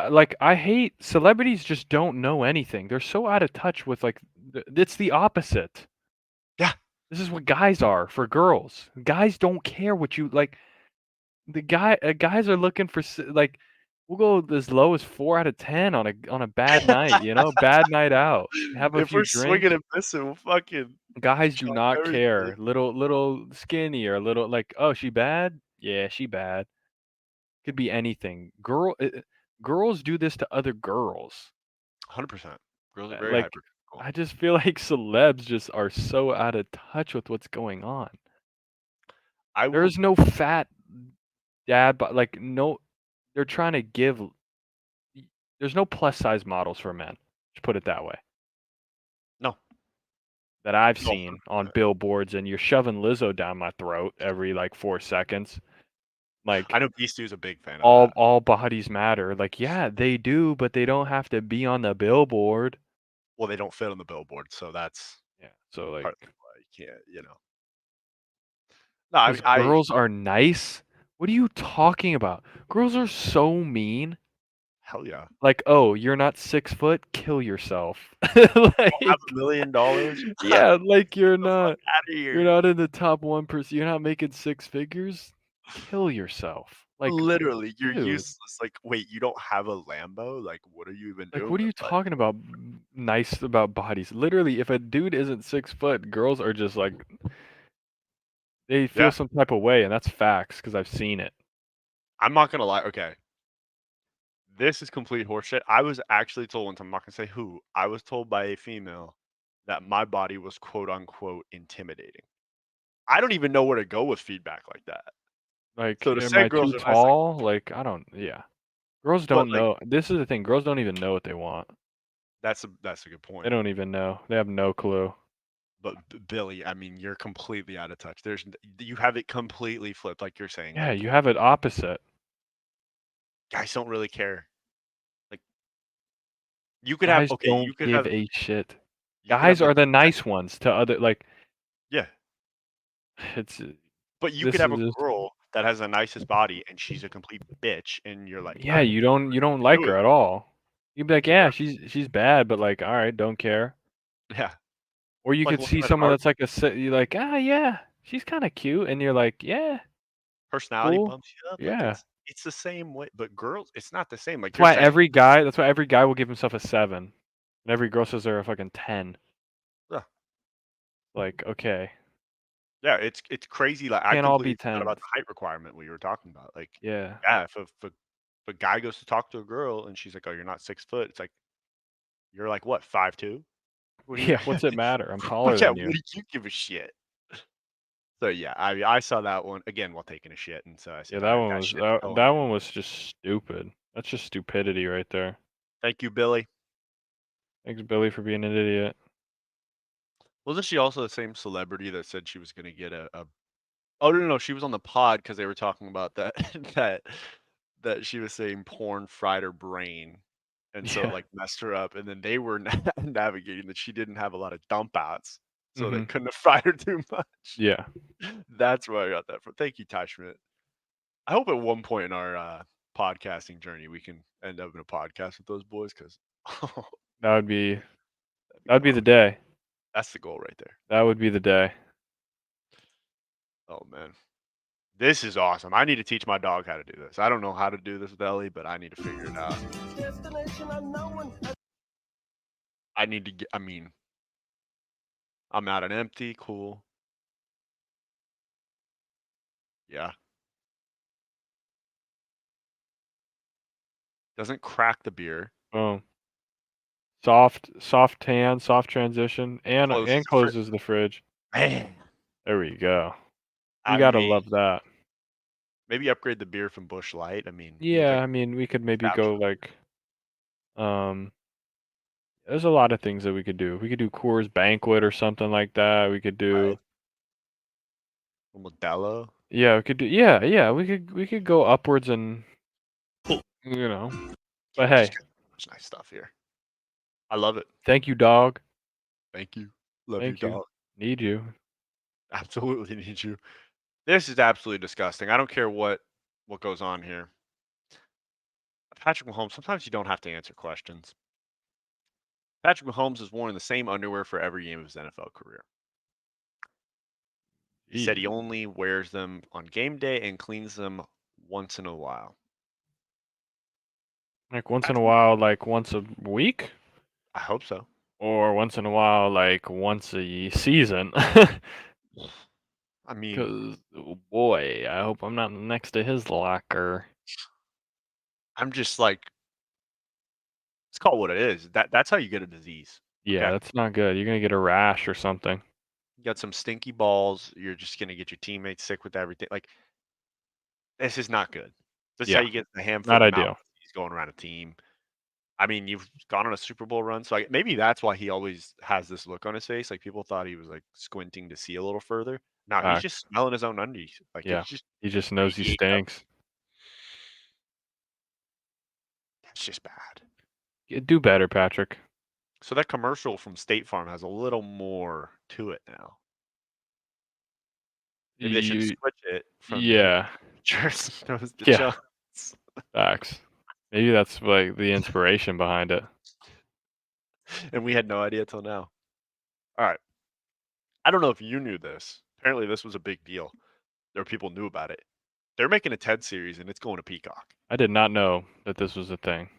like I hate celebrities just don't know anything. They're so out of touch with like it's the opposite. yeah. This is what guys are for girls. Guys don't care what you like. Guys are looking for like we'll go as low as 4 out of 10 on a bad night. Bad night out. Have a If few we're swinging drinks. and missing, we'll fucking Guys do chop not everything. care. Little skinny or little like oh she bad. Yeah, she bad. Could be anything. Girls do this to other girls. 100%. Girls are very Like, hypercritical. I just feel like celebs just are so out of touch with what's going on. I will. There's no fat dad, but like no, they're trying to give. There's no plus size models for men. Just put it that way. No. That I've No. seen on billboards, and you're shoving Lizzo down my throat every like 4 seconds. I Like know Beastie was a big fan of all that. all bodies matter. Like yeah, they do, but they don't have to be on the billboard. Well, they don't fit on the billboard, so that's Yeah. So like, partly why you can't, you know. No, I because mean, I girls are nice. What are you talking about? Girls are so mean. hell yeah. Like, oh, you're not 6 foot, kill yourself. Don't have Like, $1 million? Get yeah, like the fuck out of you're here. not in the top 1%. You're not making six figures. Kill yourself. Literally, you're Dude, useless. Like, wait, you don't have a Lambo? Like, what are you even like, doing what are you with life? talking about? Nice about bodies. Literally, if a dude isn't 6 foot, girls are just like they feel Yeah, some type of way, and that's facts because I've seen it. I'm not gonna lie. Okay, this is complete horseshit. I was actually told once, I'm not gonna say who, I was told by a female that my body was quote unquote intimidating. I don't even know where to go with feedback like that. Like, So to am say I too girls are nice, like, tall? Like, I don't. Yeah. Girls but don't like know. This is the thing. Girls don't even know what they want. that's a good They point. don't even know. They have no clue. But Billy, I mean, you're completely out of touch. You have it completely flipped, like you're saying. Yeah, Like you have it opposite. guys don't really care. Like you could have Guys okay, don't give a shit. you could have Guys the are the best, nice ones to other like yeah, it's but you could this have is a just girl that has the nicest body, and she's a complete bitch, and you're like, Yeah, "I you don't do like it." her at all. You'd be like, Yeah, "Yeah, she's bad," but like, "Alright, don't care." yeah. Or you Like could looking see at an someone art that's like you're like, "Ah, yeah, she's kinda cute," and you're like, "Yeah, personality cool." bumps you up, like, Yeah. it's the same way, but girls, it's not the same, like That's you're why saying. every guy will give himself a 7, and every girl says they're a fucking 10. Yeah. Like, okay, Yeah, it's crazy, like, I can't all be completely forgot about 10s. the height requirement we were talking about, like, Yeah. yeah, if a guy goes to talk to a girl and she's like, "Oh, you're not 6 foot," it's like, "You're like, what, 5'2"? What do you Yeah, what's it matter? I'm well, taller yeah, than what you. do you give a shit? So, yeah, I saw that one, again, while taking a shit, and so I Yeah, said, that "Alright, one that was shit's that going that in." one was just stupid. That's just stupidity right there. Thank you, Billy. Thanks, Billy, for being an idiot. Wasn't she also the same celebrity that said she was gonna get a oh, no, no, no, she was on the pod because they were talking about that that that she was saying porn fried her brain, and so it, Yeah. like, messed her up, and then they were navigating that she didn't have a lot of dump outs, so they Mhm. couldn't have fried her too much. Yeah. That's where I got that from. Thank you, Ty Schmidt. I hope at one point in our, podcasting journey, we can end up in a podcast with those boys 'cause that'd That would be be that would be the fun. day. That's the goal right there. That would be the day. Oh, man. This is awesome. I need to teach my dog how to do this. I don't know how to do this with Ellie, but I need to figure it out. I need to get I mean, I'm out and empty, cool. Yeah. Doesn't crack the beer. Boom. Soft tan, soft transition, Closes and the fridge. closes the fridge. Man. There we go. You I gotta mean, love that. maybe upgrade the beer from Busch Light. I mean, you Yeah, drink I mean, we could maybe tap go stuff, like, um there's a lot of things that we could do. We could do Coors Banquet or something like that. We could do right? Modelo. yeah, we could do yeah, we could go upwards and, you know. Yeah, But we just hey, got so much nice stuff here. I love it. thank you, dog. Thank you. Love you, Thank you. dog. Need you. Absolutely need you. This is absolutely disgusting. I don't care what goes on here. Patrick Mahomes, sometimes you don't have to answer questions. Patrick Mahomes has worn the same underwear for every game of his NFL career. He said he Jeez. only wears them on game day and cleans them once in a while. Like once in a That's while, like once a week? I hope so. Or once in a while, like once a season? I mean, 'Cause, oh boy, I hope I'm not next to his locker. I'm just like, it's called what it is. That's how you get a disease. Yeah, Okay. that's not good. You're gonna get a rash or something. You got some stinky balls. You're just gonna get your teammates sick with everything. Like, this is not good. This is how Yeah, you get the ham, foot, not and mouth ideal. disease going around a team. I mean, you've gone on a Super Bowl run, so maybe that's why he always has this look on his face. Like people thought he was like squinting to see a little further. No, he's just Facts. smelling his own undies. Like Yeah. it's just He just knows he radiating up. stinks. It's just bad. Do better, Patrick. So that commercial from State Farm has a little more to it now. Maybe they should You switch it from yeah. Cheers nose to Yeah, Jones. facts. Maybe that's, like, the inspiration behind it. And we had no idea till now. All right. I don't know if you knew this. Apparently, this was a big deal. There were people knew about it. They're making a TED series and it's going to Peacock. I did not know that this was a thing.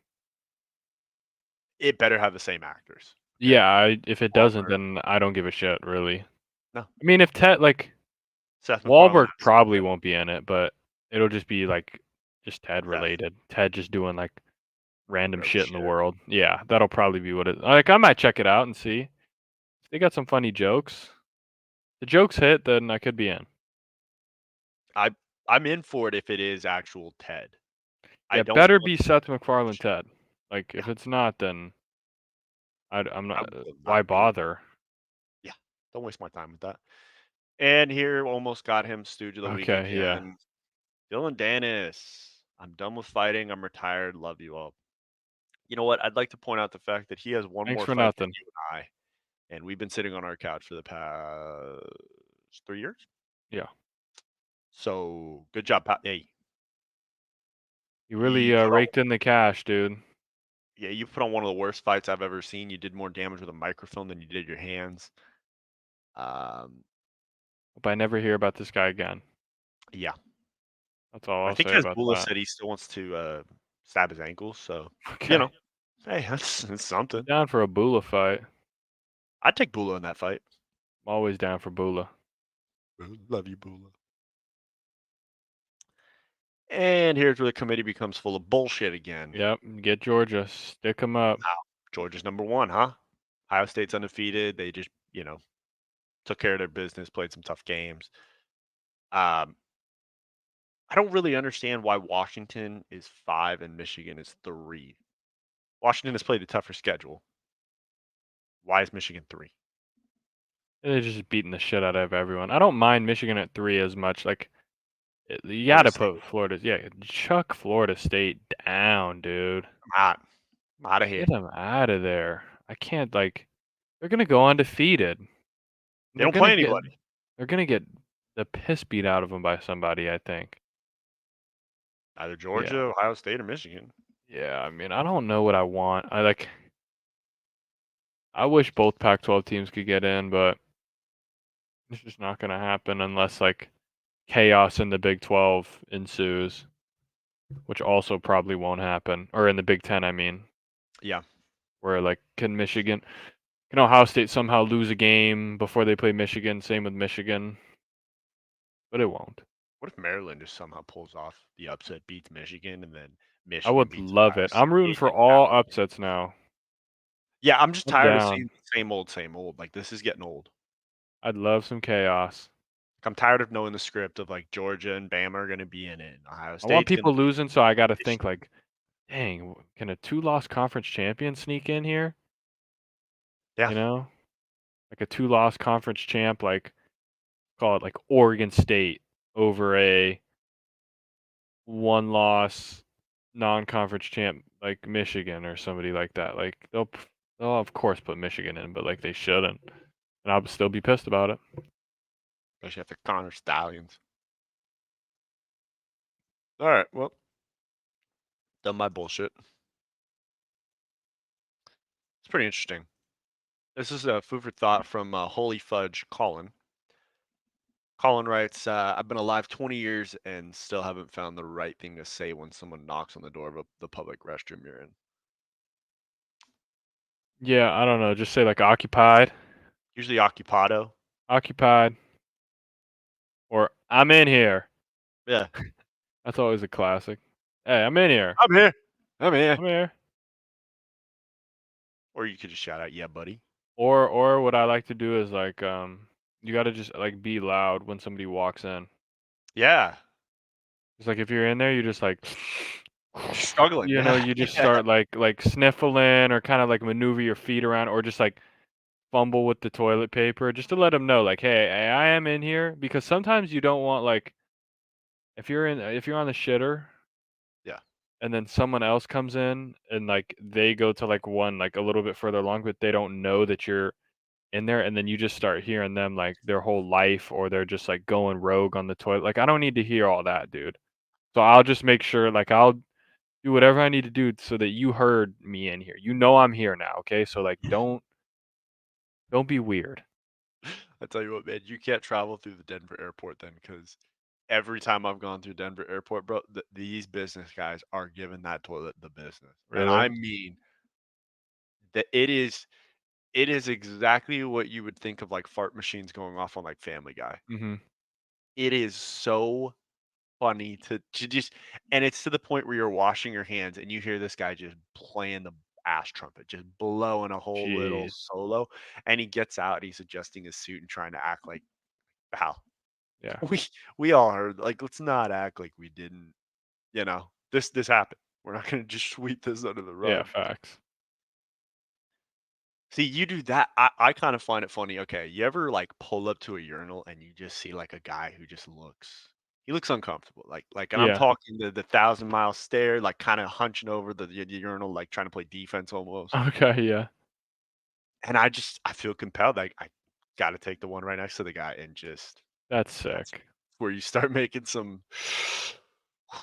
It better have the same actors. Okay. Yeah, if it doesn't, Wahlberg. then I don't give a shit, really. No. I mean, if Ted like, Seth MacFarlane Wahlberg has to do probably it. won't be in it, but it'll just be, like, just Ted Seth. related. Ted just doing, like, random Whatever shit in the shit. world. Yeah, that'll probably be what it like, I might check it out and see. They got some funny jokes. The jokes hit, then I could be in. I I'm in for it if it is actual Ted. I Yeah, don't better want be Seth the MacFarlane shit. Ted. Like, Yeah. if it's not, then I'm I not will why not be in. bother? Yeah. Don't waste my time with that. And here almost got him Stooge of the week Okay, yeah. again. Dylan Dennis. I'm done with fighting. I'm retired. Love you all. You know what? I'd like to point out the fact that he has one Thanks more for fight than nothing. you and I, and we've been sitting on our couch for the past 3 years. Yeah. So good job, Pat. Hey, You really you put on raked in the cash, dude. yeah, you put on one of the worst fights I've ever seen. You did more damage with a microphone than you did your hands. Um, Hope I never hear about this guy again. yeah, That's all I I'll think say about Hezbollah that. said he still wants to stab his ankles. So you Okay. know, hey, that's I'm something. down for a Bula fight. I'd take Bula in that fight. I'm always down for Bula. Love you, Bula. And here's where the committee becomes full of bullshit again. Yep, get Georgia. Stick 'em up. Wow, Georgia's number one, huh? Ohio State's undefeated. They just, took care of their business, played some tough games. Um, I don't really understand why Washington is 5 and Michigan is 3. Washington has played a tougher schedule. Why is Michigan 3? They're just beating the shit out of everyone. I don't mind Michigan at 3 as much. Like, you Florida gotta State. put Florida. Yeah, chuck Florida State down, dude. I'm out. I'm out of Get here. them out of there. I can't like. They're gonna go undefeated. And They don't play anybody. They're gonna get the piss beat out of them by somebody. I think. Either Yeah. Georgia, Ohio State, or Michigan. Yeah. I mean, I don't know what I want. I like. I wish both Pac-12 teams could get in, but it's just not gonna happen unless like chaos in the Big 12 ensues, which also probably won't happen. Or in the Big 10, I mean, Yeah. where like can Ohio State somehow lose a game before they play Michigan? Same with Michigan, but it won't. What if Maryland just somehow pulls off the upset, beats Michigan, and then I Michigan would beats love Ohio it. I'm rooting State for and all Alabama? upsets now. Yeah, I'm just I'm tired of down. seeing the same old, same old. Like, this is getting old. I'd love some chaos. Like, I'm tired of knowing the script of like Georgia and Bama are going to be in it. And Ohio I want State's going to people be losing, so I got to this think like, dang, can a two-loss conference champion sneak in here? Yeah, You know, like a two-loss conference champ, like call it like Oregon State over a one-loss non-conference champ like Michigan or somebody like that. Like they'll of course put Michigan in, but like they shouldn't, and I'll still be pissed about it. especially after Connor Stallions. All right, well, done my bullshit. It's pretty interesting. This is a food for thought from Holy Fudge Colin. Colin writes, I've been alive 20 years and still haven't found the right thing to say when someone knocks on the door of the public restroom you're in. Yeah, I don't know. Just say like occupied, Usually occupado. occupied, or I'm in here. Yeah, That's always a classic. Hey, I'm in here. I'm here. I'm here. I'm here. Or you could just shout out, yeah, buddy. Or what I like to do is like you got to just like be loud when somebody walks in. Yeah. It's like if you're in there, you just like You're struggling. you know, Yeah. you just Yeah. start like sniffling or kind of like maneuver your feet around or just like fumble with the toilet paper just to let them know like, "Hey, I am in here." Because sometimes you don't want like if you're on the shitter Yeah. and then someone else comes in and like they go to like one like a little bit further along but they don't know that you're in there and then you just start hearing them like their whole life or they're just like going rogue on the toilet. Like I don't need to hear all that, dude. So I'll just make sure like I'll do whatever I need to do so that you heard me in here. You know I'm here now, okay? So like don't be weird. I tell you what, man, you can't travel through the Denver airport then because every time I've gone through Denver airport, bro, these business guys are giving that toilet the business. And Really? I mean that it is exactly what you would think of like fart machines going off on like Family Guy. Mhm. It is so funny to just and it's to the point where you're washing your hands and you hear this guy just playing the ass trumpet, just blowing a whole little Jeez. solo, and he gets out, he's adjusting his suit and trying to act like, "Pal, Yeah. we we all heard, like, let's not act like we didn't, this happened. We're not gonna just sweep this under the Yeah, rug." facts. See, you do that. I kind of find it funny. Okay, you ever like pull up to a urinal and you just see like a guy who just he looks uncomfortable. And I'm Yeah. talking the 1,000-mile stare, like kind of hunching over the urinal, like trying to play defense almost. Okay, yeah. And I feel compelled. Like I got to take the one right next to the guy and just That's that's sick. where you start making some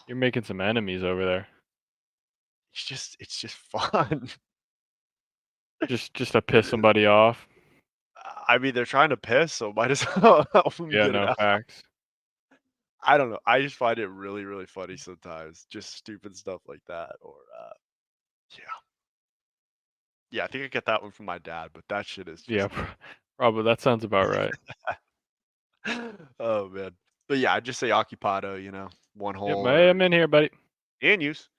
You're making some enemies over there. it's just fun. Just to piss somebody off. I mean, they're trying to piss, so might as well help them Yeah, get it no out. facts. I don't know. I just find it really, really funny sometimes. Just stupid stuff like that. Or yeah. Yeah, I think I get that one from my dad, but that shit is Yeah, just probably that sounds about right. oh man. But yeah, I'd just say occupado, one Yep, hole hey, or I'm in here, buddy. and use.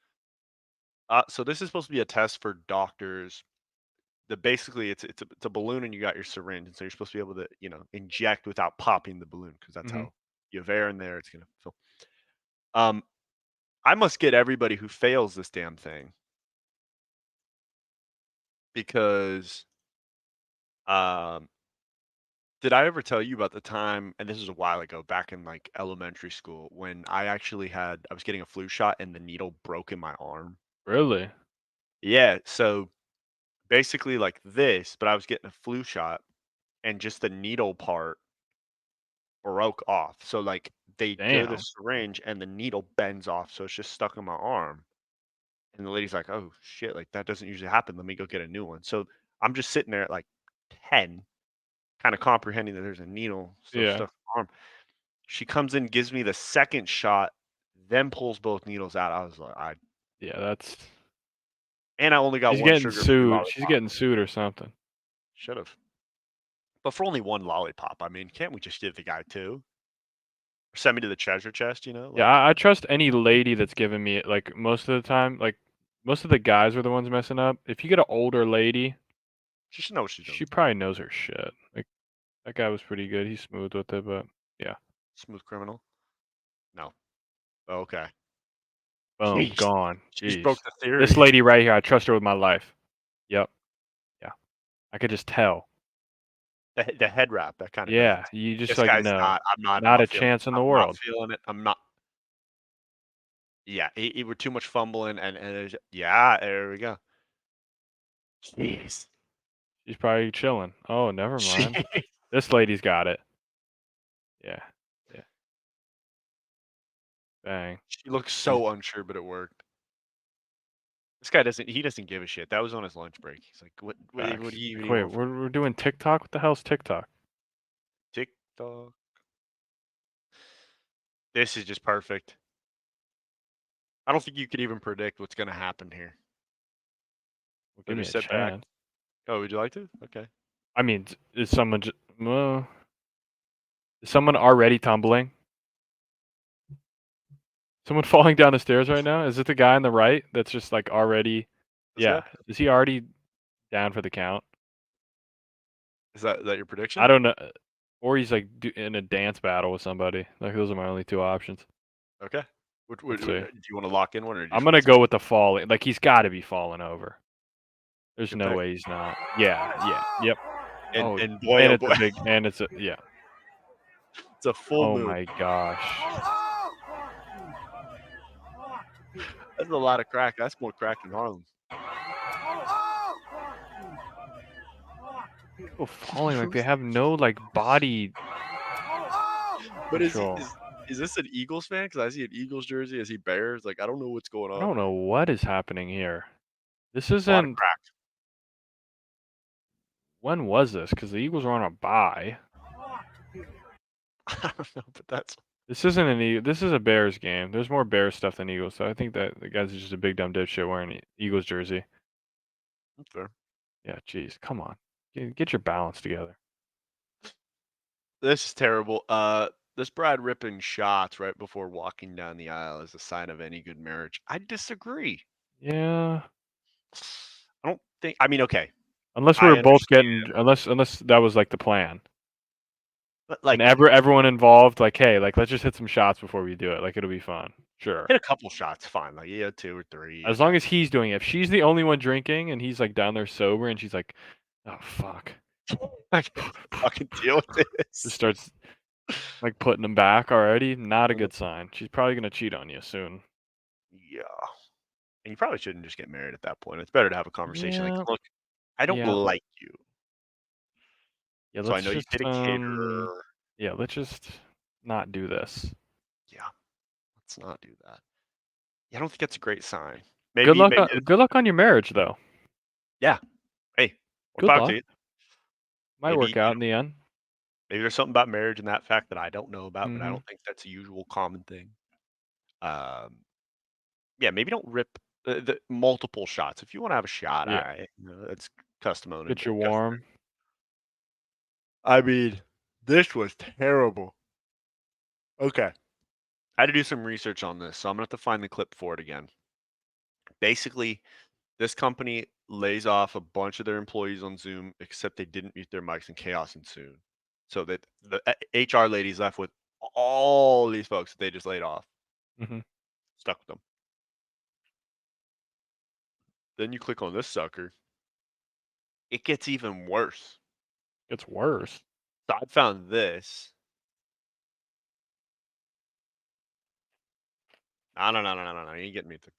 So this is supposed to be a test for doctors. Basically it's a balloon and you got your syringe, and so you're supposed to be able to inject without popping the balloon because that's Mhm. how you have air in there. It's gonna fill. Um, I must get everybody who fails this damn thing because um, did I ever tell you about the time? And this is a while ago, back in like elementary school, when I was getting a flu shot and the needle broke in my arm. Really? Yeah, so basically like this, but I was getting a flu shot and just the needle part broke off. So, like, they go to the Damn. syringe and the needle bends off, so it's just stuck in my arm. And the lady's like, "Oh, shit, like, that doesn't usually happen. Let me go get a new one." So, I'm just sitting there at, like, 10, kinda comprehending that there's a needle still Yeah. stuck in my arm. She comes in, gives me the 2nd shot, then pulls both needles out. I was like, I Yeah, that's and I only got she's 1 getting sugar-free sued. She's lollipop. getting sued or something. Should've. But for only 1 lollipop, I mean, can't we just give the guy 2? Send me to the treasure chest, Yeah, like, I trust any lady that's giving me it, like, most of the time, like, most of the guys are the ones messing up. If you get an older lady, she should know what she's doing. she probably knows her shit. Like, that guy was pretty good. He's smooth with it, but yeah. Smooth criminal? No. Oh, okay. Boom, Jeez. gone. She just Jeez. broke the theory. This lady right here, I trust her with my life. Yep. Yeah. I could just tell. The head wrap, that kinda does it Yeah, to me. you just, This like, guy's know. not I'm Not not a feeling chance in the I'm not world. feeling it. I'm not yeah, it were too much fumbling and there's yeah, there we go. Jeez. She's probably chilling. Oh, never mind. Jeez. This lady's got it. Yeah. Yeah. Bang. She looks She's so unsure, but it worked. This guy doesn't give a shit. That was on his lunch break. He's like, what facts. do Like, you wait, want from we're doing TikTok? What the hell's TikTok? TikTok? This is just perfect. I don't think you could even predict what's gonna happen here. Well, So give me just a sit back. chance. Oh, would you like to? Okay. I mean, is someone well, is someone already tumbling? Someone falling down the stairs right now? Is it the guy on the right that's just, like, already This guy? yeah. Is he already down for the count? Is that your I prediction? don't know, or he's, like, in a dance battle with somebody. Like, those are my only 2 options. Okay. Let's see. Do you wanna lock in one or do you I'm just wanna gonna say go with the falling like, he's gotta be falling over. There's good no pick? way he's not. Yeah, yeah, yep. Oh, And boy, and oh it's a boy, big and it's a yeah. it's a full Oh moon. my gosh. That's a lot of crack. That's more crack than Harlem. People falling like they have no, like, body But control. is this an Eagles fan? Because I see an Eagles jersey. Is he Bears? Like, I don't know what's going I on don't know here. what is happening here. This A lot of isn't crack. when was this? Because the Eagles were on a bye. I don't know, but that's This isn't this is a Bears game. There's more Bears stuff than Eagles, so I think that the guy's just a big dumb dipshit wearing a Eagles jersey. that's fair. Yeah, jeez, come on. Get your balance together. This is terrible. This Brad ripping shots right before walking down the aisle is a sign of any good marriage. I disagree. Yeah. I don't think. I mean, okay, Unless we I were both understand, getting unless that was, like, the plan. but And like everyone involved, like, "Hey, like, let's just hit some shots before we do it, like, it'll be fun." Sure. hit a couple shots, fine. Like, yeah, 2 or 3. As long Okay. as he's doing it. If she's the only one drinking and he's, like, down there sober and she's like, "Oh, fuck." I can't fucking deal with Just this. starts, like, putting him back already, not a Uh, good sign. She's probably gonna cheat on you soon. Yeah. And you probably shouldn't just get married at that point. It's better to have a conversation like, Yeah, "Look, I don't yeah, like you, yeah, so I let's know you just, did a caterer." yeah, let's just not do this. Yeah, let's not do that. Yeah, I don't think that's a great sign. Good luck Maybe on good luck on your marriage, though. yeah. Hey, more Good power to luck. you. Might Maybe, work out in the end. maybe there's something about marriage and that fact that I don't know about, but I Mhm. don't think that's a usual common thing. Um, yeah, maybe don't rip the multiple shots. If you wanna have a shot, Yeah. alright, that's custom-owned Get you customary. warm. I mean, this was terrible. Okay. I had to do some research on this, so I'm gonna have to find the clip for it again. Basically, this company lays off a bunch of their employees on Zoom, except they didn't mute their mics and chaos ensued. So that the HR lady's left with all these folks that they just laid off, Mhm. stuck with them. Then you click on this sucker, it gets even worse. Gets worse. So I found this. No, no, no, no, no, no, no. You ain't getting me to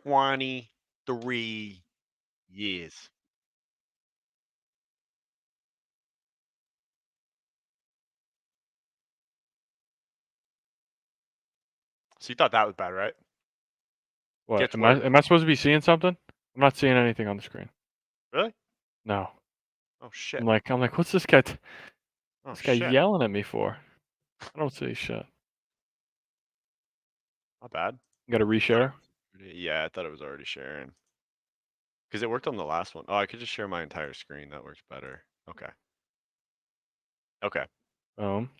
23 years. So you thought that was bad, right? What? Gets worse. Am I supposed to be seeing something? I'm not seeing anything on the screen. Really? No. Oh shit. I'm like, what's Oh this guy shit. yelling at me for? I don't see shit. Not bad. Got to Thought reshare. yeah, I thought it was already sharing. Because it worked on the last one. Oh, I could just share my entire screen. That works better. Okay. Okay. Um.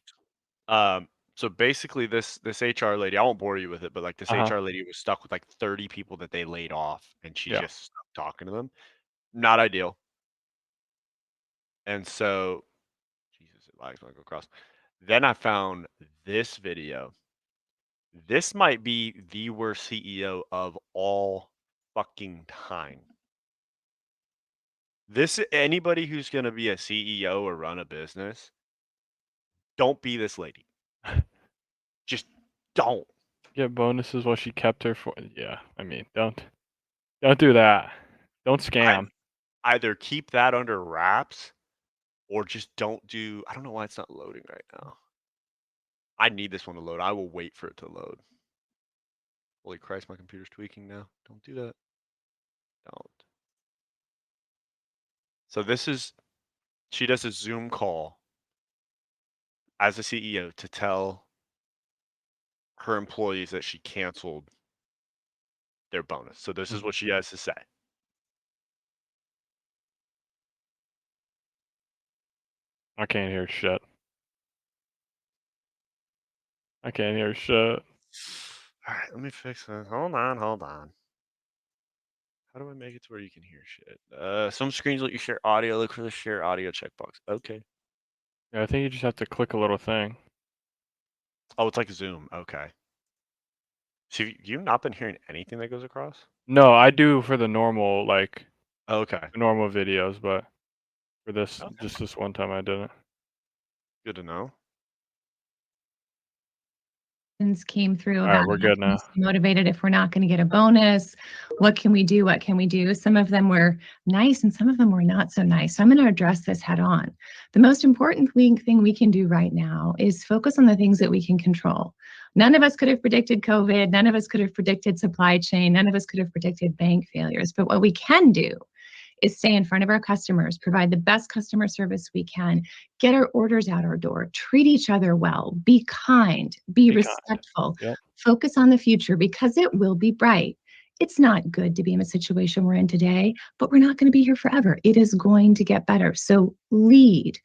Um, so basically this HR lady, I won't bore you with it, but like this Uh huh. HR lady was stuck with like 30 people that they laid off and she Yeah. just stopped talking to them. Not ideal. And so Jesus, it lags when I go across. Then I found this video. This might be the worst CEO of all fucking time. This anybody who's gonna be a CEO or run a business, don't be this lady. Just don't. Get bonuses while she kept her for. Yeah. I mean, don't do that. Don't I scam. either keep that under wraps or just don't do I don't know why it's not loading right now. I need this one to load. I will wait for it to load. Holy Christ, my computer's tweaking now. Don't do that. Don't. So this is she does a Zoom call as a CEO to tell her employees that she canceled their bonus. So this is Mhm. what she has to say. I can't hear shit. I can't hear shit. All right, let me fix that. Hold on, hold on. How do I make it to where you can hear shit? Some screens let you share audio. Look for the share audio checkbox. Okay. Yeah, I think you just have to click a little thing. Oh, it's like Zoom. Okay. So you've not been hearing anything that goes across? No, I do for the normal Okay. the normal videos, but for this Okay. just this one time I didn't. Good to know. Came through All right, about we're how good can we now. stay motivated if we're not going to get a bonus? What can we do? What can we do? Some of them were nice and some of them were not so nice. So I'm going to address this head on. The most important thing we can do right now is focus on the things that we can control. None of us could have predicted COVID. None of us could have predicted supply chain. None of us could have predicted bank failures. But what we can do is stay in front of our customers, provide the best customer service we can, get our orders out our door, treat each other well, be kind, be Be kind. respectful, Yep. focus on the future because it will be bright. It's not good to be in the situation we're in today, but we're not going to be here forever. It is going to get better. So lead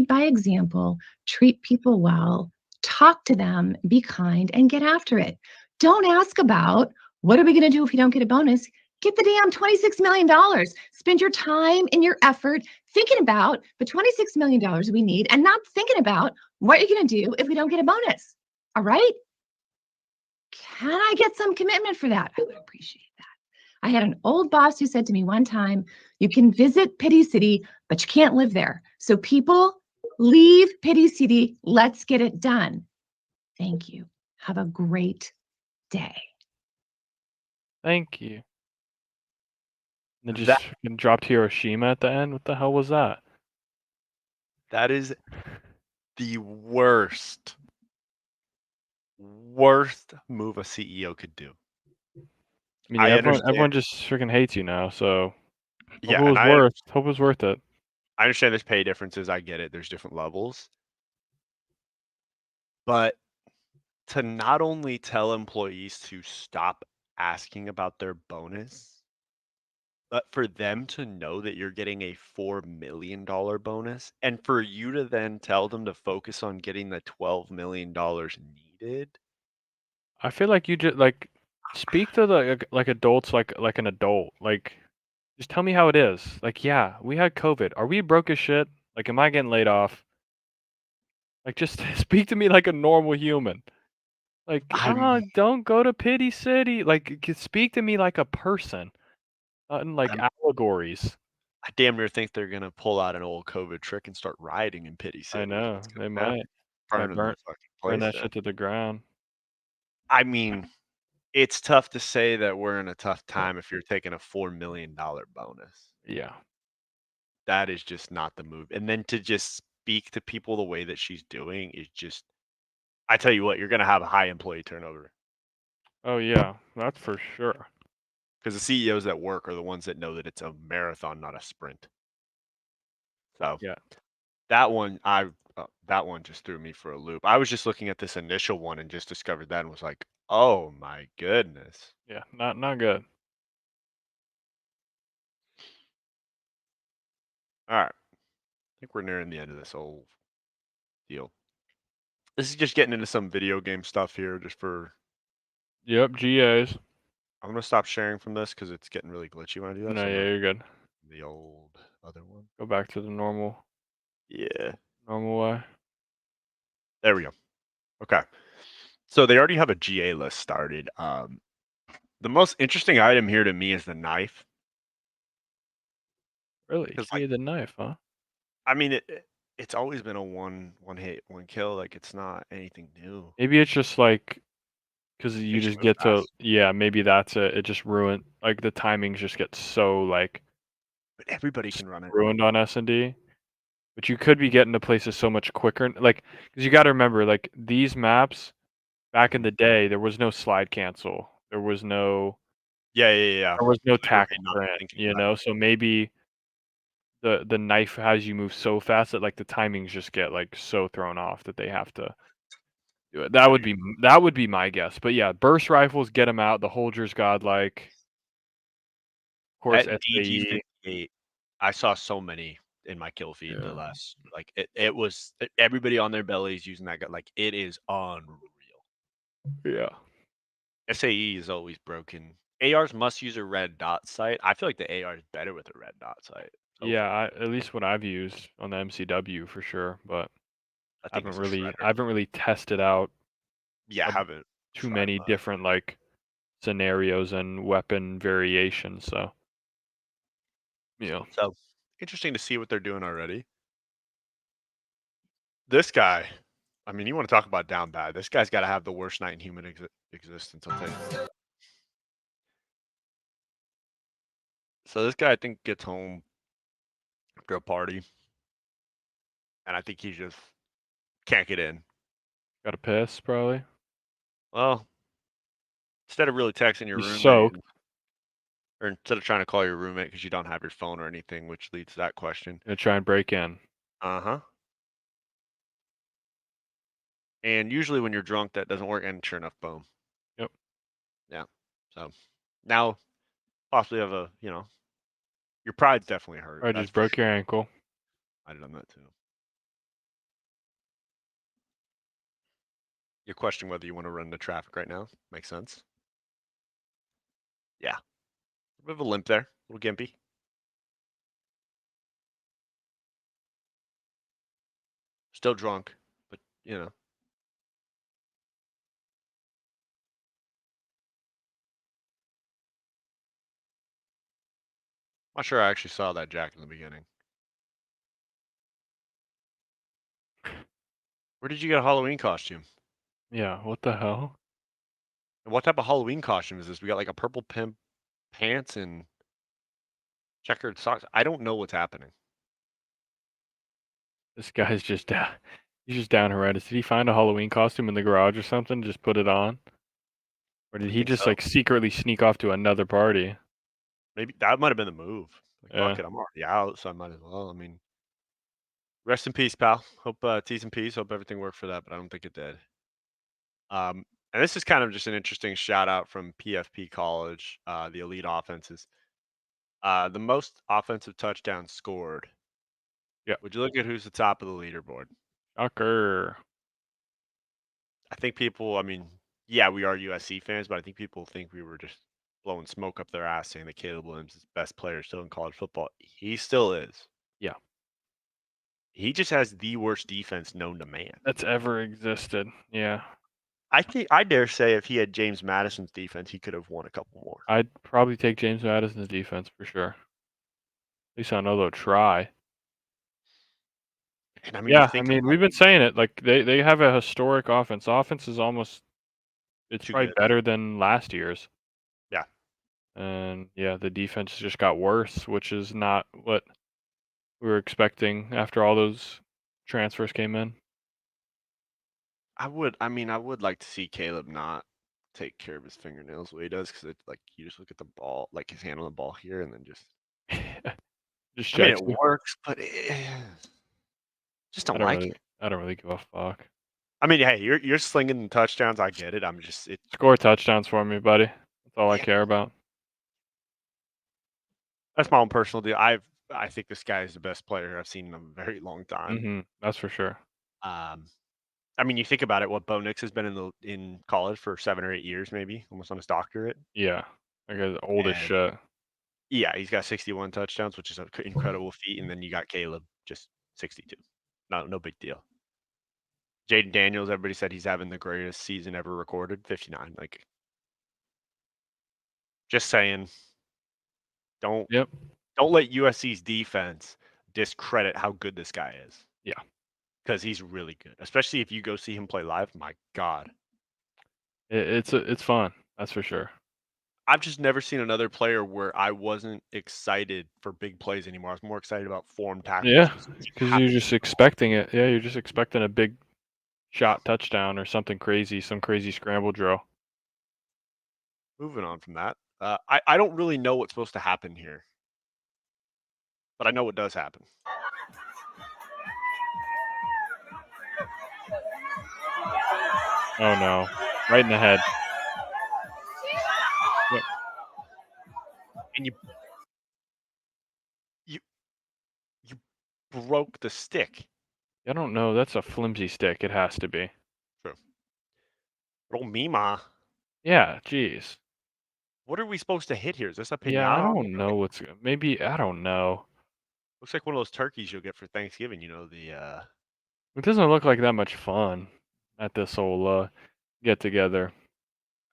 by example, treat people well, talk to them, be kind, and get after it. Don't ask about what are we going to do if we don't get a bonus? Get the damn $26 million. Spend your time and your effort thinking about the $26 million we need and not thinking about what you're going to do if we don't get a bonus. All right? Can I get some commitment for that? I would appreciate that. I had an old boss who said to me one time, you can visit Pity City, but you can't live there. So people, leave Pity City. Let's get it done. Thank you. Have a great day. Thank you. And then That just fucking dropped Hiroshima at the end. What the hell was that? that is the worst move a CEO could do. I mean, yeah, I everyone understand. just freaking hates you now. So hope Yeah, it and was worth it. I understand there's pay differences. I get it. There's different levels. But to not only tell employees to stop asking about their bonus, but for them to know that you're getting a $4 million bonus, and for you to then tell them to focus on getting the $12 million needed. I feel like you just like speak to the like adults like an adult. Like just tell me how it is. Like, yeah, we had COVID. Are we broke as shit? Like, am I getting laid off? Like, just speak to me like a normal human. Like, I'm don't go to Pity City. Like, speak to me like a person, not in like I'm allegories. I damn near think they're gonna pull out an old COVID trick and start rioting in Pity I City. know It's they gonna happen. might Burning the fucking burn place that down. shit to the ground. I mean, it's tough to say that we're in a tough time if you're taking a $4 million bonus. Yeah. That is just not the move. And then to just speak to people the way that she's doing is just I tell you what, you're gonna have a high employee turnover Oh yeah, that's for sure. because the CEOs that work are the ones that know that it's a marathon, not a sprint. So Yeah. that one just threw me for a loop. I was just looking at this initial one and just discovered that and was like, "Oh my goodness." Yeah. Not good. All right. I think we're nearing the end of this whole deal. This is just getting into some video game stuff here just for Yep. GAs. I'm gonna stop sharing from this because it's getting really glitchy when I do that. No, So I'm yeah, gonna you're good. the old other one. Go back to the Yeah. normal way. There we go. Okay. So they already have a GA list started. The most interesting item here to me is the knife. Really, Because like GA the knife, huh? I mean it's always been a one hit, one kill. Like it's not anything new. Maybe it's just like because you Makes you just move get to fast. yeah. Maybe that's it. It just ruined like the timings just get so like But everybody can run it. ruined on S&D. But you could be getting to places so much quicker. Like because you got to remember like these maps back in Mhm. the day, there was no slide cancel. Yeah. There was no tack Literally not sprint. thinking You about know, so maybe the knife has you move so fast that like the timings just get like so thrown off that they have to do it. it. That would be my guess. But yeah, burst rifles get them out. The Holdger's godlike. Of course, That SAE. DG58, I saw so many in my kill feed the Yeah. last like it was everybody on their bellies using that gun. Like it is unreal. Yeah. SAE is always broken. ARs must use a red dot sight. I feel like the AR is better with a red dot sight so Yeah, far. at least what I've used on the MCW for sure, but I think it's a I shredder. haven't really tested out Yeah, I um, haven't too tried many much. different like scenarios and weapon variations. So yeah, So interesting to see what they're doing already. This guy, I mean, you want to talk about down bad. This guy's got to have the worst night in human existence. I'll tell you that. So this guy, I think, gets home after a party, and I think he just can't get in. got a piss probably. Well, instead of really texting your He's roommate, soaked. or instead of trying to call your roommate because you don't have your phone or anything, which leads to that question. Gonna try and break in. Uh huh. And usually when you're drunk, that doesn't work. And sure enough, boom. Yep. Yeah. So now possibly have your pride's definitely hurt. I That's just for broke sure. your ankle. I'd done that too. Your question whether you want to run the traffic right now makes sense. Yeah. A bit of a limp there, a little gimpy. Still drunk, but not sure I actually saw that Jack in the beginning. Where did you get a Halloween costume? Yeah. What the hell? And what type of Halloween costume is this? We got like a purple pimp pants and Checkered socks. I don't know what's happening. This guy's just down. He's just down horrendous. Did he find a Halloween costume in the garage or something? Just put it on, or did I he think just so. like secretly sneak off to another party? Maybe that might have been the move. Like, Yeah. fuck it, I'm already out, so I might as well. I mean, rest in peace, pal. Hope T's and P's. Hope everything worked for that, but I don't think it did. And this is kind of just an interesting shout out from PFP College, the elite offenses. The most offensive touchdowns scored. Yeah. Would you look at who's the top of the leaderboard? Shocker. I think people, I mean, yeah, we are USC fans, but I think people think we were just blowing smoke up their ass saying that Caleb Williams is the best player still in college football. He still is. Yeah. He just has the worst defense known to man. That's ever existed. Yeah. I dare say if he had James Madison's defense, he could have won a couple more. I'd probably take James Madison's defense for sure. At least I know they'll try. And I mean, you Yeah, I think mean, about we've been saying it. Like they have a historic offense. Offense is almost it's too probably good. better than last year's. Yeah. And yeah, the defense just got worse, which is not what we were expecting after all those transfers came in. I would like to see Caleb not take care of his fingernails the way he does because it's like you just look at the ball, like his hand on the ball here, and then just. Just I mean, checks it you. works, but just I don't don't like really it. I don't really give a fuck. I mean, hey, you're slinging the touchdowns. I get it. I'm just it. Score touchdowns for me, buddy. That's all I Yeah, care about. that's my own personal deal. I think this guy is the best player I've seen in a very long time. That's for sure. I mean, you think about it. What Bo Nix has been in college for 7 or 8 years, maybe almost on his doctorate. Yeah. That guy's old as And shit. yeah, he's got 61 touchdowns, which is an incredible feat. And then you got Caleb, just 62. No big deal. Jaden Daniels, everybody said he's having the greatest season ever recorded, 59. Like, just saying, don't Yep. don't let USC's defense discredit how good this guy is. Yeah. Because he's really good, especially if you go see him play live. My God, It's fun. That's for sure. I've just never seen another player where I wasn't excited for big plays anymore. I was more excited about form tackles Yeah, because because you're just expecting it. Yeah, you're just expecting a big shot touchdown or something crazy, some crazy scramble drill. moving on from that, I don't really know what's supposed to happen here, but I know what does happen. Oh no, right in the head. Yep. And you broke the stick. I don't know. That's a flimsy stick. It has to be. True. Roll Mima. Yeah. Jeez. What are we supposed to hit here? Is this a Yeah, I pinata? don't know what's maybe I don't know. Looks like one of those turkeys you'll get for Thanksgiving. You know the. It doesn't look like that much fun at this whole get together.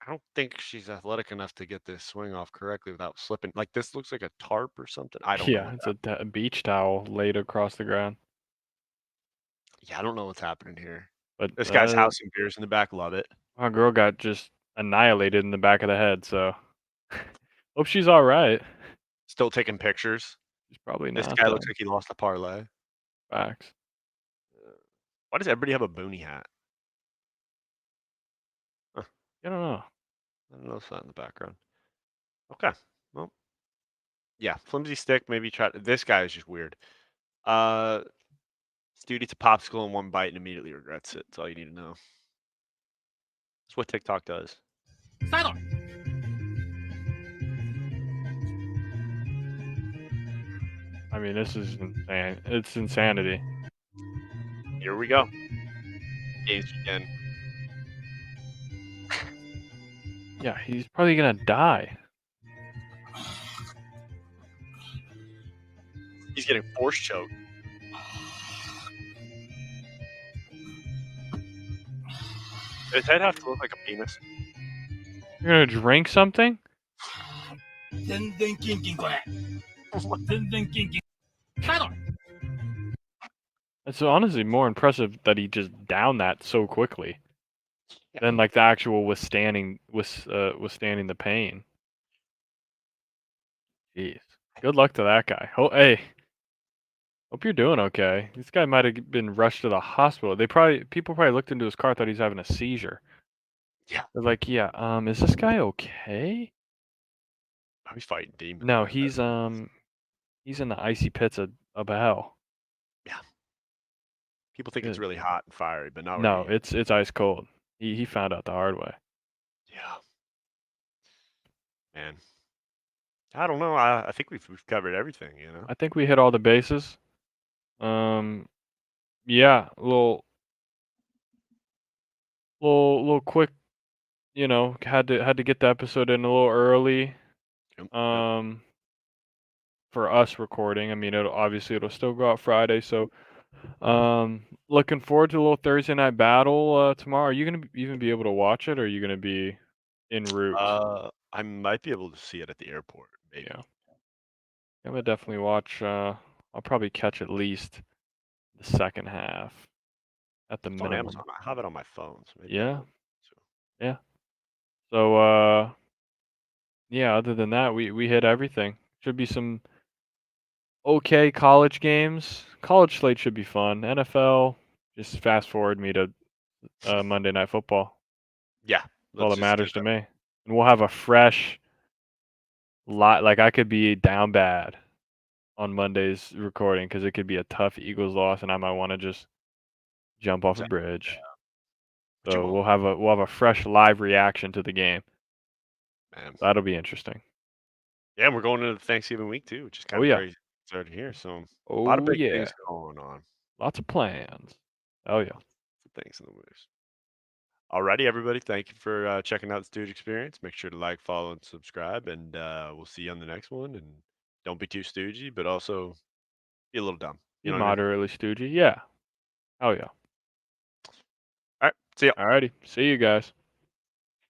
I don't think she's athletic enough to get this swing off correctly without slipping. Like this looks like a tarp or something. I don't know Yeah, what it's that. a beach towel laid across the ground. Yeah, I don't know what's happening here. But This guy's house and beers in the back. Love it. our girl got just annihilated in the back of the head. So hope she's all right. Still taking pictures. She's probably This not guy though. looks like he lost a parlay. Facts. Why does everybody have a boonie hat? Huh, I don't know. I don't notice that in the background. Okay. Well, yeah, flimsy stick. Maybe try. This guy is just weird. Dude eats a popsicle in one bite and immediately regrets it. That's all you need to know. That's what TikTok does. I mean, this is insane. It's insanity. Here we go. Games again. Yeah, he's probably gonna die. He's getting force choked. Does his head have to look like a penis? You're gonna drink something? It's honestly more impressive that he just downed that so quickly than like the actual withstanding the pain. Jeez. Good luck to that guy. Hey, hope you're doing okay. This guy might have been rushed to the hospital. People probably looked into his car, thought he's having a seizure. Yeah. They're like, yeah, is this guy okay? He's fighting demons, No, man. he's in the icy pits of hell. Yeah. People think it's Good. really hot and fiery, but not where No, he is. it's ice cold. He found out the hard way. Yeah. Man. I don't know. I think we've covered everything, you know? I think we hit all the bases. Yeah, little quick, had to get the episode in a little early. Yep. For us recording. I mean, it'll still go out Friday, so looking forward to a little Thursday night battle tomorrow. Are you gonna even be able to watch it, or are you gonna be en route? I might be able to see it at the airport, maybe. Yeah, I'm gonna definitely watch. I'll probably catch at least the second half at the It's on minimum. Amazon. I have it on my phone, so maybe Yeah, I'll. So, yeah. So yeah. Other than that, we hit everything. Should be some okay college games. College slate should be fun. NFL, just fast forward me to Monday Night Football. yeah, That's all let's that just do matters to that. me. And we'll have a fresh lot. Like I could be down bad on Monday's recording because it could be a tough Eagles loss, and I might want to just jump off a Exactly. bridge. But you So won't, we'll have a fresh live reaction to the game. man. That'll be interesting. Yeah, and we're going into Thanksgiving week too, which is Oh kind of yeah. crazy. Started here, so a lot of Oh big yeah. things going on. Lots of plans. Oh yeah. Some things in the works. Alrighty, everybody. Thank you for checking out the Stooge Experience. Make sure to like, follow, and subscribe, and we'll see you on the next one. And don't be too stoogey, but also be a little dumb. You Be know what I mean? moderately stoogey. Yeah. Oh yeah. All right. See ya. Alrighty. See you guys.